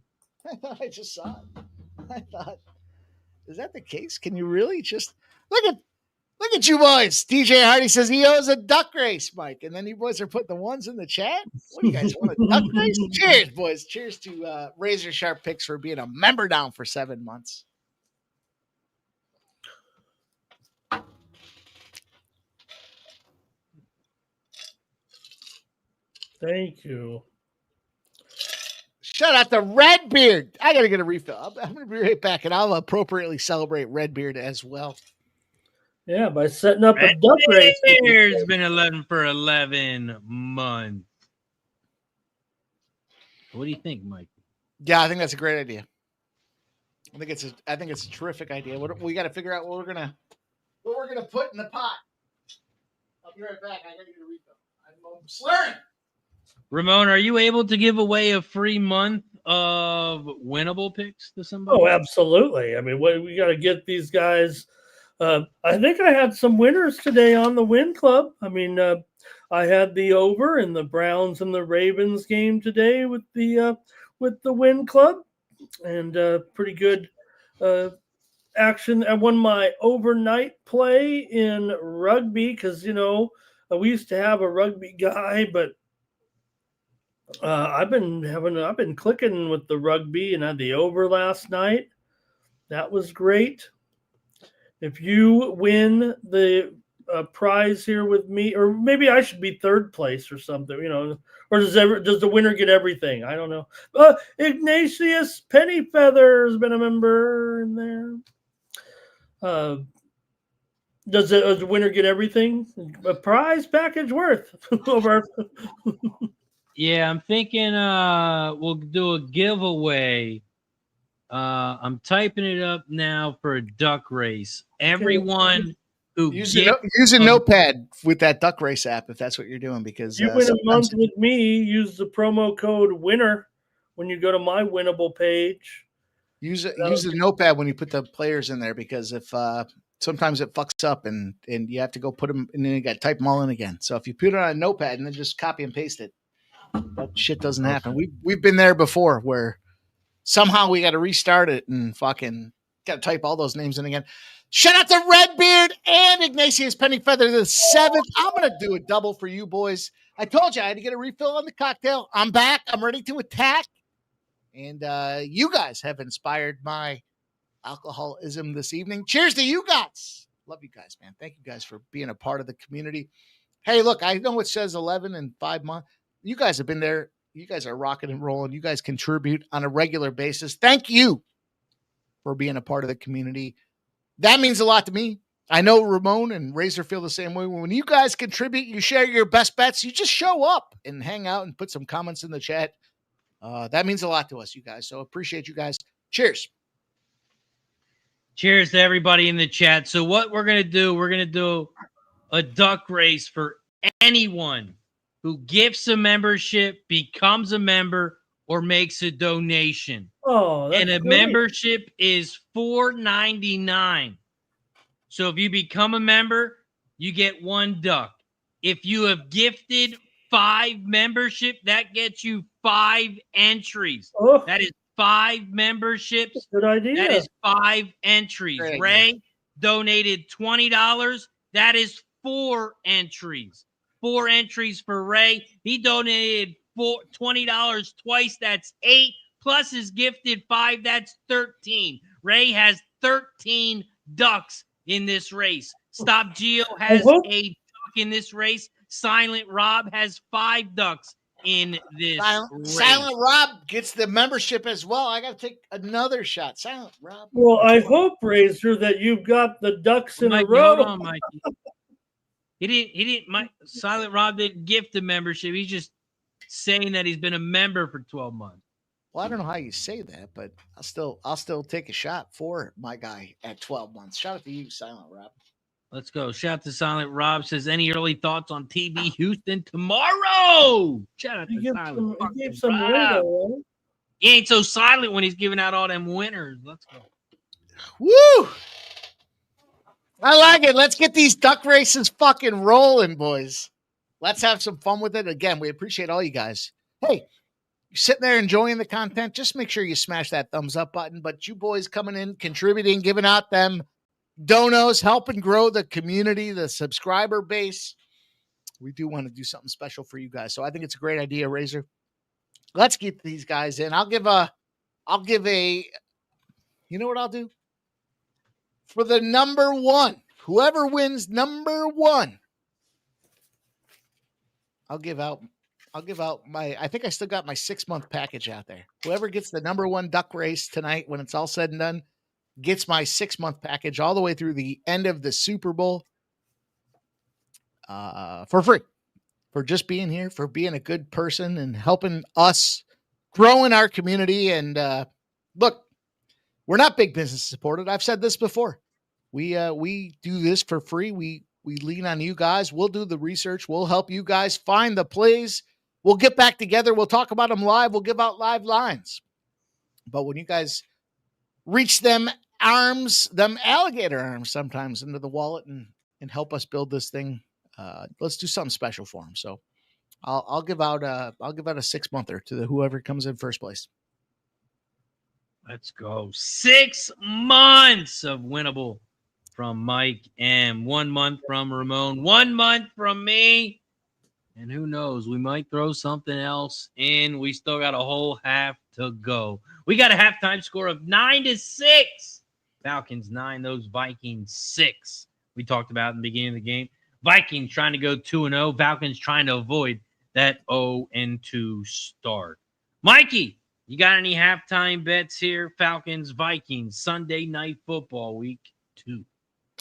I thought I just saw it. I thought, is that the case? Can you really just look at you boys? DJ Hardy says he owes a duck race, Mike. And then you boys are putting the ones in the chat. What do you guys want, a duck race? Cheers, boys. Cheers to Razor Sharp Picks for being a member down for 7 months. Thank you. Shout out to Redbeard. I got to get a refill. I'm going to be right back, and I'll appropriately celebrate Redbeard as well. Yeah, by setting up a duck race. Redbeard's been 11 for 11 months. What do you think, Mike? Yeah, I think that's a great idea. I think it's a terrific idea. We got to figure out what we're gonna put in the pot. I'll be right back. I gotta get a refill. I'm slurring. Ramon, are you able to give away a free month of winnable picks to somebody? Oh, absolutely. I mean, we got to get these guys. I think I had some winners today on the Win Club. I mean, I had the over in the Browns and the Ravens game today with the Win Club, and pretty good action. I won my overnight play in rugby because we used to have a rugby guy, but I've been clicking with the rugby and had the over last night. That was great. If you win the prize here with me, or maybe I should be third place or something, or does the winner get everything? I don't know. Ignatius Pennyfeather has been a member in there. Does the winner get everything? A prize package worth over. Yeah, I'm thinking we'll do a giveaway. I'm typing it up now for a duck race. Everyone who use a notepad with that duck race app if that's what you're doing, because you win a month with me. Use the promo code WINNER when you go to my winnable page. Use the notepad when you put the players in there, because if sometimes it fucks up and you have to go put them and then you got to type them all in again. So if you put it on a notepad and then just copy and paste it, that shit doesn't happen. We've been there before where somehow we got to restart it and fucking got to type all those names in again. Shout out to Redbeard and Ignatius Pennyfeather the 7th. I'm going to do a double for you boys. I told you I had to get a refill on the cocktail. I'm back. I'm ready to attack. And you guys have inspired my alcoholism this evening. Cheers to you guys. Love you guys, man. Thank you guys for being a part of the community. Hey, look, I know it says 11 and 5 months. You guys have been there. You guys are rocking and rolling. You guys contribute on a regular basis. Thank you for being a part of the community. That means a lot to me. I know Ramon and Razor feel the same way. When you guys contribute, you share your best bets, you just show up and hang out and put some comments in the chat. That means a lot to us, you guys. So appreciate you guys. Cheers. Cheers to everybody in the chat. So what we're going to do a duck race for anyone who gifts a membership, becomes a member, or makes a donation. Oh, that's and a great. membership is $4.99. So if you become a member, you get 1 duck. If you have gifted 5 membership, that gets you 5 entries. Oh, That is 5 memberships. good idea. That is 5 entries. Great idea. Ray donated $20. That is 4 entries. 4 entries for Ray. He donated $20 twice. That's 8. Plus his gifted 5. That's 13. Ray has 13 ducks in this race. Stop Geo has a duck in this race. Silent Rob has 5 ducks in this race. Silent Rob gets the membership as well. I got to take another shot. Silent Rob. Well, I hope, Razor, that you've got the ducks in Mikey, a row. hold on, Mikey. Silent Rob didn't gift the membership. He's just saying that he's been a member for 12 months. Well, I don't know how you say that, but I'll still take a shot for my guy at 12 months. Shout out to you, Silent Rob. Let's go. Shout out to Silent Rob. Says, any early thoughts on TB Houston tomorrow? Shout out to Silent He gave some Rob. window. He ain't so silent when he's giving out all them winners. Let's go. Woo! I like it. Let's get these duck races fucking rolling, boys. Let's have some fun with it. Again, we appreciate all you guys. Hey, you're sitting there enjoying the content. Just make sure you smash that thumbs up button. But you boys coming in, contributing, giving out them donos, helping grow the community, the subscriber base. We do want to do something special for you guys. So I think it's a great idea, Razor. Let's get these guys in. I'll give a, you know what I'll do? For the number 1, whoever wins number 1, I'll give out my, I think I still got my 6-month package out there. Whoever gets the number 1 duck race tonight, when it's all said and done, gets my 6-month package all the way through the end of the Super Bowl for free, for just being here, for being a good person and helping us growing our community. And look, we're not big business supported. I've said this before. We do this for free. We lean on you guys. We'll do the research. We'll help you guys find the plays. We'll get back together. We'll talk about them live. We'll give out live lines. But when you guys reach them alligator arms sometimes into the wallet and help us build this thing, let's do something special for them. So I'll give out a 6-monther to whoever comes in first place. Let's go. 6 months of winnable from Mike M. 1 month from Ramon. 1 month from me. And who knows? We might throw something else in. We still got a whole half to go. We got a halftime score of 9-6. Falcons 9, those Vikings 6. We talked about in the beginning of the game. Vikings trying to go 2-0. Falcons trying to avoid that 0-2 start. Mikey, you got any halftime bets here? Falcons, Vikings, Sunday Night Football, week 2.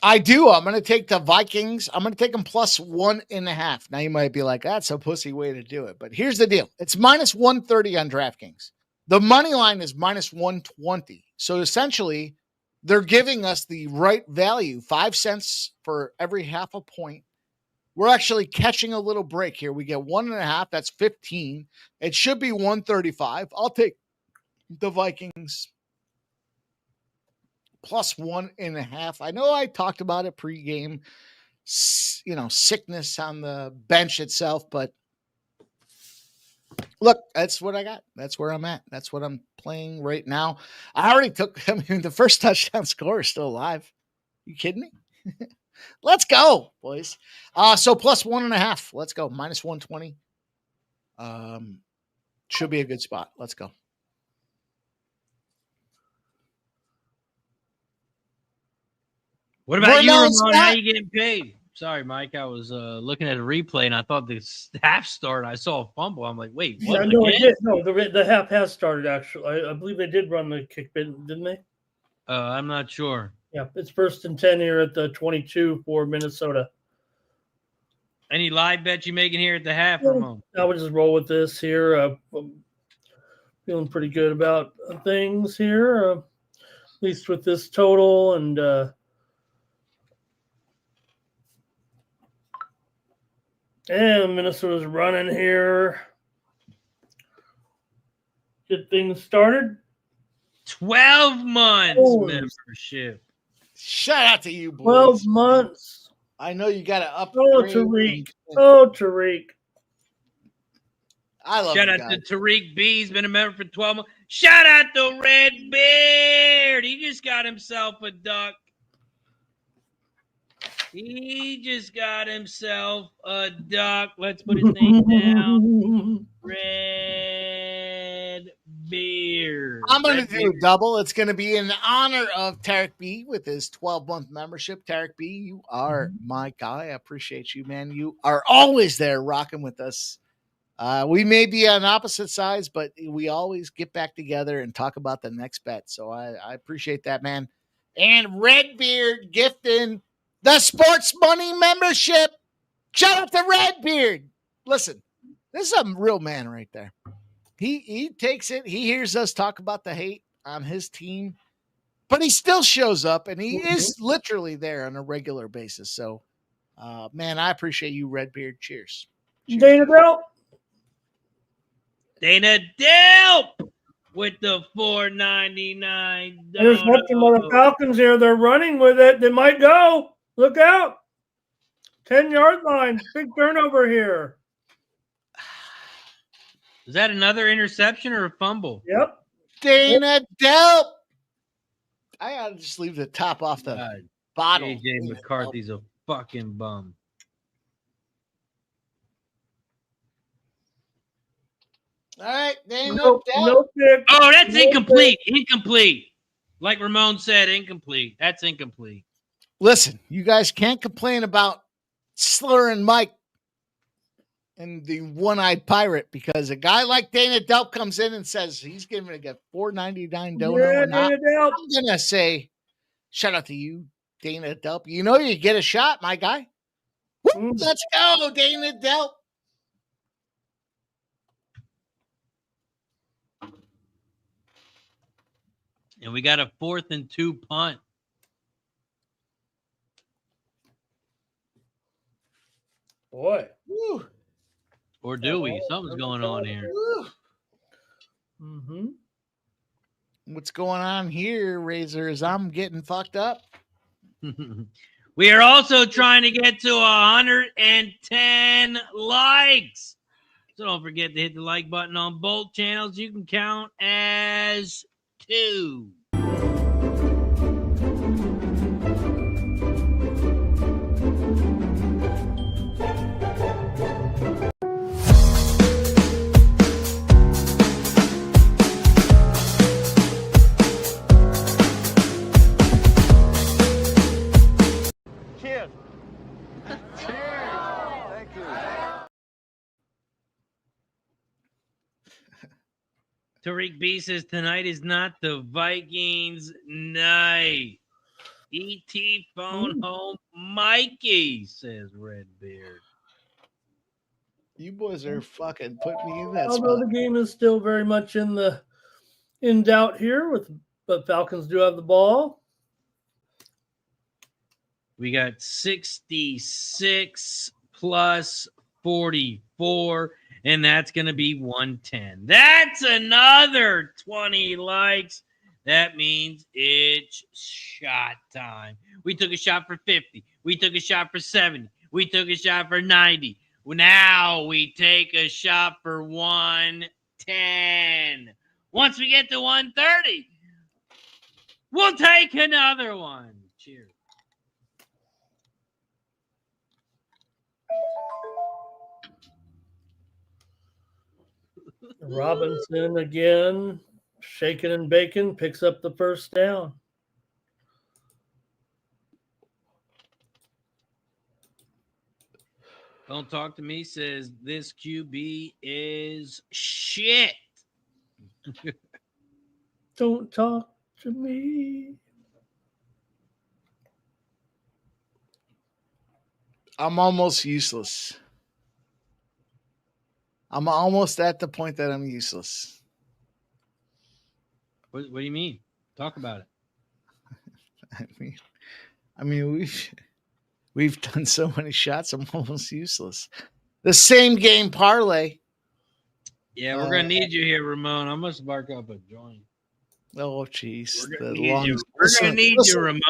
I do. I'm going to take the Vikings. I'm going to take them plus 1.5. Now you might be like, that's a pussy way to do it. But here's the deal. It's minus 130 on DraftKings. The money line is minus 120. So essentially, they're giving us the right value, 5 cents for every half a point. We're actually catching a little break here. We get 1.5. That's 15. It should be 135. I'll take the Vikings plus 1.5. I know I talked about it pregame, sickness on the bench itself, but look, that's what I got. That's where I'm at. That's what I'm playing right now. The first touchdown score is still alive. You kidding me? Let's go, boys. So plus 1.5. Let's go. Minus 120. Should be a good spot. Let's go. What about you, Ramon? How you getting paid? Sorry, Mike. I was looking at a replay, and I thought this half started. I saw a fumble. I'm like, wait, what? Yeah, no, it did. No, the half has started, actually. I believe they did run the kick, didn't they? I'm not sure. Yeah, it's 1st and 10 here at the 22 for Minnesota. Any live bets you making here at the half, Ramon? I would just roll with this here. I'm feeling pretty good about things here, at least with this total. And Minnesota's running here. Get things started. 12 months membership. Shout out to you, boys. 12 months. I know you got to upgrade. Oh, Tariq. I love Shout out to Tariq B. He's been a member for 12 months. Shout out to Red Beard. He just got himself a duck. He just got himself a duck. Let's put his name down. Red Beard. I'm going to do a double. It's going to be in honor of Tarek B with his 12-month membership. Tarek B, you are my guy. I appreciate you, man. You are always there rocking with us. We may be on opposite sides, but we always get back together and talk about the next bet. So I appreciate that, man. And Red Beard gifting the sports money membership. Shout out to Redbeard. Listen, this is a real man right there. He takes it. He hears us talk about the hate on his team, but he still shows up, and he is literally there on a regular basis. So, man, I appreciate you, Redbeard. Cheers. Dana Delp. Dana Delp with the $4.99. There's nothing more the Falcons here. They're running with it. They might go. Look out. 10-yard line. Big turnover here. Is that another interception or a fumble? Yep. Dana Delp. I got to just leave the top off the bottle. AJ McCarthy's a fucking bum. All right. Dana No Delp. pick. Oh, that's incomplete. Incomplete. Like Ramon said, incomplete. That's incomplete. Listen, you guys can't complain about slurring Mike and the one-eyed pirate because a guy like Dana Delp comes in and says he's going to get $4.99 dono. Yeah, Dana Delp. I'm going to say, shout out to you, Dana Delp. You know you get a shot, my guy. Woo, let's go, Dana Delp. And we got a 4th and 2 punt. Boy. Woo. Or do we? Something's going on here. Mm-hmm. What's going on here, Razor, is I'm getting fucked up. We are also trying to get to 110 likes. So don't forget to hit the like button on both channels. You can count as 2. Cheers. Thank you. Tariq B says tonight is not the Vikings night. E.T. phone home Mikey, says Redbeard. You boys are fucking putting me in that Although spot. the game is still very much in doubt here, but Falcons do have the ball. We got 66 plus 44, and that's going to be 110. That's another 20 likes. That means it's shot time. We took a shot for 50. We took a shot for 70. We took a shot for 90. Now we take a shot for 110. Once we get to 130, we'll take another one. Cheers. Robinson again, shaking and baking, picks up the first down. Don't talk to me says this QB is shit. Don't talk to me. I'm almost useless. I'm almost at the point that I'm useless. What do you mean? Talk about it. I mean, we've done so many shots. I'm almost useless. The same game parlay. Yeah, we're gonna need you here, Ramon. I must bark up a joint. Oh, jeez. We're gonna need you, Ramon.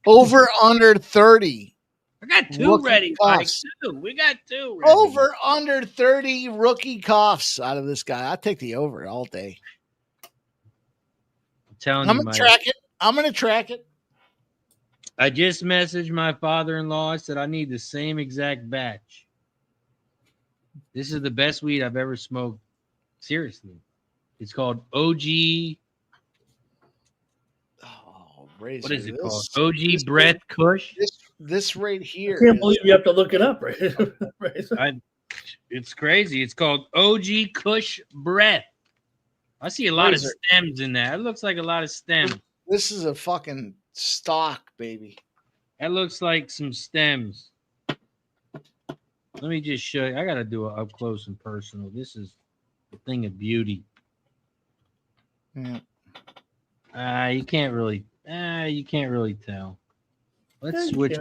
Over under 30. I got 2 Rookie ready, Mike. coughs. 2. We got 2 ready. Over under 30 rookie coughs out of this guy. I'll take the over all day. I'm telling I'm you, gonna Mike. track it. I'm gonna track it. I just messaged my father-in-law. I said I need the same exact batch. This is the best weed I've ever smoked. Seriously. It's called OG. Oh, Razor, What is it called? OG Breath Kush? This right I here. can't believe you have to look it up, right? It's crazy. It's called OG Kush Breath. I see a lot of Razor. stems in that. It looks like a lot of stems. This is a fucking stock, baby. That looks like some stems. Let me just show you. I got to do it up close and personal. This is a thing of beauty. Yeah. You can't really tell. Let's switch.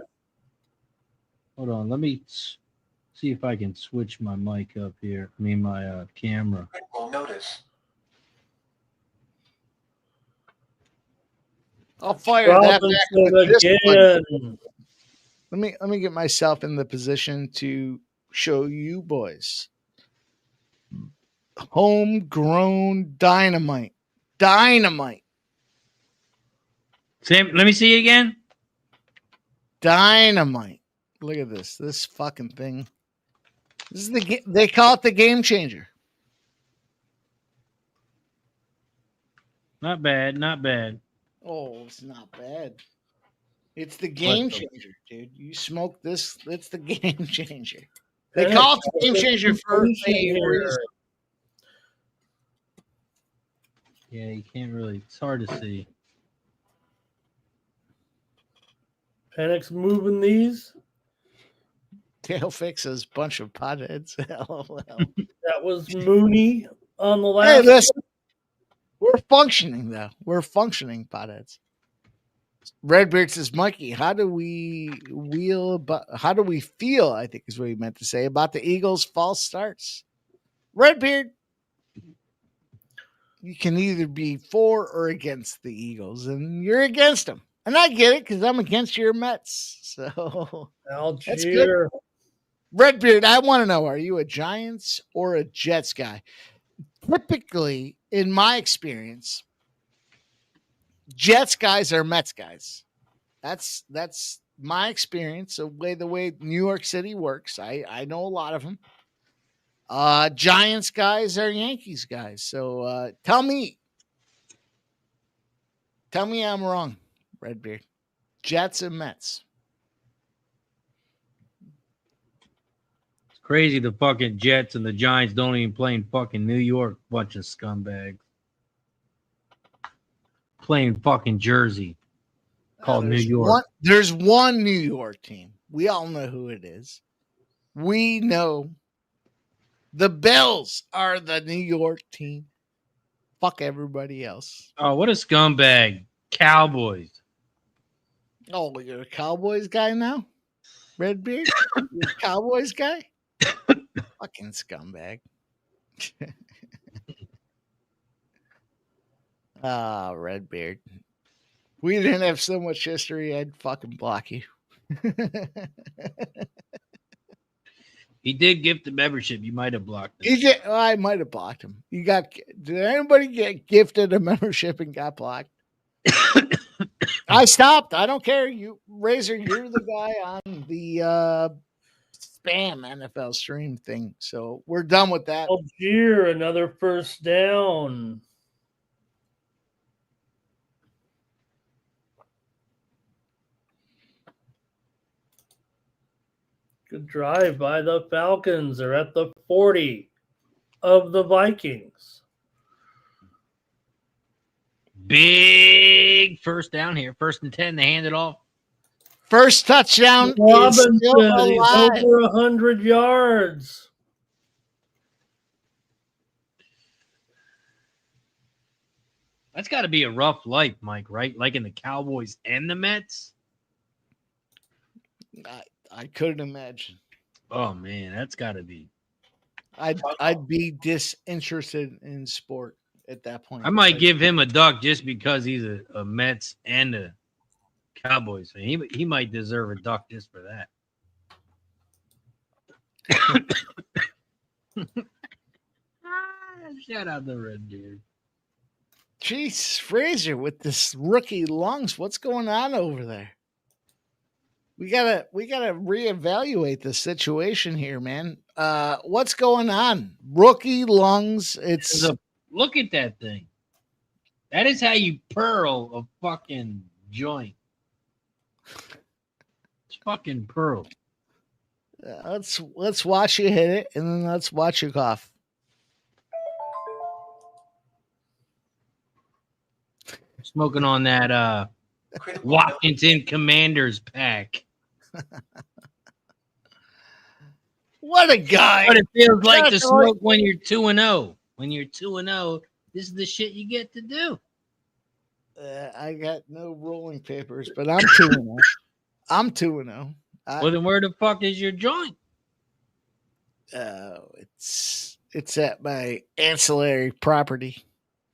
Hold on. Let me see if I can switch my mic up here. I mean, my camera. Will notice. I'll fire that back with this again. one. Let me get myself in the position to show you boys. Homegrown dynamite. Dynamite. Sam, let me see it again. Dynamite. Look at this. This fucking thing. This is they call it the game changer. Not bad. Not bad. Oh, it's not bad. It's the game changer, dude. You smoke this, it's the game changer. They call it the game changer for a reason. Yeah, you can't really. It's hard to see. Panic's moving these. Tail fixes bunch of potheads. LOL. That was Mooney on the Hey, last. listen. We're functioning, though. We're functioning, potheads. Redbeard says, Mikey, how do we feel, I think is what he meant to say, about the Eagles' false starts? Redbeard, you can either be for or against the Eagles, and you're against them. And I get it because I'm against your Mets. So that's good. Algier. Redbeard, I want to know, are you a Giants or a Jets guy? Typically, in my experience, Jets guys are Mets guys. That's my experience. The way New York City works. I know a lot of them. Giants guys are Yankees guys. So tell me I'm wrong, Redbeard. Jets and Mets. It's crazy the fucking Jets and the Giants don't even play in fucking New York. Bunch of scumbags. Playing fucking Jersey. Called New York. There's one New York team. We all know who it is. We know the Bills are the New York team. Fuck everybody else. Oh, what a scumbag. Cowboys. Oh, you're a Cowboys guy now? Redbeard? You're a Cowboys guy? Fucking scumbag. Redbeard. We didn't have so much history, I'd fucking block you. He did gift the membership. You might have blocked him. I might have blocked him. Did anybody get gifted a membership and got blocked? I stopped. I don't care. You, Razor, you're the guy on the spam NFL stream thing. So we're done with that. Algier, another first down. Good drive by the Falcons. They're at the 40 of the Vikings. Big first down here. 1st and 10. They hand it off. First touchdown. Robinson, is still alive. he's over 100 yards. That's got to be a rough life, Mike, right? Like in the Cowboys and the Mets? I couldn't imagine. Oh, man, that's got to be. I'd be disinterested in sport at that point. I might give him a duck just because he's a Mets and a Cowboys fan. He might deserve a duck just for that. Shout out the Red Beard. Jeez, Fraser with this rookie lungs. What's going on over there? We gotta reevaluate the situation here, man. What's going on? Rookie lungs. Look at that thing. That is how you pearl a fucking joint. It's fucking pearl. Let's watch you hit it, and then let's watch you cough. Smoking on that Washington Commanders pack. What a guy. What it feels like to smoke when you're 2-0. When you're 2-0, this is the shit you get to do. I got no rolling papers, but I'm 2-0. I'm 2-0. Well, then where the fuck is your joint? It's at my ancillary property.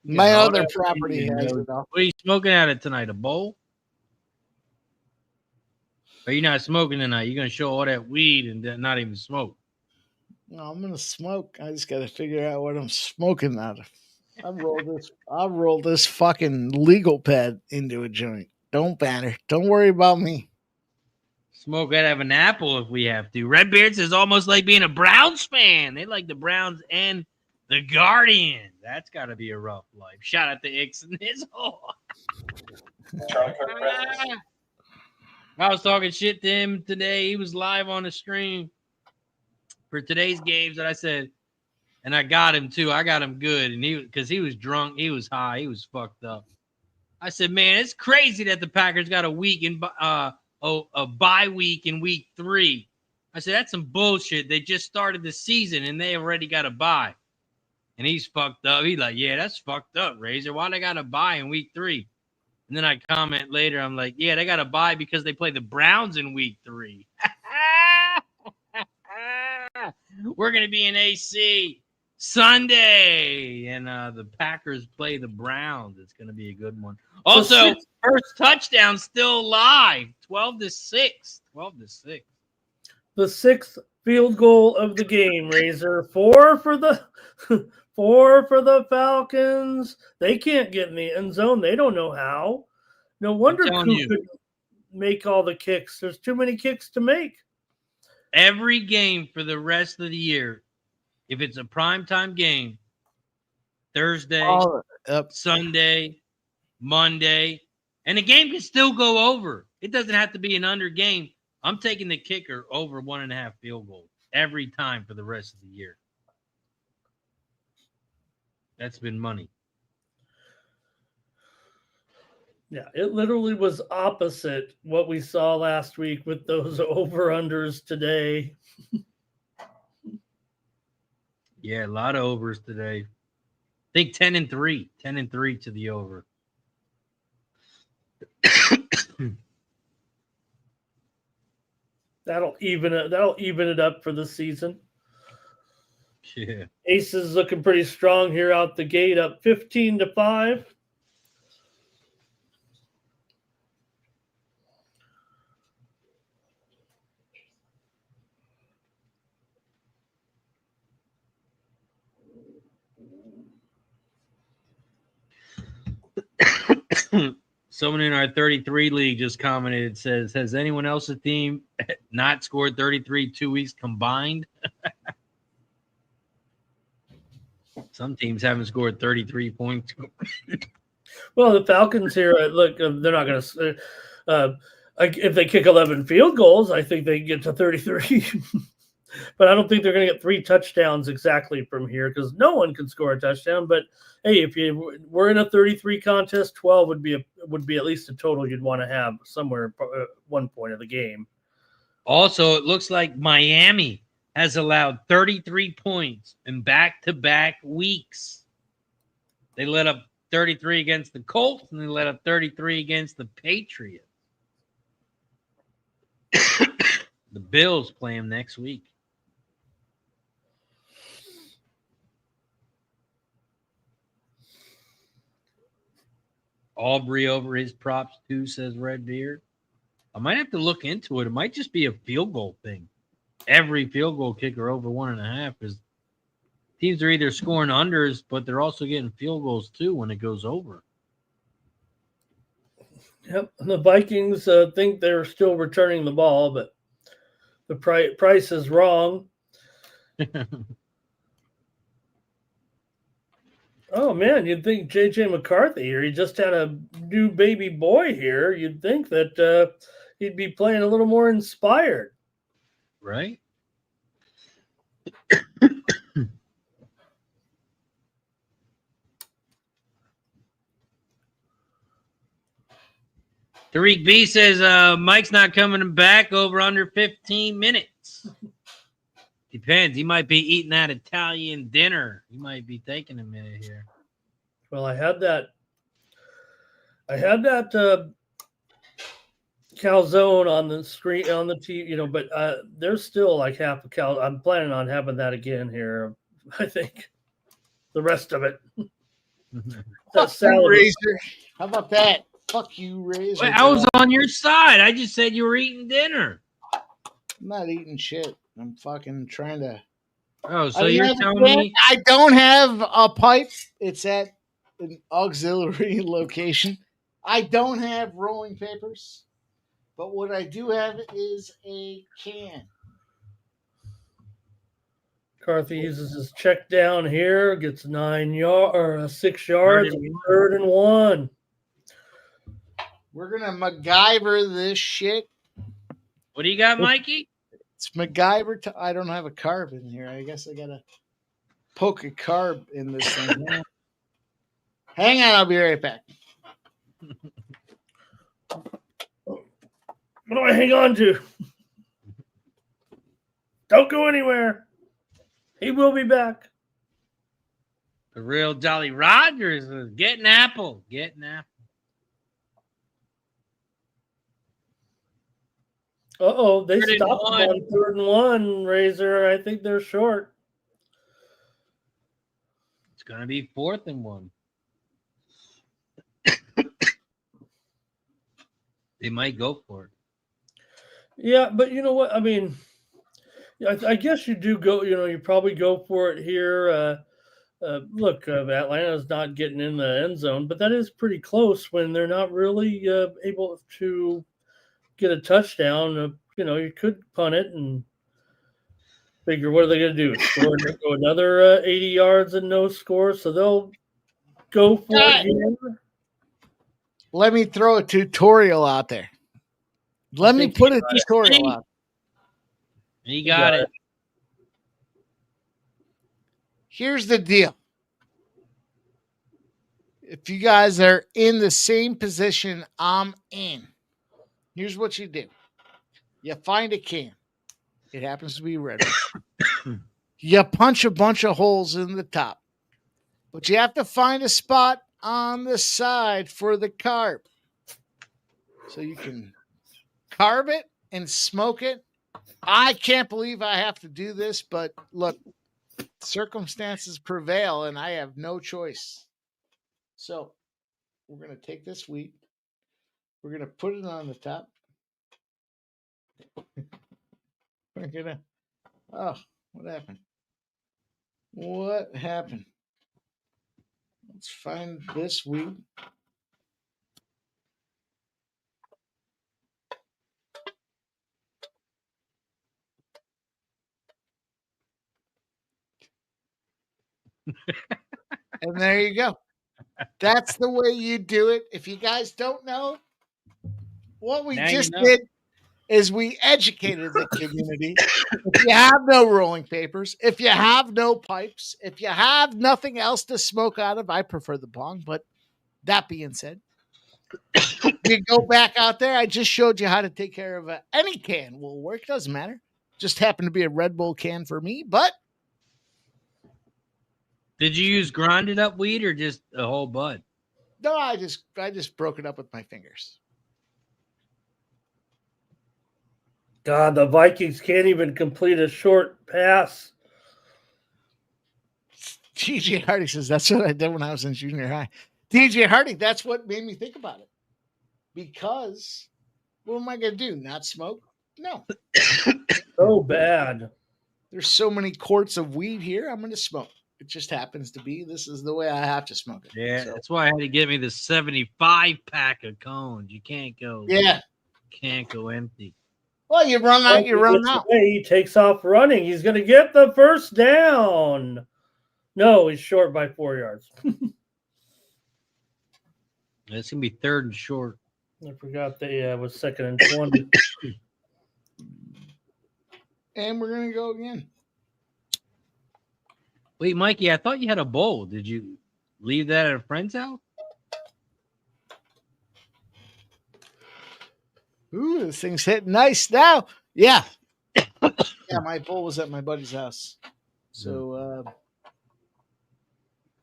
My other property has it all. What are you smoking out of tonight? A bowl? Or you not smoking tonight? You're gonna show all that weed and then not even smoke. No, I'm gonna smoke. I just gotta figure out what I'm smoking out of. I'll roll this fucking legal pad into a joint. Don't banner. Don't worry about me. Smoke out of an apple if we have to. Redbeards is almost like being a Browns fan. They like the Browns and the Guardians. That's got to be a rough life. Shout out to Ix and his whole. I was talking shit to him today. He was live on the stream for today's games, and I said, and I got him too. I got him good, and because he was drunk, he was high, he was fucked up. I said, man, it's crazy that the Packers got a week in a bye week in week 3. I said, that's some bullshit. They just started the season and they already got a bye. And he's fucked up. He's like, yeah, that's fucked up, Razor. Why they got to buy in week 3? And then I comment later, I'm like, yeah, they got to buy because they play the Browns in week 3. We're going to be in AC Sunday. And the Packers play the Browns. It's going to be a good one. Also, first touchdown still live. 12-6. 12-6. The 6th field goal of the game, Razor. 4 for the 4 for the Falcons. They can't get in the end zone. They don't know how. No wonder Coop could make all the kicks. There's too many kicks to make. Every game for the rest of the year, if it's a primetime game, Thursday, Sunday, Monday, and the game can still go over. It doesn't have to be an under game. I'm taking the kicker over 1.5 field goals every time for the rest of the year. That's been money. Yeah, it literally was opposite what we saw last week with those over-unders today. Yeah, a lot of overs today. I think 10-3. 10-3 to the over. That'll even it up for the season. Yeah. Aces looking pretty strong here out the gate, up 15-5. Someone in our 33 league just commented, says, has anyone else's team not scored 33 2 weeks combined? Some teams haven't scored 33 points. Well, the Falcons here, look, they're not going to if they kick 11 field goals, I think they can get to 33. But I don't think they're going to get 3 touchdowns exactly from here because no one can score a touchdown. But hey, if you were in a 33 contest, 12 would be at least a total you'd want to have somewhere at one point of the game. Also, it looks like Miami has allowed 33 points in back-to-back weeks. They let up 33 against the Colts, and they let up 33 against the Patriots. The Bills play them next week. Aubrey over his props too, says Redbeard. I might have to look into it. It might just be a field goal thing. Every field goal kicker over 1.5 is teams are either scoring unders, but they're also getting field goals too when it goes over. Yep, the Vikings think they're still returning the ball, but the price is wrong. Oh, man, you'd think J.J. McCarthy here. He just had a new baby boy here. You'd think that he'd be playing a little more inspired. Right? Tariq B says Mike's not coming back over under 15 minutes. Depends. He might be eating that Italian dinner. He might be taking a minute here. Well, I had that calzone on the screen on the TV, but there's still like half a cal. I'm planning on having that again here. I think the rest of it. Fuck you, Razor. How about that? Fuck you, Razor. Wait, I was on your side. I just said you were eating dinner. I'm not eating shit. I'm fucking trying to. Oh, so you're telling me I don't have a pipe. It's at an auxiliary location. I don't have rolling papers, but what I do have is a can. McCarthy uses his check down here, gets 6 yards, 3rd and 1. We're gonna MacGyver this shit. What do you got, Mikey? It's MacGyver. I don't have a carb in here. I guess I gotta poke a carb in this thing. Hang on, I'll be right back. What do I hang on to? Don't go anywhere. He will be back. The real Jolly Rogers is getting apple. Getting apple. Uh-oh, they 3rd and stopped 1. on 3rd and 1, Razor. I think they're short. It's going to be 4th and 1. They might go for it. Yeah, but you know what? I mean, I guess you do go, you probably go for it here. Look, Atlanta's not getting in the end zone, but that is pretty close when they're not really able to get a touchdown. You could punt it and figure what are they going to do? Go another 80 yards and no score, so they'll go for it here. Let me throw a tutorial out there. Let me put a tutorial out. You got it. Here's the deal. If you guys are in the same position I'm in, here's what you do. You find a can. It happens to be red. You punch a bunch of holes in the top. But you have to find a spot on the side for the carb. So you can carb it and smoke it. I can't believe I have to do this, but look, circumstances prevail and I have no choice. So we're going to take this wheat. We're going to put it on the top. We're going to, oh, what happened? What happened? Let's find this wheat. And there you go. That's the way you do it. If you guys don't know, what we just did is we educated the community. If you have no rolling papers, if you have no pipes, if you have nothing else to smoke out of, I prefer the bong. But that being said, you go back out there. I just showed you how to take care of any can. Will work. Doesn't matter. Just happened to be a Red Bull can for me, but. Did you use grinded up weed or just a whole bud? No, I just broke it up with my fingers. God, the Vikings can't even complete a short pass. TJ Hardy says, that's what I did when I was in junior high. TJ Hardy, that's what made me think about it. Because what am I going to do? Not smoke? No. So bad. There's so many quarts of weed here. I'm going to smoke. It just happens to be this is the way I have to smoke it. Yeah, so. That's why I had to get me the 75 pack of cones. You can't go. Yeah. Can't go empty. Well, you run out, you run out. He takes off running. He's going to get the first down. No, he's short by 4 yards. It's going to be 3rd and short. I forgot that was 2nd and 20. And we're going to go again. Wait, Mikey, I thought you had a bowl. Did you leave that at a friend's house? Ooh, this thing's hitting nice now. Yeah. Yeah, my bowl was at my buddy's house. So,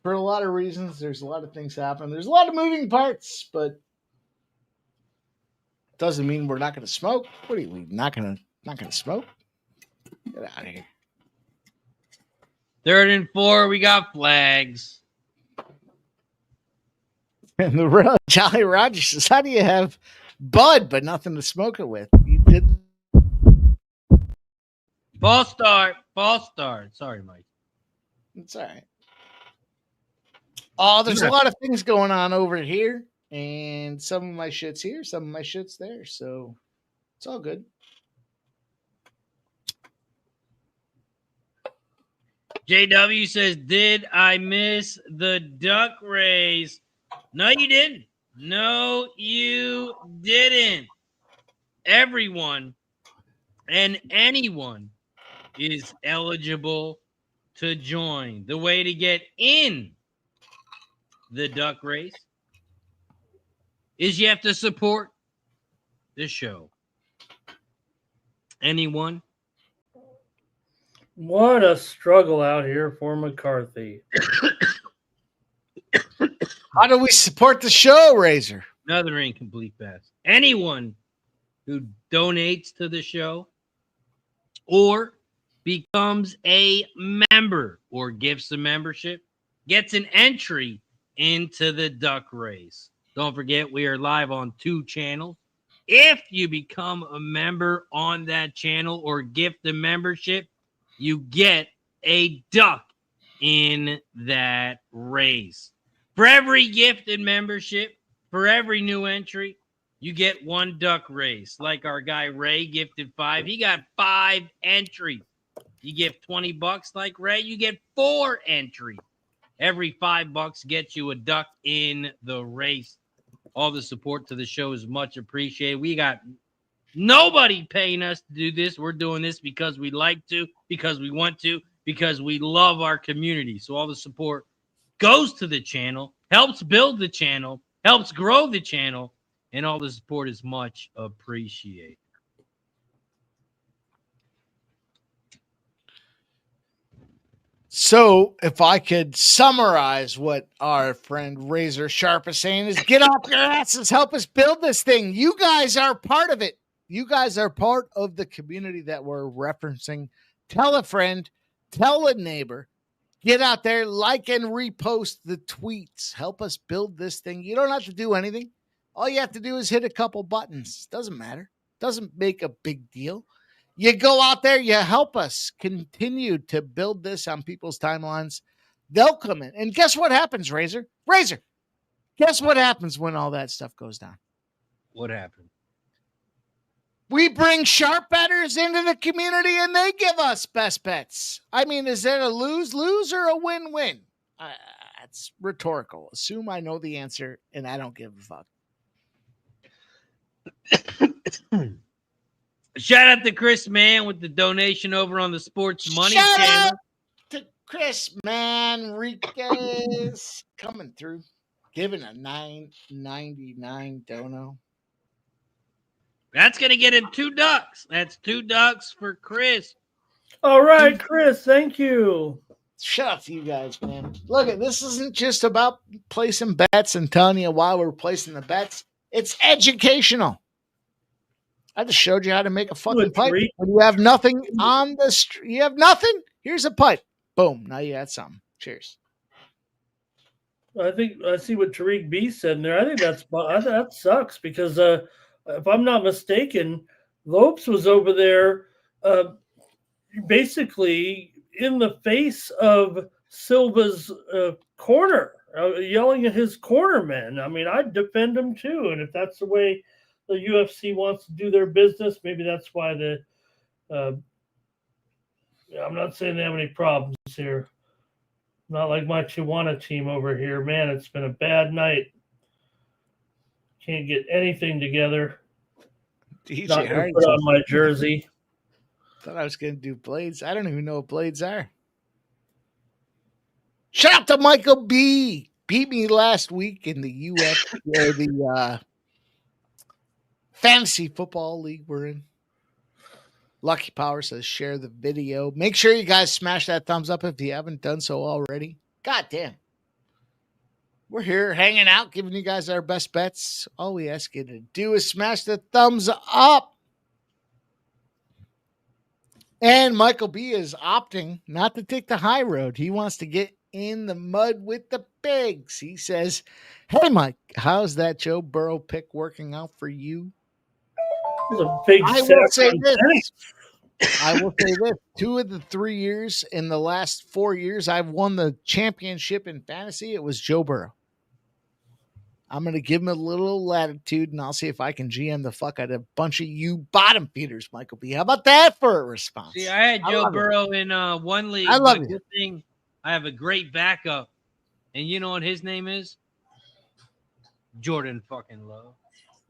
for a lot of reasons, there's a lot of things happening. There's a lot of moving parts, but doesn't mean we're not going to smoke. What are you not going to smoke? Get out of here. 3rd and 4, we got flags. And the real Jolly Roger says, how do you have bud but nothing to smoke it with? You did. False start. False start. Sorry, Mike. It's all right. Oh, there's a lot of things going on over here. And some of my shit's here, some of my shit's there. So it's all good. JW says, did I miss the duck race? No, you didn't. No, you didn't. Everyone and anyone is eligible to join. The way to get in the duck race is you have to support the show. Anyone? What a struggle out here for McCarthy. How do we support the show, Razor? Another incomplete pass. Anyone who donates to the show or becomes a member or gifts a membership gets an entry into the duck race. Don't forget, we are live on 2 channels. If you become a member on that channel or gift a membership, you get a duck in that race. For every gifted membership, for every new entry, you get 1 duck race. Like our guy Ray gifted 5. He got 5 entries. You give $20 like Ray, you get 4 entries. Every $5 gets you a duck in the race. All the support to the show is much appreciated. We got nobody paying us to do this. We're doing this because we like to, because we want to, because we love our community. So all the support goes to the channel, helps build the channel, helps grow the channel, and all the support is much appreciated. So, if I could summarize what our friend Razor Sharp is saying is get off your asses, help us build this thing. You guys are part of it. You guys are part of the community that we're referencing. Tell a friend, tell a neighbor, get out there, like and repost the tweets. Help us build this thing. You don't have to do anything. All you have to do is hit a couple buttons. Doesn't matter. Doesn't make a big deal. You go out there, you help us continue to build this on people's timelines. They'll come in. And guess what happens, Razor? Razor, guess what happens when all that stuff goes down? What happened? We bring sharp bettors into the community and they give us best bets. I mean, is that a lose-lose or a win-win? It's rhetorical. Assume I know the answer and I don't give a fuck. Shout out to Chris Mann with the donation over on the Sports Money Shout channel. out to Chris Manriquez coming through, giving a $9.99 dono. That's going to get him 2 ducks. That's 2 ducks for Chris. All right, Chris, thank you. Shout out to you guys, man. Look, this isn't just about placing bets and telling you why we're placing the bets. It's educational. I just showed you how to make a fucking pipe. When you have nothing on the street, you have nothing. Here's a pipe. Boom. Now you had something. Cheers. I think I see what Tariq B said in there. I think that sucks because if I'm not mistaken, Lopes was over there basically in the face of Silva's corner, yelling at his corner men. I mean, I'd defend him too. And if that's the way the UFC wants to do their business, maybe that's why I'm not saying they have any problems here. Not like my Tijuana team over here. Man, it's been a bad night. Can't get anything together. DJ Not going to put on my jersey. Thought I was going to do blades. I don't even know what blades are. Shout out to Michael B. Beat me last week in the UFC or the fantasy football league we're in. Lucky Power says share the video. Make sure you guys smash that thumbs up if you haven't done so already. God damn. We're here hanging out, giving you guys our best bets. All we ask you to do is smash the thumbs up. And Michael B is opting not to take the high road. He wants to get in the mud with the pigs. He says, hey, Mike, how's that Joe Burrow pick working out for you? I will say this. 2 of the 3 years in the last 4 years I've won the championship in fantasy, it was Joe Burrow. I'm going to give him a little latitude, and I'll see if I can GM the fuck out of a bunch of you bottom feeders, Michael B. How about that for a response? See, I had Joe Burrow in one league. I love it. Good thing I have a great backup. And you know what his name is? Jordan fucking Love.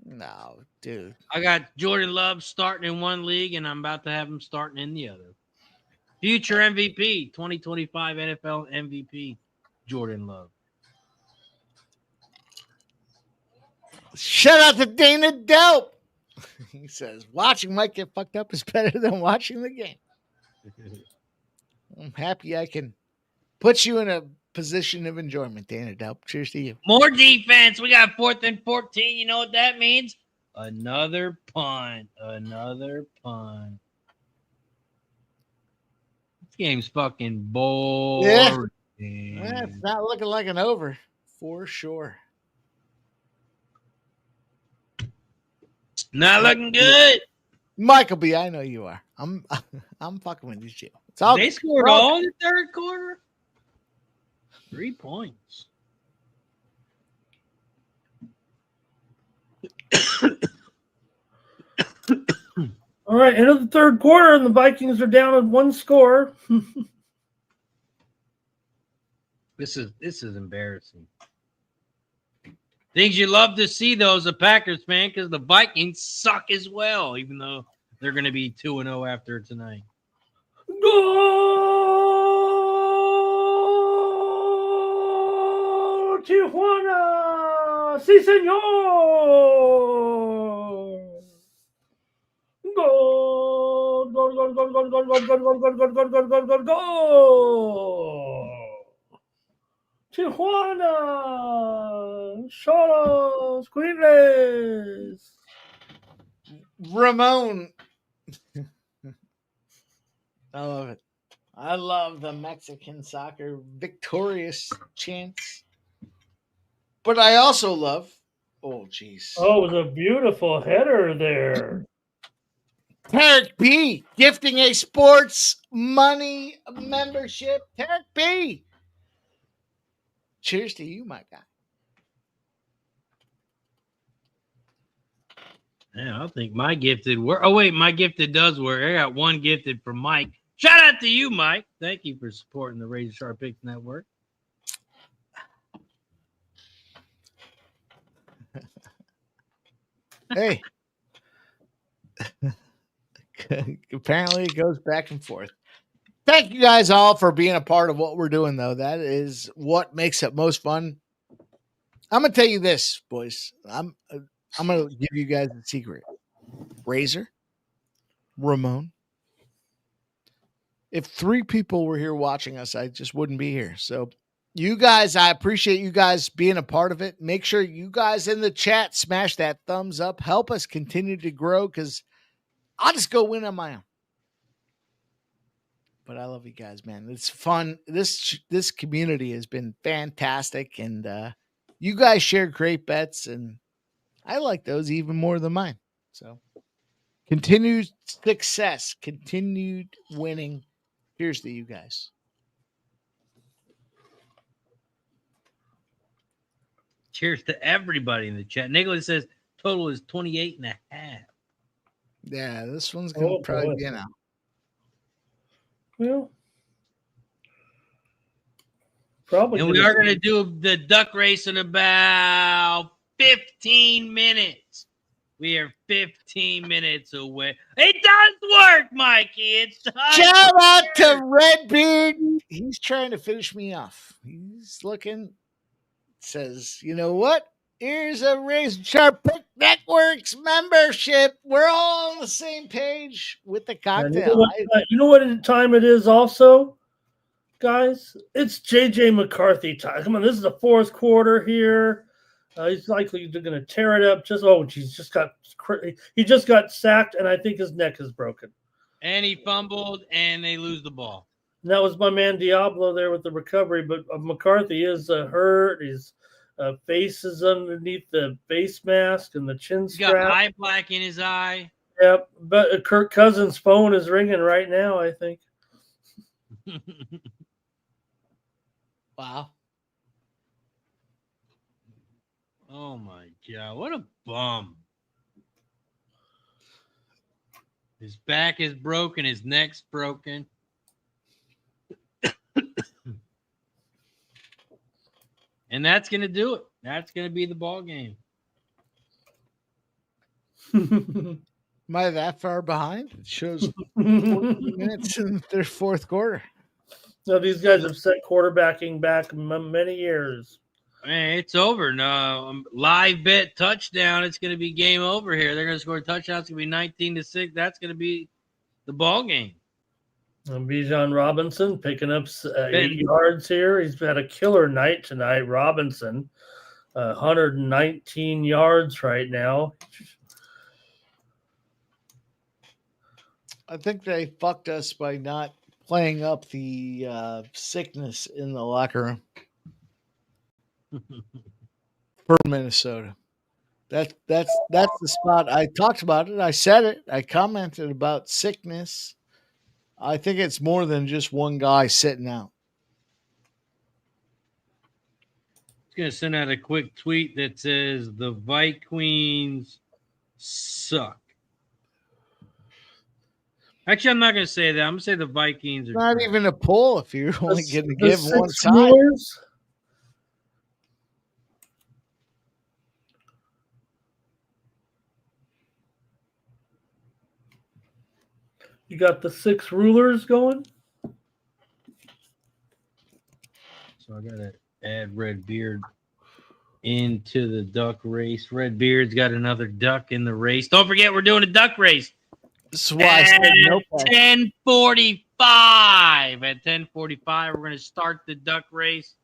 No, dude. I got Jordan Love starting in one league, and I'm about to have him starting in the other. Future MVP, 2025 NFL MVP, Jordan Love. Shout out to Dana Dope. He says, watching Mike get fucked up is better than watching the game. I'm happy I can put you in a position of enjoyment, Dan. Cheers to you. More defense. We got 4th and 14. You know what that means? Another punt. Another punt. This game's fucking boring. Yeah, it's not looking like an over for sure. Not looking good. Michael B, I know you are. I'm fucking with you too. It's all They good. scored all in the third quarter. 3 points. All right, end of the third quarter, and the Vikings are down at 1 score. This is embarrassing. Things you love to see, though, as a Packers fan, because the Vikings suck as well, even though they're going to be 2-0 after tonight. Go Tijuana! Sí, señor! Go! Go, go, go, go, go, go, go, go, go, go, go, go, go, go, go! Tijuana! Cholos! Queenles! Ramon. I love it. I love the Mexican soccer victorious chants. But I also love, oh, geez. Oh, it was a beautiful header there. Tarek B gifting a sports money membership. Tarek B. Cheers to you, my guy. Yeah, I don't think my gifted work. Oh, wait, my gifted does work. I got one gifted from Mike. Shout out to you, Mike. Thank you for supporting the Razor Sharp Picks Network. Hey. Apparently it goes back and forth. Thank you guys all for being a part of what we're doing, though. That is what makes it most fun. I'm gonna tell you this, boys. I'm gonna give you guys a secret. Razor, Ramon. If 3 people were here watching us, I just wouldn't be here. So you guys, I appreciate you guys being a part of it. Make sure you guys in the chat smash that thumbs up. Help us continue to grow, because I'll just go win on my own. But I love you guys, man. It's fun. This community has been fantastic, and you guys share great bets, and I like those even more than mine. So continued success, continued winning. Here's to you guys. Cheers to everybody in the chat. Nicholas says total is 28.5. Yeah, this one's going to probably be out. Well, probably. And we are going to do the duck race in about 15 minutes. We are 15 minutes away. It does work, Mikey. It does Shout out work. to Redbeard. He's trying to finish me off. He's looking, says, you know what? Here's a Razor Sharp Pick Networks membership. We're all on the same page with the cocktail. You know what time it is also, guys? It's J.J. McCarthy time. Come on, this is the 4th quarter here. He's likely going to tear it up. He just got sacked, and I think his neck is broken. And he fumbled, and they lose the ball. And that was my man Diablo there with the recovery, but McCarthy is hurt. His face is underneath the face mask and the chin strap. He's got eye black in his eye. Yep, but Kirk Cousins' phone is ringing right now, I think. Wow. Oh, my God. What a bum. His back is broken. His neck's broken. And that's going to do it. That's going to be the ball game. Am I that far behind? It shows 14 minutes in their 4th quarter. So these guys have set quarterbacking back many years. Man, it's over. No, live bet touchdown. It's going to be game over here. They're going to score a touchdown. It's going to be 19-6. That's going to be the ball game. Bijan Robinson picking up 8 yards here. He's had a killer night tonight. Robinson, 119 yards right now. I think they fucked us by not playing up the sickness in the locker room for Minnesota. That's the spot. I talked about it. I said it. I commented about sickness. I think it's more than just one guy sitting out. I'm going to send out a quick tweet that says the Vikings suck. Actually, I'm not going to say that. I'm going to say the Vikings are not even a poll if you're only going to give one side. Rulers. You got the 6 rulers going. So I got to add Redbeard into the duck race. Redbeard's got another duck in the race. Don't forget, we're doing a duck race. That's why I said no. 10:45. At 10:45, we're going to start the duck race.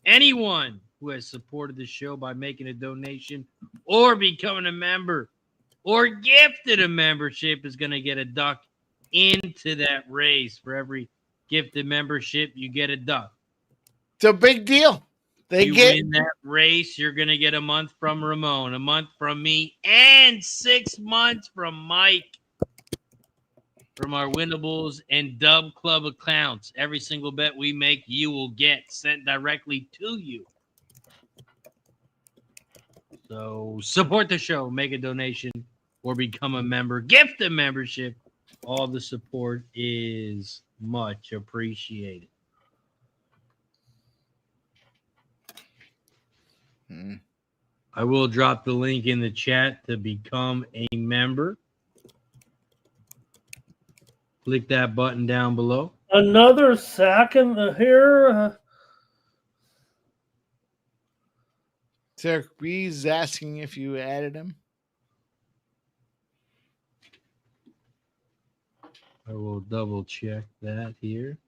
Anyone who has supported the show by making a donation or becoming a member or gifted a membership is going to get a duck into that race. For every gifted membership, you get a duck. It's a big deal. You win that race, you're going to get a month from Ramon, a month from me, and 6 months from Mike from our Winnables and Dub Club accounts. Every single bet we make, you will get sent directly to you. So support the show, make a donation, or become a member. Gift a membership. All the support is much appreciated. I will drop the link in the chat to become a member. Click that button down below. Another sack in the here. Derek B is asking if you added him. I will double check that here.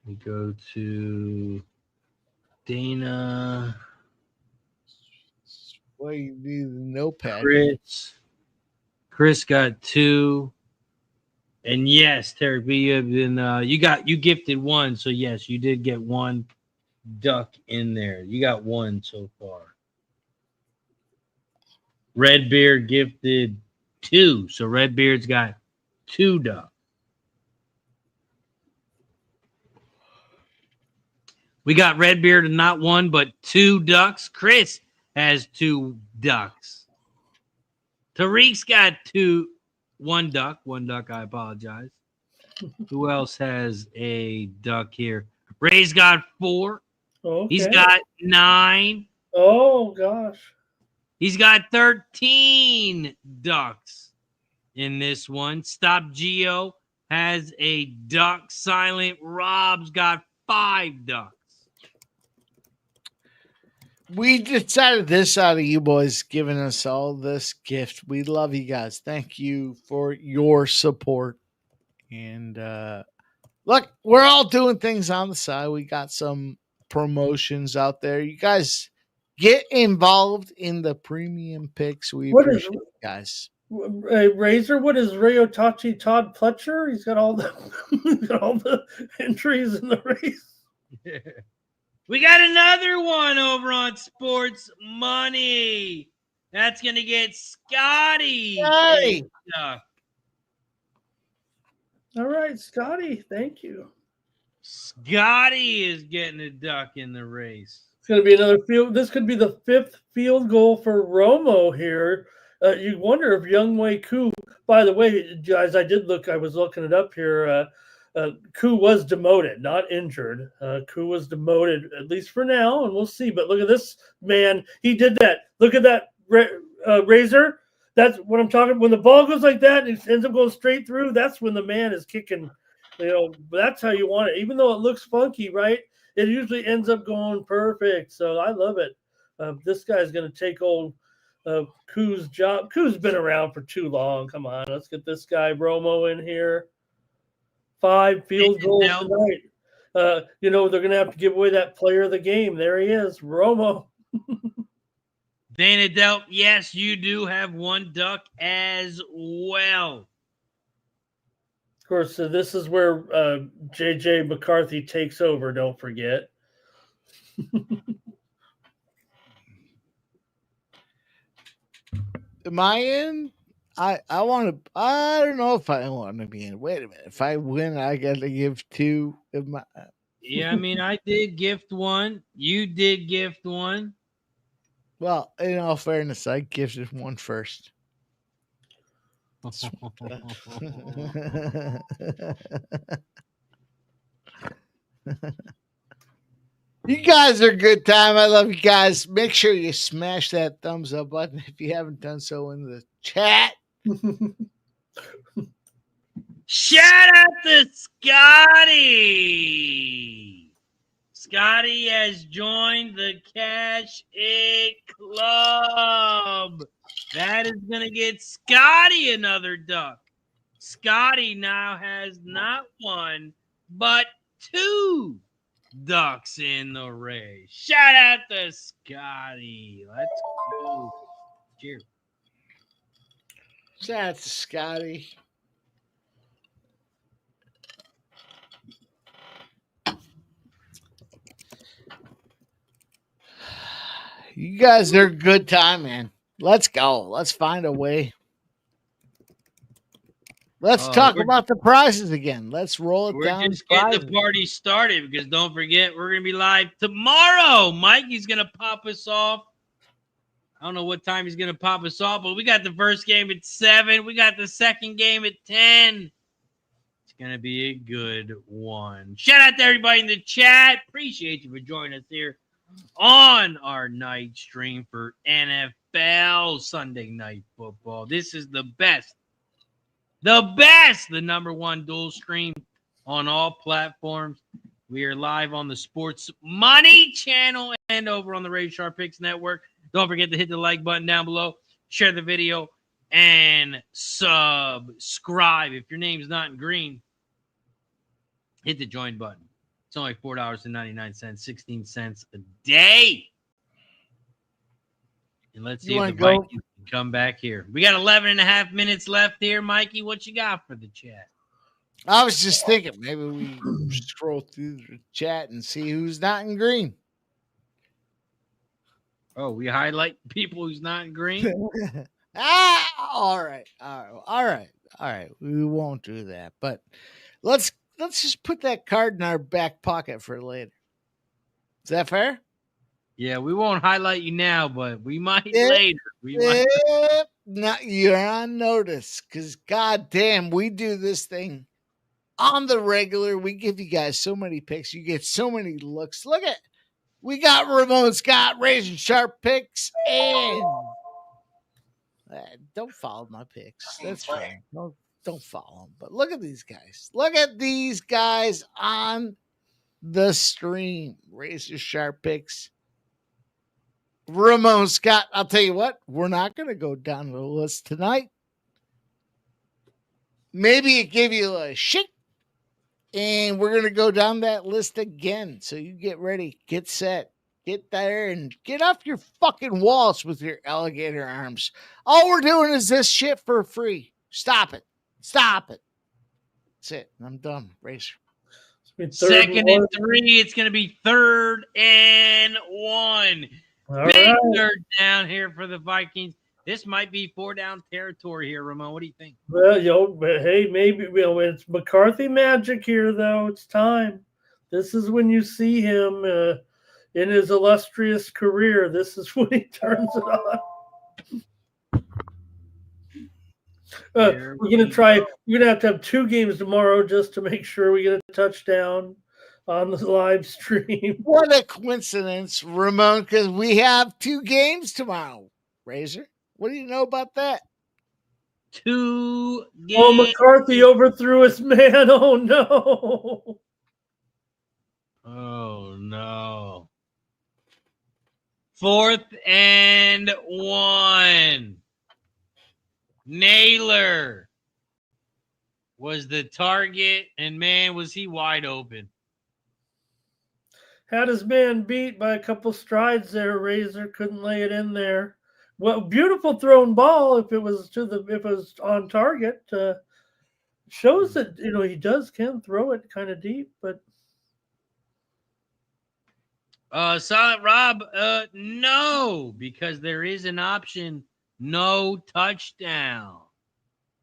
We go to Dana. Well, you need the notepad. Chris got 2. And yes, Terry B, you have been you gifted 1, so yes, you did get 1 duck in there. You got 1 so far. Redbeard gifted 2, so Redbeard's got 2 ducks. We got Redbeard and not 1, but 2 ducks. Chris has 2 ducks. Tariq's got 1 duck. 1 duck, I apologize. Who else has a duck here? Ray's got 4. Okay. He's got 9. Oh, gosh. He's got 13 ducks in this one. Stop Geo has a duck. Silent Rob's got 5 ducks. We decided this out of you boys giving us all this gift. We love you guys. Thank you for your support. And look, we're all doing things on the side. We got some promotions out there. You guys get involved in the premium picks. We appreciate it, guys. Razor, what is Rayotachi Todd Pletcher? He's got all the entries in the race. Yeah. We got another one over on Sports Money. That's going to get Scotty. Hey. All right, Scotty. Thank you. Scotty is getting a duck in the race. It's going to be another field. This could be the 5th field goal for Romo here. You wonder if Younghoe Koo, by the way, guys, I was looking it up here. Koo was demoted, not injured. Koo was demoted, at least for now, and we'll see. But look at this man. He did that. Look at that Razor. That's what I'm talking. When the ball goes like that and it ends up going straight through, that's when the man is kicking. That's how you want it. Even though it looks funky, right? It usually ends up going perfect. So I love it. This guy's going to take old Koo's job. Koo's been around for too long. Come on, let's get this guy Romo in here. 5 field goals tonight. They're going to have to give away that player of the game. There he is, Romo. Dana Delp, yes, you do have one duck as well. Of course, this is where J.J. McCarthy takes over, don't forget. Am I in? I want to. I don't know if I want to be in. Wait a minute. If I win, I got to give 2 of my. Yeah, I mean, I did gift one. You did gift one. Well, in all fairness, I gifted one first. You guys are a good time. I love you guys. Make sure you smash that thumbs up button if you haven't done so in the chat. Shout out to Scotty. Scotty has joined the Cash It Club. That is going to get Scotty another duck. Scotty now has not 1, but 2 ducks in the race. Shout out to Scotty. Let's go. Cheers. Shout out to Scotty. You guys are a good time, man. Let's go. Let's find a way. Let's talk about the prizes again. Let's roll it down. We're just getting the party started because don't forget, we're going to be live tomorrow. Mikey's going to pop us off. I don't know what time he's going to pop us off, but we got the first game at 7. We got the second game at 10. It's going to be a good one. Shout out to everybody in the chat. Appreciate you for joining us here on our night stream for NFL Sunday Night Football. This is the best, the number 1 dual stream on all platforms. We are live on the Sports Money channel and over on the Razor Sharp Picks Network. Don't forget to hit the like button down below, share the video, and subscribe. If your name's not in green, hit the join button. It's only $4.99, 16 cents a day. And let's see if the Vikings can come back here. We got 11 and a half minutes left here. Mikey, what you got for the chat? I was just thinking maybe we scroll through the chat and see who's not in green. Oh, we highlight people who's not in green? All right. We won't do that. But let's just put that card in our back pocket for later. Is that fair? Yeah, we won't highlight you now, but we might later. No, you're on notice because goddamn, we do this thing on the regular. We give you guys so many picks. You get so many looks. Look at, we got Ramon Scott, Razor Sharp Picks, and don't follow my picks. That's fine. No, don't follow them. But look at these guys. Look at these guys on the stream. Razor Sharp Picks. Ramon Scott. I'll tell you what, we're not going to go down the list tonight. Maybe it gave you a shake. And we're going to go down that list again. So you get ready, get set, get there, and get off your fucking walls with your alligator arms. All we're doing is this shit for free. Stop it. Stop it. That's it. I'm done. Razor. Second and 3. It's going to be 3rd and 1. Big third down here for the Vikings. This might be 4 down territory here, Ramon. What do you think? Well, but hey, maybe it's McCarthy magic here, though. It's time. This is when you see him in his illustrious career. This is when he turns it on. We're gonna try. We're gonna have to have 2 games tomorrow just to make sure we get a touchdown on the live stream. What a coincidence, Ramon, because we have 2 games tomorrow. Razor, what do you know about that? 2 games. Oh, McCarthy overthrew his man. Oh, no. Oh, no. 4th and 1. Naylor was the target, and man, was he wide open. Had his man beat by a couple strides there. Razor couldn't lay it in there. Well, beautiful thrown ball. If it was on target, shows that he can throw it kind of deep. But Silent Rob, no, because there is an option. No touchdown.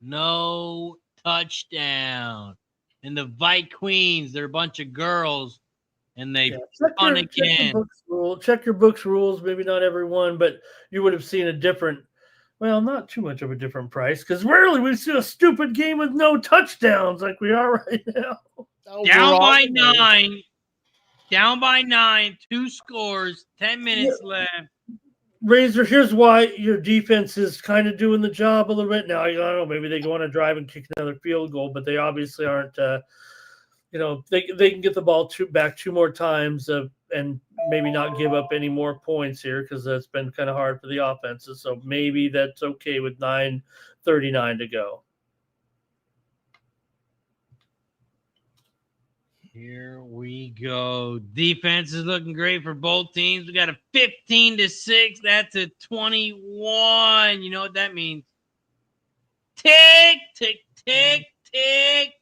No touchdown. And the Vikings, they're a bunch of girls, and they fun again. Check your books rules. Maybe not everyone, but you would have seen a different. Well, not too much of a different price, because rarely we see a stupid game with no touchdowns like we are right now. Down by 9. Down by 9. 2 scores. 10 minutes left. Razor, here's why your defense is kind of doing the job a little bit now. I don't know, maybe they go on a drive and kick another field goal, but they obviously aren't. They can get the ball back 2 more times and maybe not give up any more points here, because that's been kind of hard for the offenses. So maybe that's okay with 9:39 to go. Here we go. Defense is looking great for both teams. We got a 15-6. That's a 21. You know what that means? Tick, tick, tick, tick,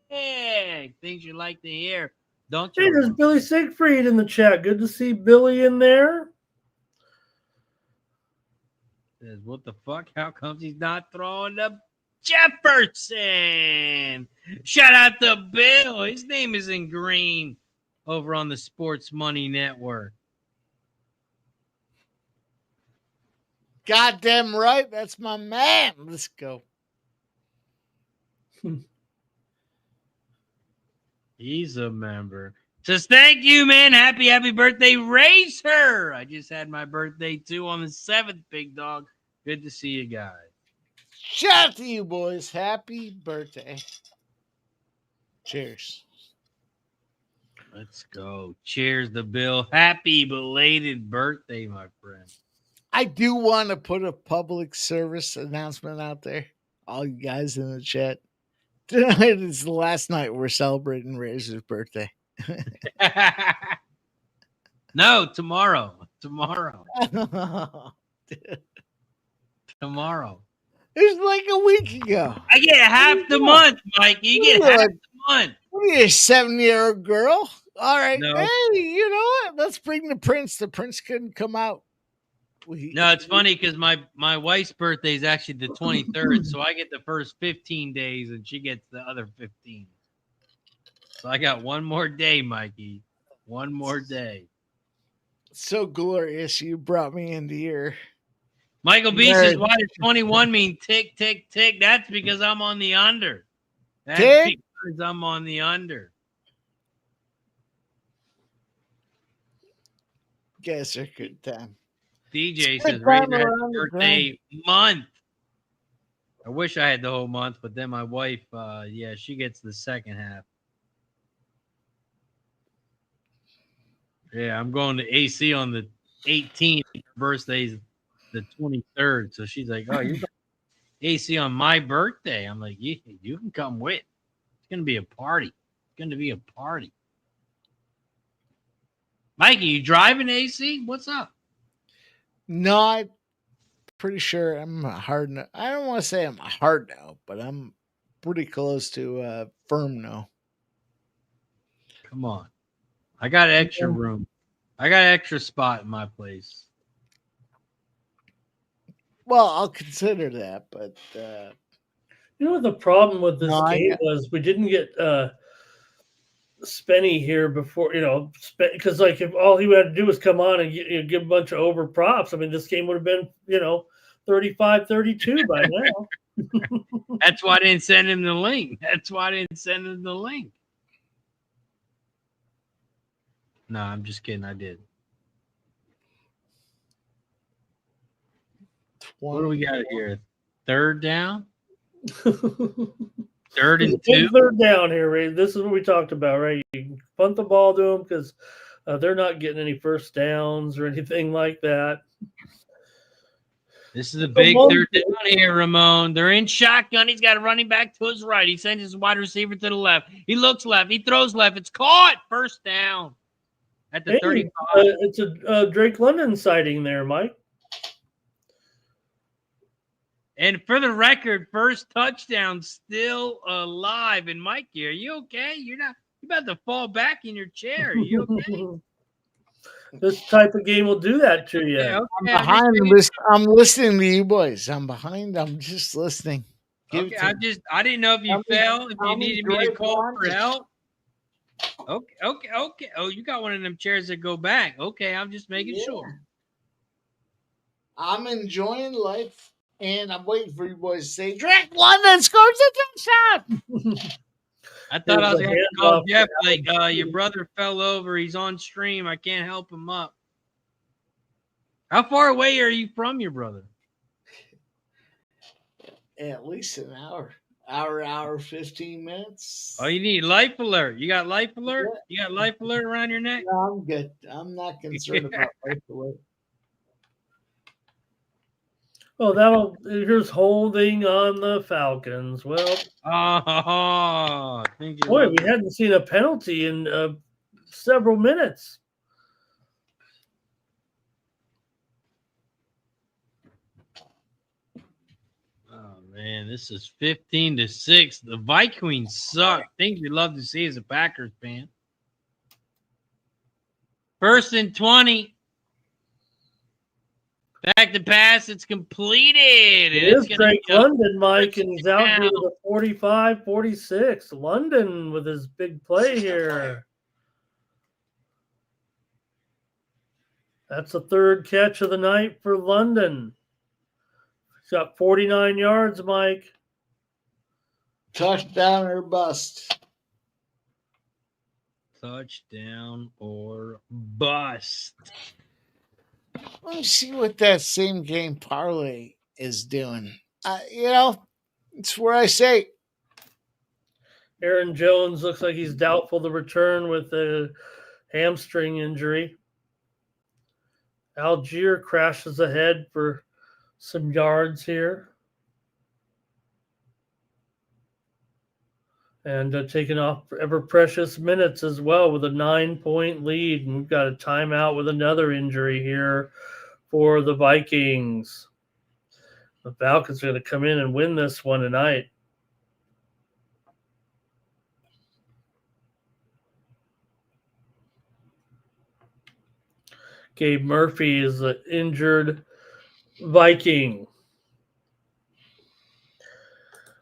tick. Things you like to hear, don't you? Hey, there's Billy Siegfried in the chat. Good to see Billy in there. Says, what the fuck? How come he's not throwing the Jefferson? Shout out to Bill. His name is in green over on the Sports Money Network. Goddamn right. That's my man. Let's go. He's a member. Says, thank you, man. Happy birthday, Racer. I just had my birthday, too, on the 7th, big dog. Good to see you guys. Shout out to you, boys. Happy birthday. Cheers. Let's go. Cheers to Bill. Happy belated birthday, my friend. I do want to put a public service announcement out there. All you guys in the chat. Tonight is the last night we're celebrating Razor's birthday. No, tomorrow. Tomorrow. It was like a week ago. I get half the month, Mike. You get half the month. What are you, a 7-year-old girl? All right. No. Hey, you know what? Let's bring the prince. The prince couldn't come out. No, it's funny because my wife's birthday is actually the 23rd, so I get the first 15 days and she gets the other 15. So I got one more day, Mikey. One more day. So glorious. You brought me into your... Michael B says, why does 21 mean tick, tick, tick? That's because I'm on the under. That's tick? because I'm on the under. Guess a good time. DJ says, Razor has a birthday month. I wish I had the whole month, but then my wife, she gets the second half. Yeah, I'm going to AC on the 18th. Her birthday's the 23rd. So she's like, oh, you're AC on my birthday. I'm like, yeah, you can come with. It's going to be a party. It's going to be a party. Mikey, you driving AC? What's up? No, I'm pretty sure I'm a hard no. I don't want to say I'm a hard no, but I'm pretty close to a firm no. Come on. I got extra room. I got an extra spot in my place. Well, I'll consider that, but you know what the problem with this game was? We didn't get Spenny here before, because like if all he had to do was come on and give a bunch of over props, I mean, this game would have been, 35-32 by now. That's why I didn't send him the link. No, I'm just kidding. I did. What do we got here? Third down? Third and 2? Third down here, Ray. This is what we talked about, right? You can punt the ball to him because They're not getting any first downs or anything like that. This is a big third down here, Ramon. They're in shotgun. He's got a running back to his right. He sends his wide receiver to the left. He looks left. He throws left. It's caught. First down at the 35. It's a Drake London sighting there, Mike. And for the record, first touchdown still alive. And Mikey, are you okay? You're about to fall back in your chair. Are you okay? This type of game will do that to you. Yeah, okay. I'm behind. I'm listening to you boys. I'm behind. I'm just listening. Okay, I didn't know if you fell, if you needed me to call for help. Okay. Oh, you got one of them chairs that go back. Okay, I'm just making sure. I'm enjoying life, and I'm waiting for you boys to say, Drake London scores a touchdown. I thought I was going to call Jeff, like, your brother fell over. He's on stream. I can't help him up. How far away are you from your brother? At least an hour, 15 minutes. Oh, you need life alert. You got life alert? Yeah. You got life alert around your neck? No, I'm good. I'm not concerned about life alert. Oh, here's holding on the Falcons. Well, boy, we hadn't seen a penalty in several minutes. Oh man, this is 15-6. The Vikings suck. Things you love to see as a Packers fan. 1st and 20. Back to pass. It's completed. It is Drake London, Mike, and he's out here with a 45-46. London with his big play here. That's the third catch of the night for London. He's got 49 yards, Mike. Touchdown or bust. Touchdown or bust. Let me see what that same game parlay is doing. It's where I say Aaron Jones looks like he's doubtful to return with a hamstring injury. Algier crashes ahead for some yards here. And taking off ever precious minutes as well with a 9-point lead. And we've got a timeout with another injury here for the Vikings. The Falcons are going to come in and win this one tonight. Gabe Murphy is the injured Viking.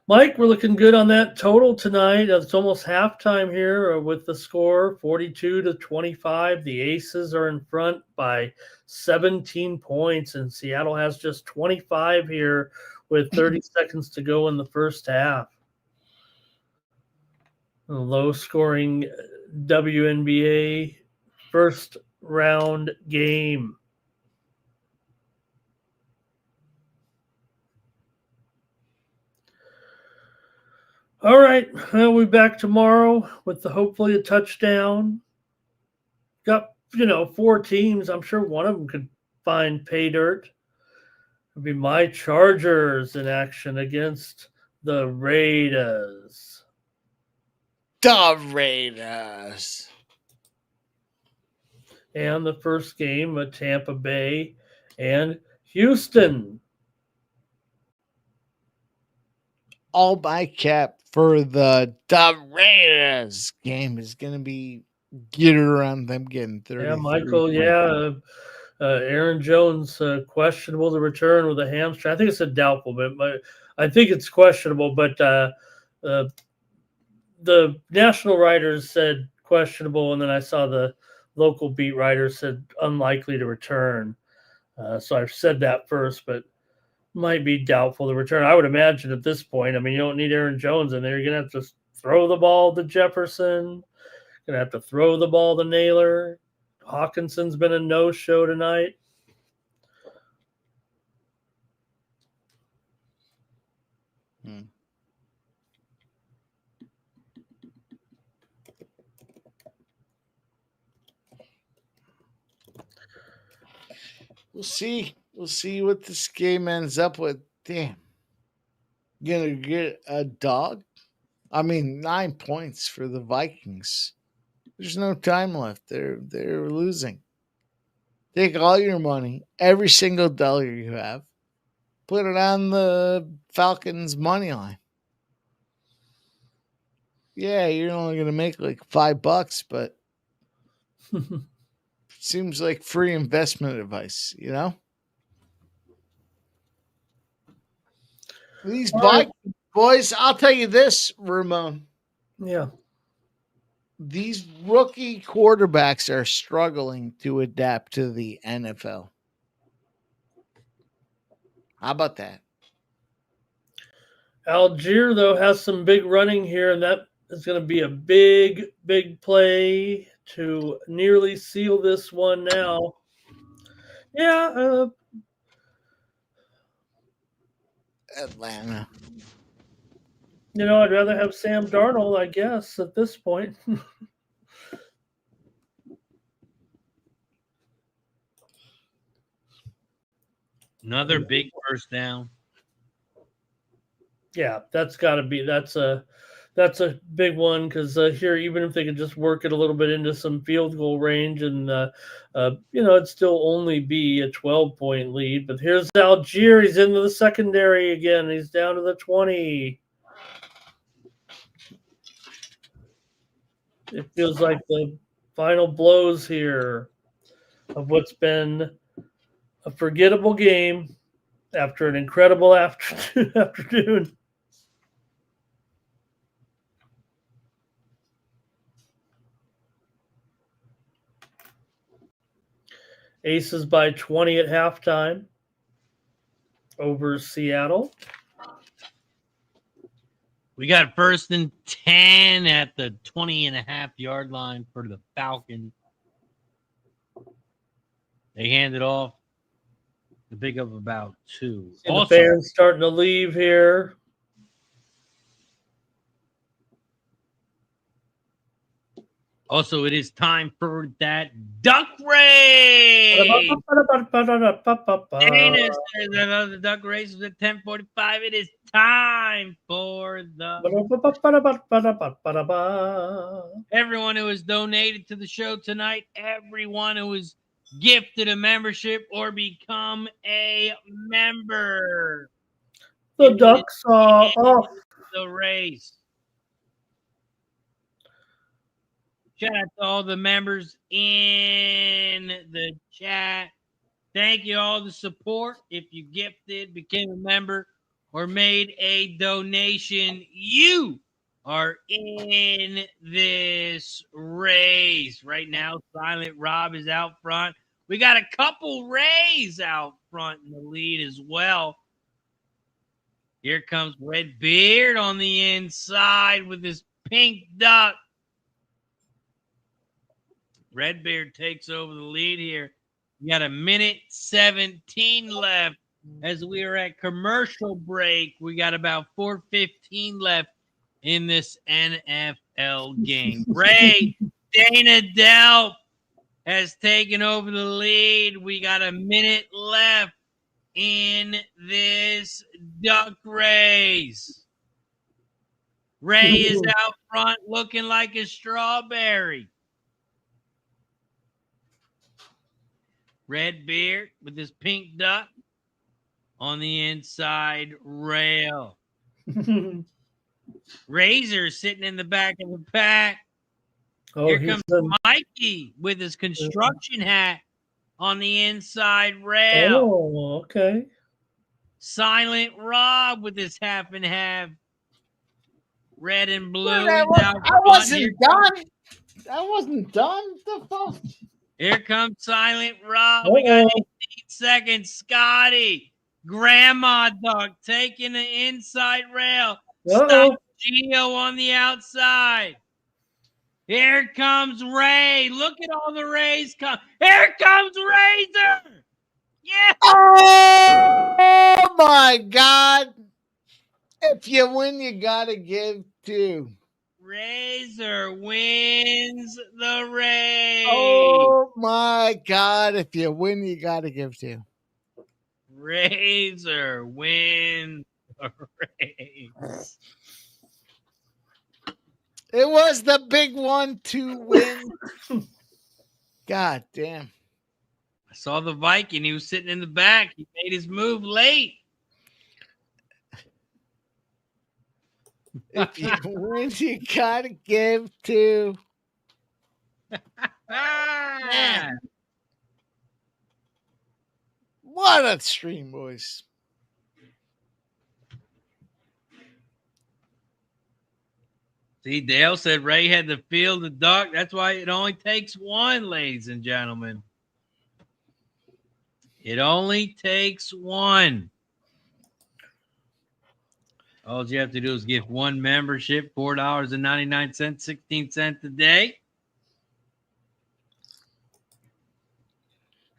Mike, we're looking good on that total tonight. It's almost halftime here with the score 42-25. The Aces are in front by 17 points, and Seattle has just 25 here with 30 seconds to go in the first half. A low-scoring WNBA first-round game. All right, we'll be back tomorrow with hopefully a touchdown. Got, 4 teams. I'm sure one of them could find pay dirt. It'll be my Chargers in action against the Raiders. The Raiders. And the first game of Tampa Bay and Houston. All by cap for the Raiders game is going to be geared around them getting 30. Yeah, Michael, yeah. Aaron Jones, questionable to return with a hamstring. I think it's a doubtful, but I think it's questionable. But the national writers said questionable, and then I saw the local beat writers said unlikely to return. So I've said that first, but might be doubtful to return. I would imagine at this point, you don't need Aaron Jones in there. You're going to have to throw the ball to Jefferson. Going to have to throw the ball to Naylor. Hawkinson's been a no-show tonight. We'll see. We'll see what this game ends up with. Damn. Gonna get a dog? I mean, 9 points for the Vikings. There's no time left. They're losing. Take all your money, every single dollar you have, put it on the Falcons money line. Yeah, you're only gonna make like $5, but it seems like free investment advice, you know? These Vikings boys, I'll tell you this, Ramon. Yeah. These rookie quarterbacks are struggling to adapt to the NFL. How about that? Algier, though, has some big running here, and that is going to be a big, big play to nearly seal this one now. Yeah. Atlanta. I'd rather have Sam Darnold, I guess, at this point. Another big first down. Yeah, that's a big one because here, even if they could just work it a little bit into some field goal range, and it'd still only be a 12-point lead. But here's Algier. He's into the secondary again. He's down to the 20. It feels like the final blows here of what's been a forgettable game after an incredible afternoon. Aces by 20 at halftime over Seattle. We got 1st and 10 at the 20.5-yard line for the Falcons. They hand it off. The pick up about 2. The fans starting to leave here. Also, it is time for that duck race. Dana says the duck race is at 10:45. It is time for the everyone who has donated to the show tonight, everyone who has gifted a membership or become a member. The ducks are off the race. Shout out to all the members in the chat. Thank you all the support. If you gifted, became a member, or made a donation, you are in this race. Right now, Silent Rob is out front. We got a couple Rays out front in the lead as well. Here comes Red Beard on the inside with his pink duck. Redbeard takes over the lead here. We got 1:17 left as we are at commercial break. We got about 4:15 left in this NFL game. Ray Dana Delp has taken over the lead. We got a minute left in this duck race. Ray is out front looking like a strawberry. Redbeard with his pink duck on the inside rail. Razor sitting in the back of the pack. Here comes Mikey with his construction hat on the inside rail. Oh, okay. Silent Rob with his half and half. Red and blue. I wasn't done. I wasn't done. The fuck? Here comes Silent Rob. We got 18 seconds. Scotty, Grandma Duck taking the inside rail. Stop Gio on the outside. Here comes Ray. Look at all the Rays come. Here comes Razor. Yeah. Oh my God. If you win, you gotta give too. Razor wins the race. Oh my God! If you win, you got to give to. Razor wins the race. It was the big one to win. God damn! I saw the Viking. He was sitting in the back. He made his move late. If you win, you got to give to. Man. What a stream, boys. See, Dale said Ray had the field of duck. That's why it only takes one, ladies and gentlemen. It only takes one. All you have to do is give one membership, $4.99, 16 cents a day.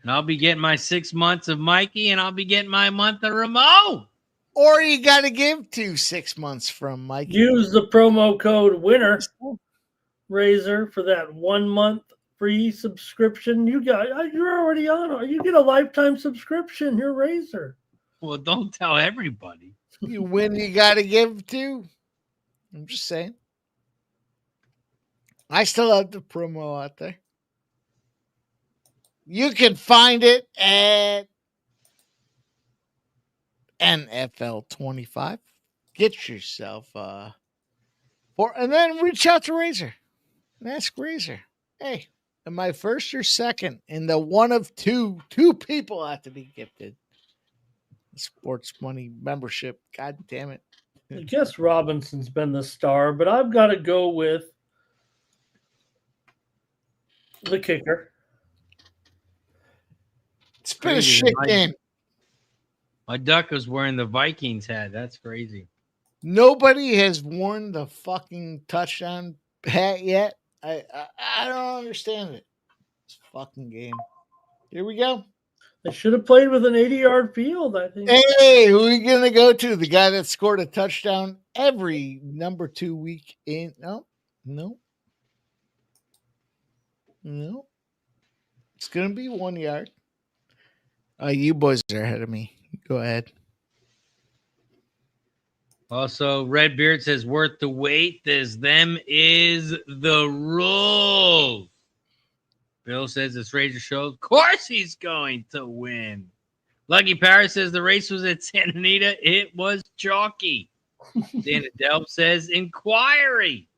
And I'll be getting my 6 months of Mikey, and I'll be getting my month of Ramon. Or you got to give to 6 months from Mikey. Use the promo code winner, Razor, for that 1 month free subscription. You're already on. You get a lifetime subscription. You're Razor. Well, don't tell everybody. You win, you got to give to. I'm just saying. I still have the promo out there. You can find it at NFL 25. Get yourself and then reach out to Razor and ask Razor, hey, am I first or second in the one of two people have to be gifted sports money membership? God damn it. I guess Robinson's been the star, but I've got to go with the kicker. It's been a shit game. My duck was wearing the Vikings hat. That's crazy. Nobody has worn the fucking touchdown hat yet. I don't understand it. This fucking game. Here we go. They should have played with an 80-yard field, I think. Hey, who are we going to go to? The guy that scored a touchdown every number 2 week in. No. It's going to be 1 yard. You boys are ahead of me. Go ahead. Also, Redbeard says worth the wait. This them is the rules. Bill says it's Razor show. Of course he's going to win. Lucky Paris says the race was at Santa Anita. It was chalky. Dana Delp says inquiry.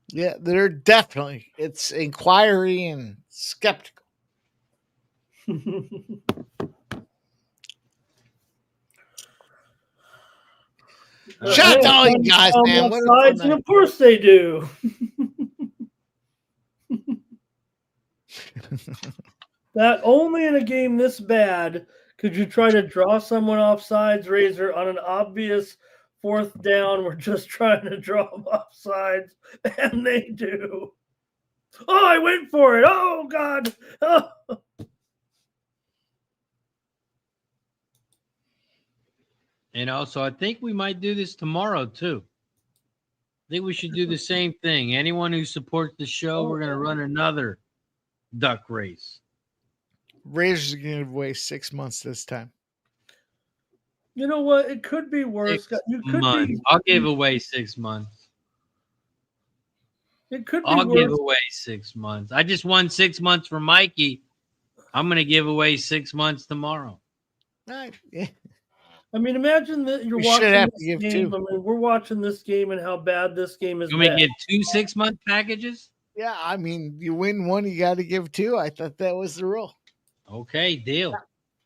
Yeah, they're definitely. It's inquiry and skeptical. Shout out to all you guys, man. And of course they do. That only in a game this bad could you try to draw someone off sides, Razor, on an obvious 4th down. We're just trying to draw them off sides, and they do. Oh, I went for it. Oh, God. Oh. And also, I think we might do this tomorrow, too. I think we should do the same thing. Anyone who supports the show, we're going to run another duck race. Razor's going to give away 6 months this time. You know what? It could be worse. I'll give away 6 months. It could be I'll worse. give away 6 months. I just won 6 months for Mikey. I'm going to give away 6 months tomorrow. Right. Yeah. I mean, imagine that you're watching this game. I mean, we're watching this game and how bad this game is. You want me to give 2 6-month packages? Yeah, I mean, you win one, you got to give 2. I thought that was the rule. Okay, deal.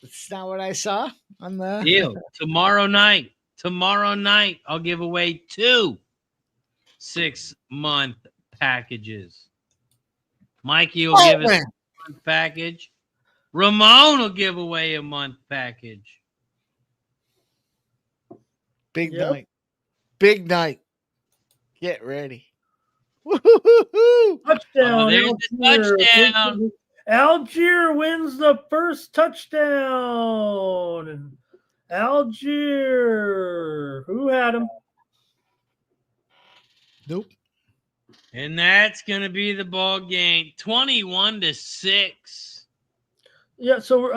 That's not what I saw on the deal. Tomorrow night, I'll give away 2 6-month packages. Mikey will give us a month package. Ramon will give away a month package. Big night. Big night. Get ready. Woo-hoo-hoo-hoo. Touchdown. There's the touchdown. Algier wins the first touchdown. Algier. Who had him? Nope. And that's going to be the ball game, 21-6. Yeah. So,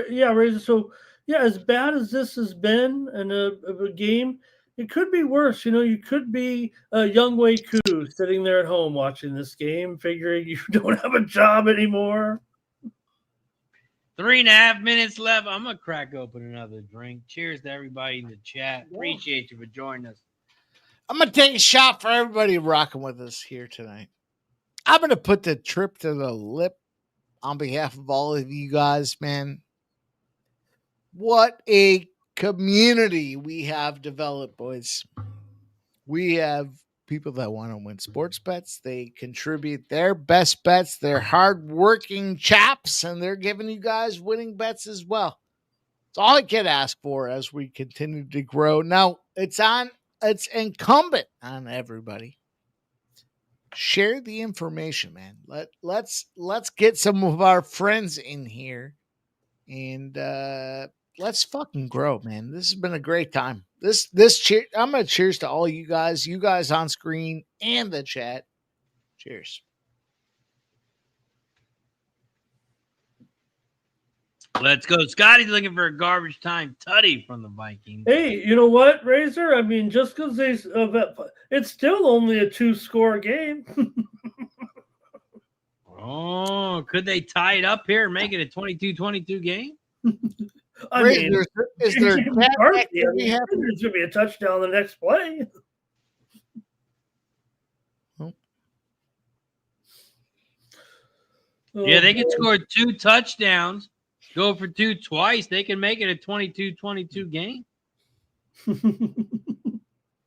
Razor. So, yeah, as bad as this has been in a game, it could be worse. You could be Young Wei Koo sitting there at home watching this game, figuring you don't have a job anymore. 3.5 minutes left. I'm going to crack open another drink. Cheers to everybody in the chat. Appreciate you for joining us. I'm going to take a shot for everybody rocking with us here tonight. I'm going to put the trip to the lip on behalf of all of you guys, man. What a community we have developed, boys. We have people that want to win sports bets. They contribute their best bets. They're hardworking chaps, and they're giving you guys winning bets as well. It's all I can ask for as we continue to grow. Now, it's incumbent on everybody. Share the information, man. Let's get some of our friends in here, and let's fucking grow, man. This has been a great time. I'm gonna cheers to all you guys on screen and the chat. Cheers. Let's go. Scotty's looking for a garbage time tutty from the Vikings. Hey, you know what, Razor? I mean, just because it's still only a 2-score game. Oh, could they tie it up here and make it a 22-22 game? I mean, is there there's going to be a touchdown the next play. Yeah, they can score 2 touchdowns, go for 2 twice. They can make it a 22-22 game.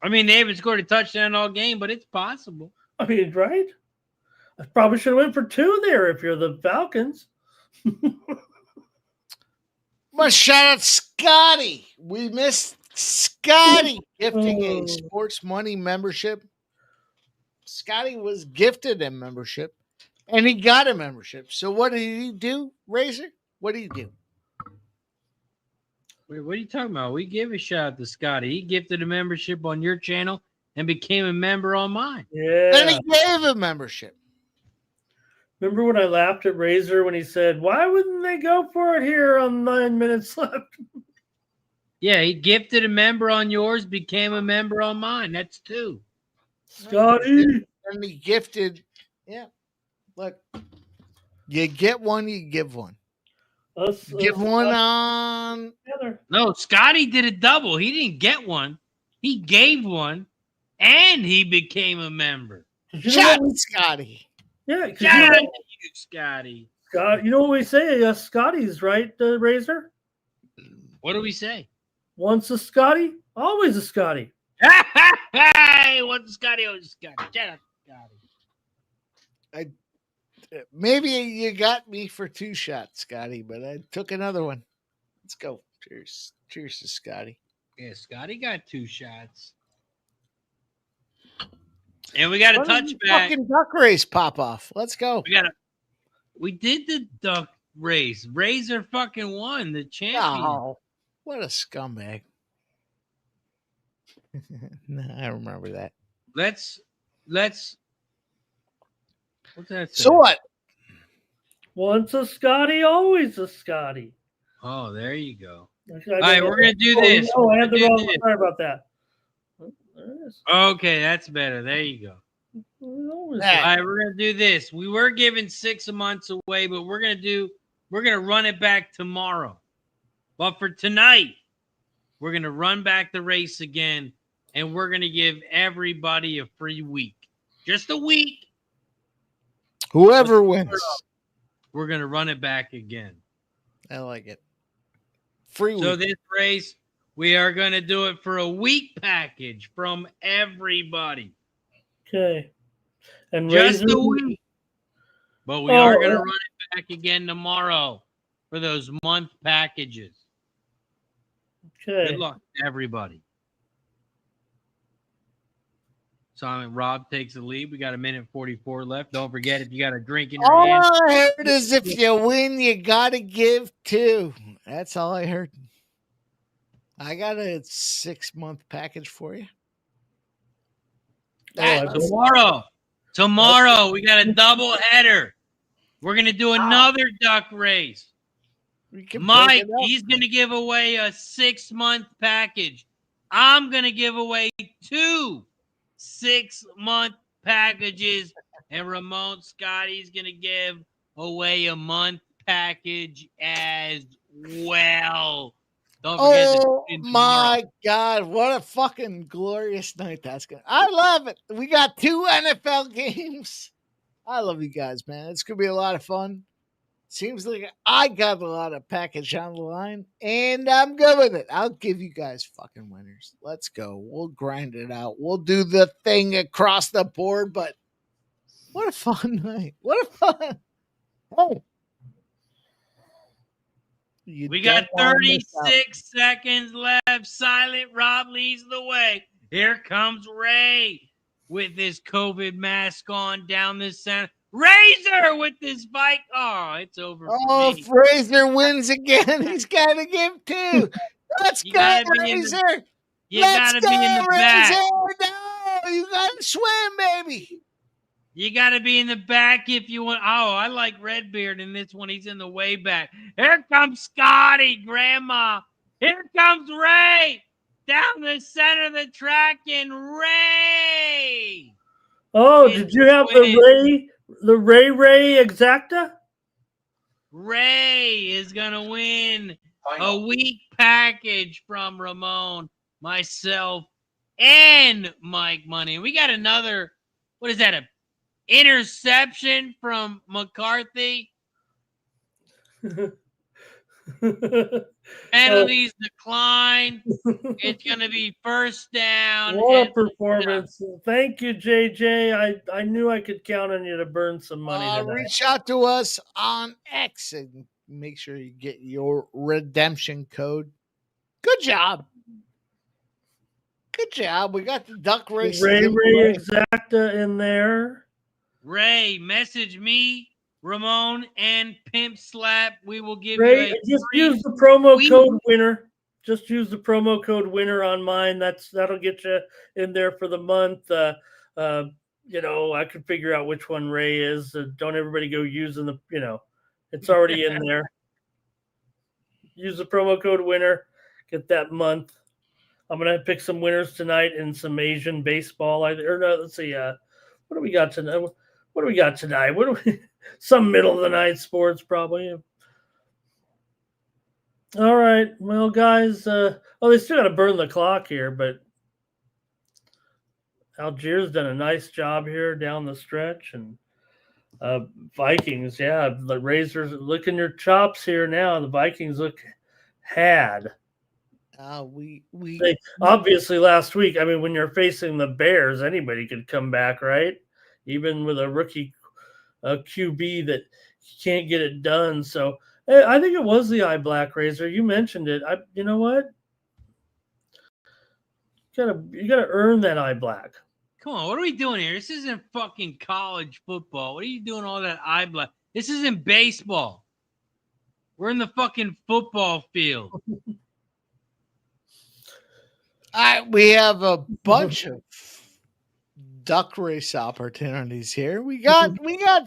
I mean, they haven't scored a touchdown all game, but it's possible. I mean, right? I probably should have went for 2 there if you're the Falcons. Must shout out Scotty. We missed Scotty gifting a sports money membership. Scotty was gifted a membership, and he got a membership. So what did he do, Razor? What did he do? Wait, what are you talking about? We gave a shout out to Scotty. He gifted a membership on your channel and became a member on mine. Yeah. And he gave a membership. Remember when I laughed at Razor when he said, "Why wouldn't they go for it here on 9 minutes left?" Yeah, he gifted a member on yours, became a member on mine. That's 2. Scotty. And he gifted. Yeah. Look, you get one, you give one. Give one on. No, Scotty did a double. He didn't get one. He gave one, and he became a member. Shout out, Scotty. Yeah, shout out to you, Scotty. Scott, you know what we say? Scotty's right, Razor. What do we say? Once a Scotty, always a Scotty. Hey, once a Scotty, always a Scotty. Shout out, Scotty. Maybe you got me for 2 shots, Scotty, but I took another one. Let's go. Cheers. Cheers to Scotty. Yeah, Scotty got 2 shots. And we got a touchback. Fucking duck race pop off. Let's go. We did the duck race. Razor fucking won the champion. Oh, what a scumbag. No, I remember that. Let's what's that say? So what? Once a Scotty, always a Scotty. Oh, there you go. All right, we're gonna do this. Oh, I had the wrong. Sorry about that. Okay, that's better. There you go. All right, we're gonna do this. We were giving 6 months away, but we're gonna run it back tomorrow. But for tonight, we're gonna run back the race again, and we're gonna give everybody a free week. Just a week. Whoever wins. We're gonna run it back again. I like it. Free week. So this race, we are going to do it for a week package from everybody. Okay. And just a week. But we are going to run it back again tomorrow for those month packages. Okay. Good luck to everybody. Simon Rob takes the lead. We got 1:44 left. Don't forget, if you got a drink in your hand. All I heard is if you win, you got to give 2. That's all I heard. I got a 6-month package for you. Tomorrow, Tomorrow, we got a double header. We're going to do another duck race. Mike, he's going to give away a 6-month package. I'm going to give away 2 6-month packages. And Ramon Scotty's going to give away a month package as well. Don't forget my God, what a fucking glorious night that's going to be. I love it. We got 2 NFL games. I love you guys, man. It's going to be a lot of fun. Seems like I got a lot of package on the line, and I'm good with it. I'll give you guys fucking winners. Let's go. We'll grind it out. We'll do the thing across the board, but what a fun night. What a fun. Oh. We got 36 seconds left. Silent Rob leads the way. Here comes Ray with his COVID mask on down the center. Razor with this bike. Oh, it's over. Oh, if Razor wins again, he's got to give 2. Let's go, Razor. You got to be in the back. No, you got to swim, baby. You got to be in the back if you want. Oh, I like Redbeard in this one. He's in the way back. Here comes Scotty, Grandma. Here comes Ray down the center of the track, and Ray. Oh, did you have the Ray exacta? Ray is going to win a week package from Ramon, myself, and Mike Money. We got another, what is that, a interception from McCarthy? Penalties decline. It's going to be first down. What a performance. Thank you, JJ. I knew I could count on you to burn some money tonight. Reach out to us on X and make sure you get your redemption code. Good job. Good job. We got the duck race. Ray exacta in there. Ray, message me, Ramon, and Pimp Slap. We will give Ray, you just use the promo code winner. Just use the promo code winner on mine. That'll get you in there for the month. I could figure out which one Ray is. Don't everybody go using it's already in there. Use the promo code winner. Get that month. I'm gonna pick some winners tonight in some Asian baseball. Let's see. What do we got tonight? What do we got tonight? Some middle of the night sports probably. All right. Well, guys, they still got to burn the clock here, but Algiers done a nice job here down the stretch, and Vikings, the Razors licking your chops here now. The Vikings look had. Obviously last week. I mean, when you're facing the Bears, anybody could come back, right? Even with a rookie QB that can't get it done. So I think it was the eye black, Razor. You mentioned it. You know what? You gotta earn that eye black. Come on, what are we doing here? This isn't fucking college football. What are you doing all that eye black? This isn't baseball. We're in the fucking football field. We have a bunch of duck race opportunities here. We got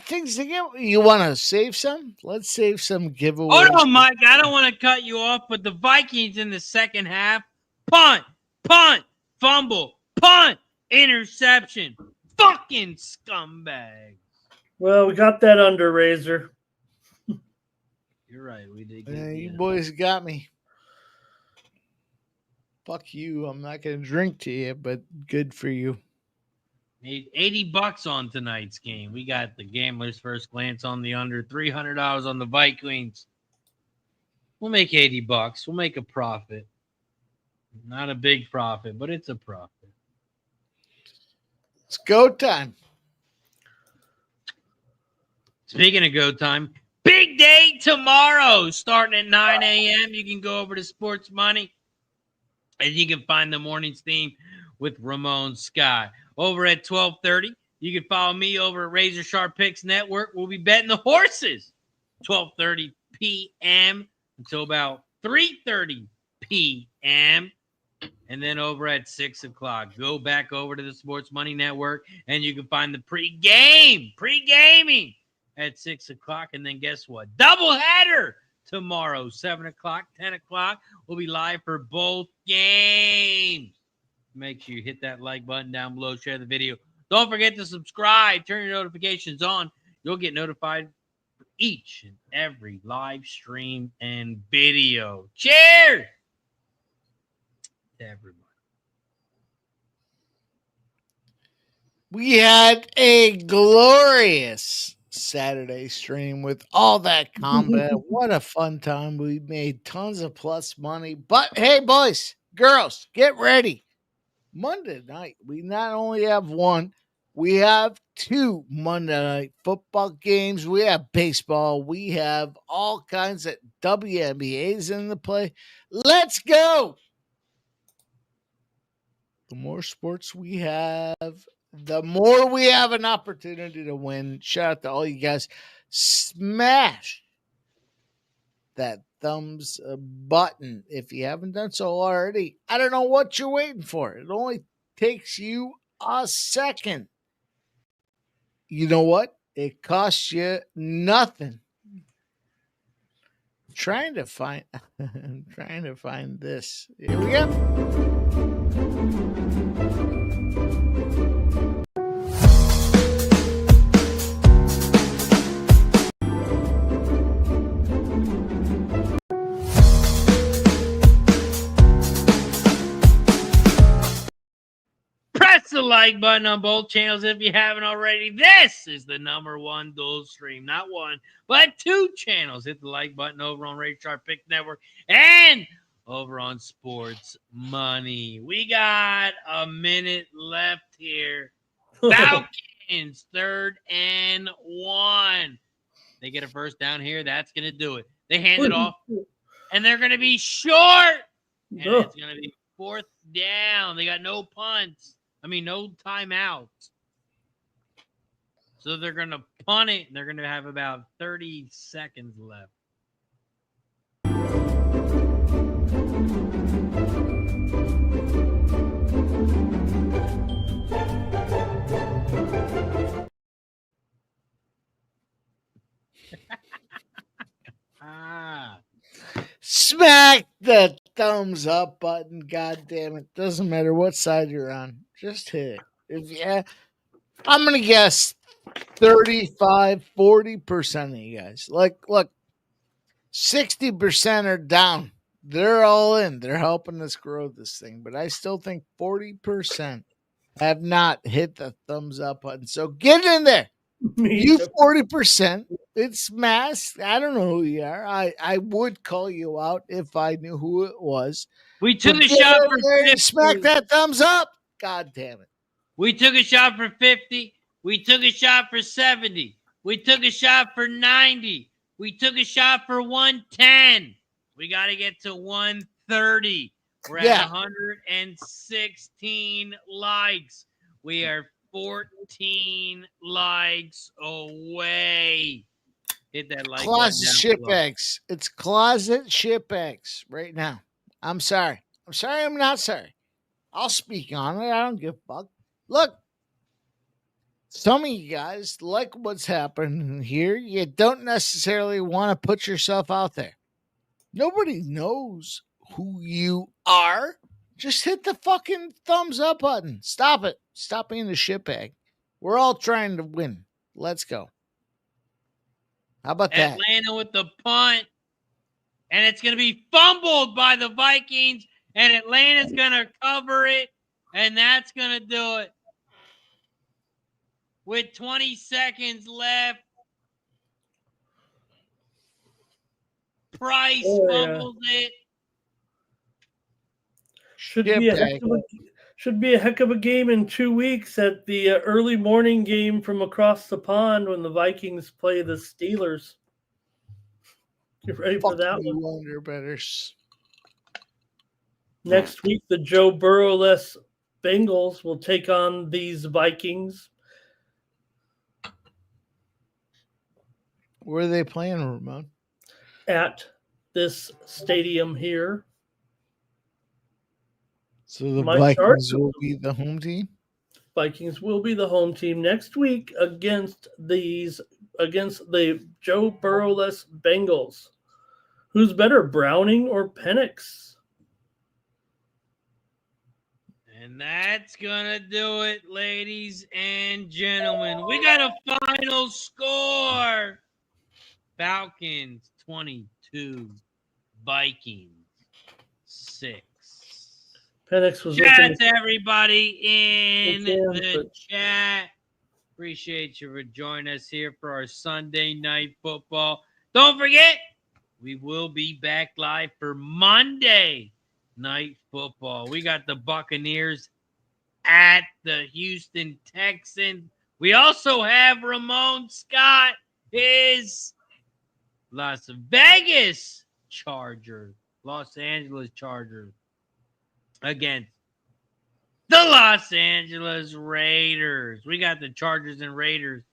things to give. You want to save some? Let's save some giveaways. Hold on, Mike. I don't want to cut you off, but the Vikings in the second half, punt, fumble, punt, interception. Fucking scumbag. Well, we got that under, Razor. You're right. We did. You boys got me. Fuck you. I'm not going to drink to you, but good for you. Made $80 on tonight's game. We got the Gambler's First Glance on the under, $300 on the Vikings. We'll make $80. We'll make a profit. Not a big profit, but it's a profit. It's go time. Speaking of go time, big day tomorrow starting at 9 a.m. You can go over to Sports Money and you can find the morning's theme with Ramon Scott. Over at 12:30, you can follow me over at Razor Sharp Picks Network. We'll be betting the horses 12:30 p.m. until about 3:30 p.m. And then over at 6 o'clock, go back over to the Sports Money Network, and you can find the pre-gaming at 6 o'clock. And then guess what? Doubleheader tomorrow, 7 o'clock, 10 o'clock. We'll be live for both games. Make sure you hit that like button down below, share the video. Don't forget to subscribe, turn your notifications on. You'll get notified for each and every live stream and video. Cheers to everybody. We had a glorious Saturday stream with all that combat. What a fun time. We made tons of plus money. But hey, boys, girls, get ready. Monday night, we not only have one, we have two Monday night football games. We have baseball. We have all kinds of WNBAs in the play. Let's go. The more sports we have, the more we have an opportunity to win. Shout out to all you guys. Smash that thumbs button if you haven't done so already. I don't know what you're waiting for. It only takes you a second. You know what? It costs you nothing. I'm trying to find this. Here we go. Press the like button on both channels if you haven't already. This is the #1 dual stream. Not one, but two channels. Hit the like button over on Razor Sharp Pick Network and over on Sports Money. We got a minute left here. Falcons, 3rd and 1. They get a first down here. That's going to do it. They hand it off, and they're going to be short. And it's going to be 4th down. They got no punts. No timeouts. So they're going to punt it. And they're going to have about 30 seconds left. Smack the thumbs up button. God damn it. Doesn't matter what side you're on. Just hit it. I'm going to guess 35, 40% of you guys. Look, 60% are down. They're all in. They're helping us grow this thing. But I still think 40% have not hit the thumbs up button. So get in there. You 40%. It's masked. I don't know who you are. I would call you out if I knew who it was. We took a shot for 50. Smack that thumbs up. God damn it. We took a shot for 50. We took a shot for 70. We took a shot for 90. We took a shot for 110. We got to get to 130. We're at 116 likes. We are 14 likes away. Hit that like button. Closet shitbags. It's closet shitbags right now. I'm sorry. I'm not sorry. I'll speak on it. I don't give a fuck. Look, some of you guys like what's happening here. You don't necessarily want to put yourself out there. Nobody knows who you are. Just hit the fucking thumbs up button. Stop it. Stop being a shitbag. We're all trying to win. Let's go. How about that? Atlanta with the punt. And it's going to be fumbled by the Vikings. And Atlanta's going to cover it. And that's going to do it. With 20 seconds left. Price fumbles it. Should be a heck of a game in 2 weeks at the early morning game from across the pond when the Vikings play the Steelers. Get ready for that one. Wonder betters. Next week, the Joe Burrow-less Bengals will take on these Vikings. Where are they playing, Ramon? At this stadium here. So the My Vikings Sharks will be the home team. Vikings will be the home team next week against the Joe Burrow-less Bengals. Who's better, Browning or Penix? And that's going to do it, ladies and gentlemen. We got a final score. Falcons 22, Vikings 6. Penix was Shout looking out to everybody in the but chat. Appreciate you for joining us here for our Sunday night football. Don't forget, we will be back live for Monday night football. We got the Buccaneers at the Houston Texans. We also have Ramon Scott, his Los Angeles Chargers against the Los Angeles Raiders. We got the Chargers and Raiders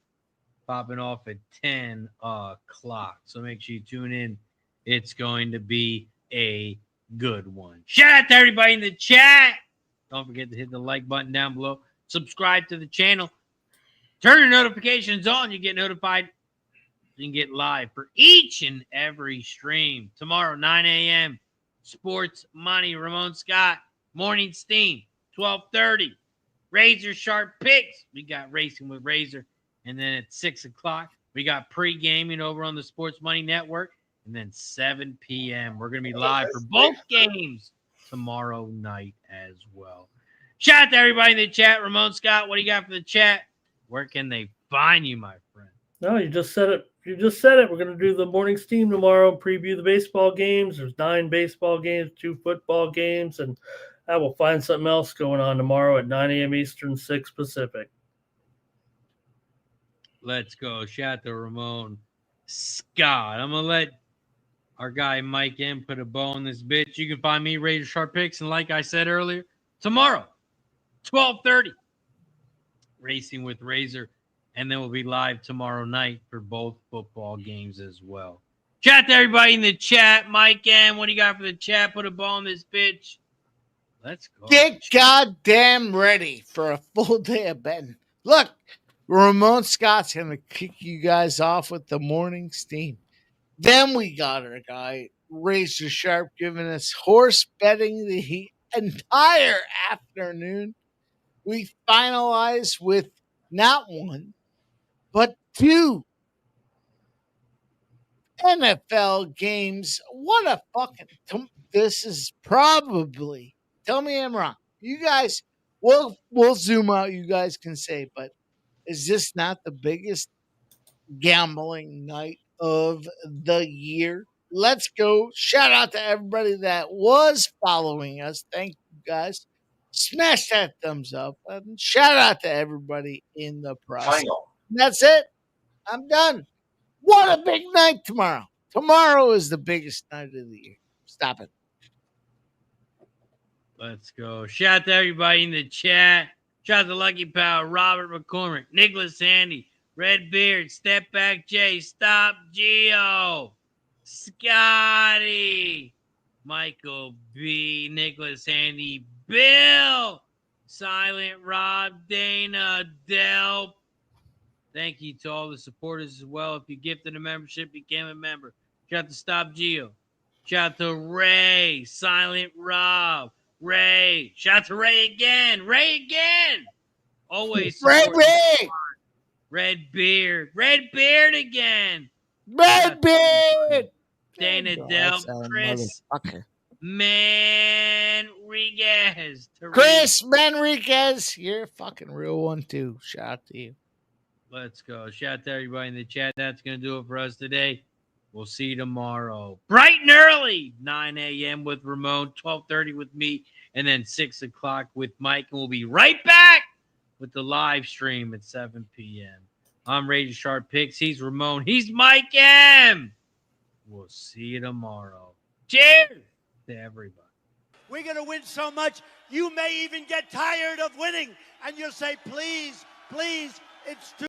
popping off at 10 o'clock. So make sure you tune in. It's going to be a good one. Shout out to everybody in the chat. Don't forget to hit the like button down below. Subscribe to the channel. Turn your notifications on. You get notified. You can get live for each and every stream. Tomorrow, 9 a.m., Sports Money, Ramon Scott. Morning Steam, 12:30. Razor Sharp Picks. We got Racing with Razor. And then at 6 o'clock, we got pre-gaming over on the Sports Money Network. And then 7 p.m., we're going to be live for both games tomorrow night as well. Shout out to everybody in the chat. Ramon Scott, what do you got for the chat? Where can they find you, my friend? No, you just said it. We're going to do the morning steam tomorrow, preview the baseball games. There's 9 baseball games, 2 football games, and I will find something else going on tomorrow at 9 a.m. Eastern, 6 Pacific. Let's go. Shout out to Ramon Scott. I'm going to let our guy Mike M put a bow on this bitch. You can find me, Razor Sharp Picks, and like I said earlier, tomorrow, 12:30, Racing with Razor. And then we'll be live tomorrow night for both football games as well. Shout out to everybody in the chat. Mike M, what do you got for the chat? Put a ball on this bitch. Let's go. Get goddamn ready for a full day of betting. Look, Ramon Scott's going to kick you guys off with the morning steam. Then we got our guy, Razor Sharp, giving us horse betting the entire afternoon. We finalize with not 1, but 2 NFL games. What a fucking... This is probably... Tell me I'm wrong. You guys, we'll zoom out, you guys can say, but is this not the biggest gambling night of the year? Let's go. Shout out to everybody that was following us. Thank you guys. Smash that thumbs up. And shout out to everybody in the process. Final. That's it. I'm done. What a big night tomorrow. Tomorrow is the biggest night of the year. Stop it. Let's go. Shout out to everybody in the chat. Shout out to Lucky Pal, Robert McCormick, Nicholas Handy, Red Beard, Step Back Jay, Stop Geo, Scotty, Michael B, Nicholas Handy, Bill, Silent Rob, Dana, Delp. Thank you to all the supporters as well. If you gifted a membership, became a member. Shout out to Stop Geo. Shout out to Ray, Silent Rob, Ray. Shout out to Ray again. Ray again. Always Red supporting Beard. Red Beard. Red Beard again. Red Beard. Dana Del. Chris Manriquez. Chris Manriquez. You're a fucking real one, too. Shout out to you. Let's go. Shout out to everybody in the chat. That's going to do it for us today. We'll see you tomorrow. Bright and early. 9 a.m. with Ramon. 12:30 with me. And then 6 o'clock with Mike. And we'll be right back with the live stream at 7 p.m. I'm Razor Sharp Picks. He's Ramon. He's Mike M. We'll see you tomorrow. Cheers to everybody. We're going to win so much, you may even get tired of winning. And you'll say, please, please, it's too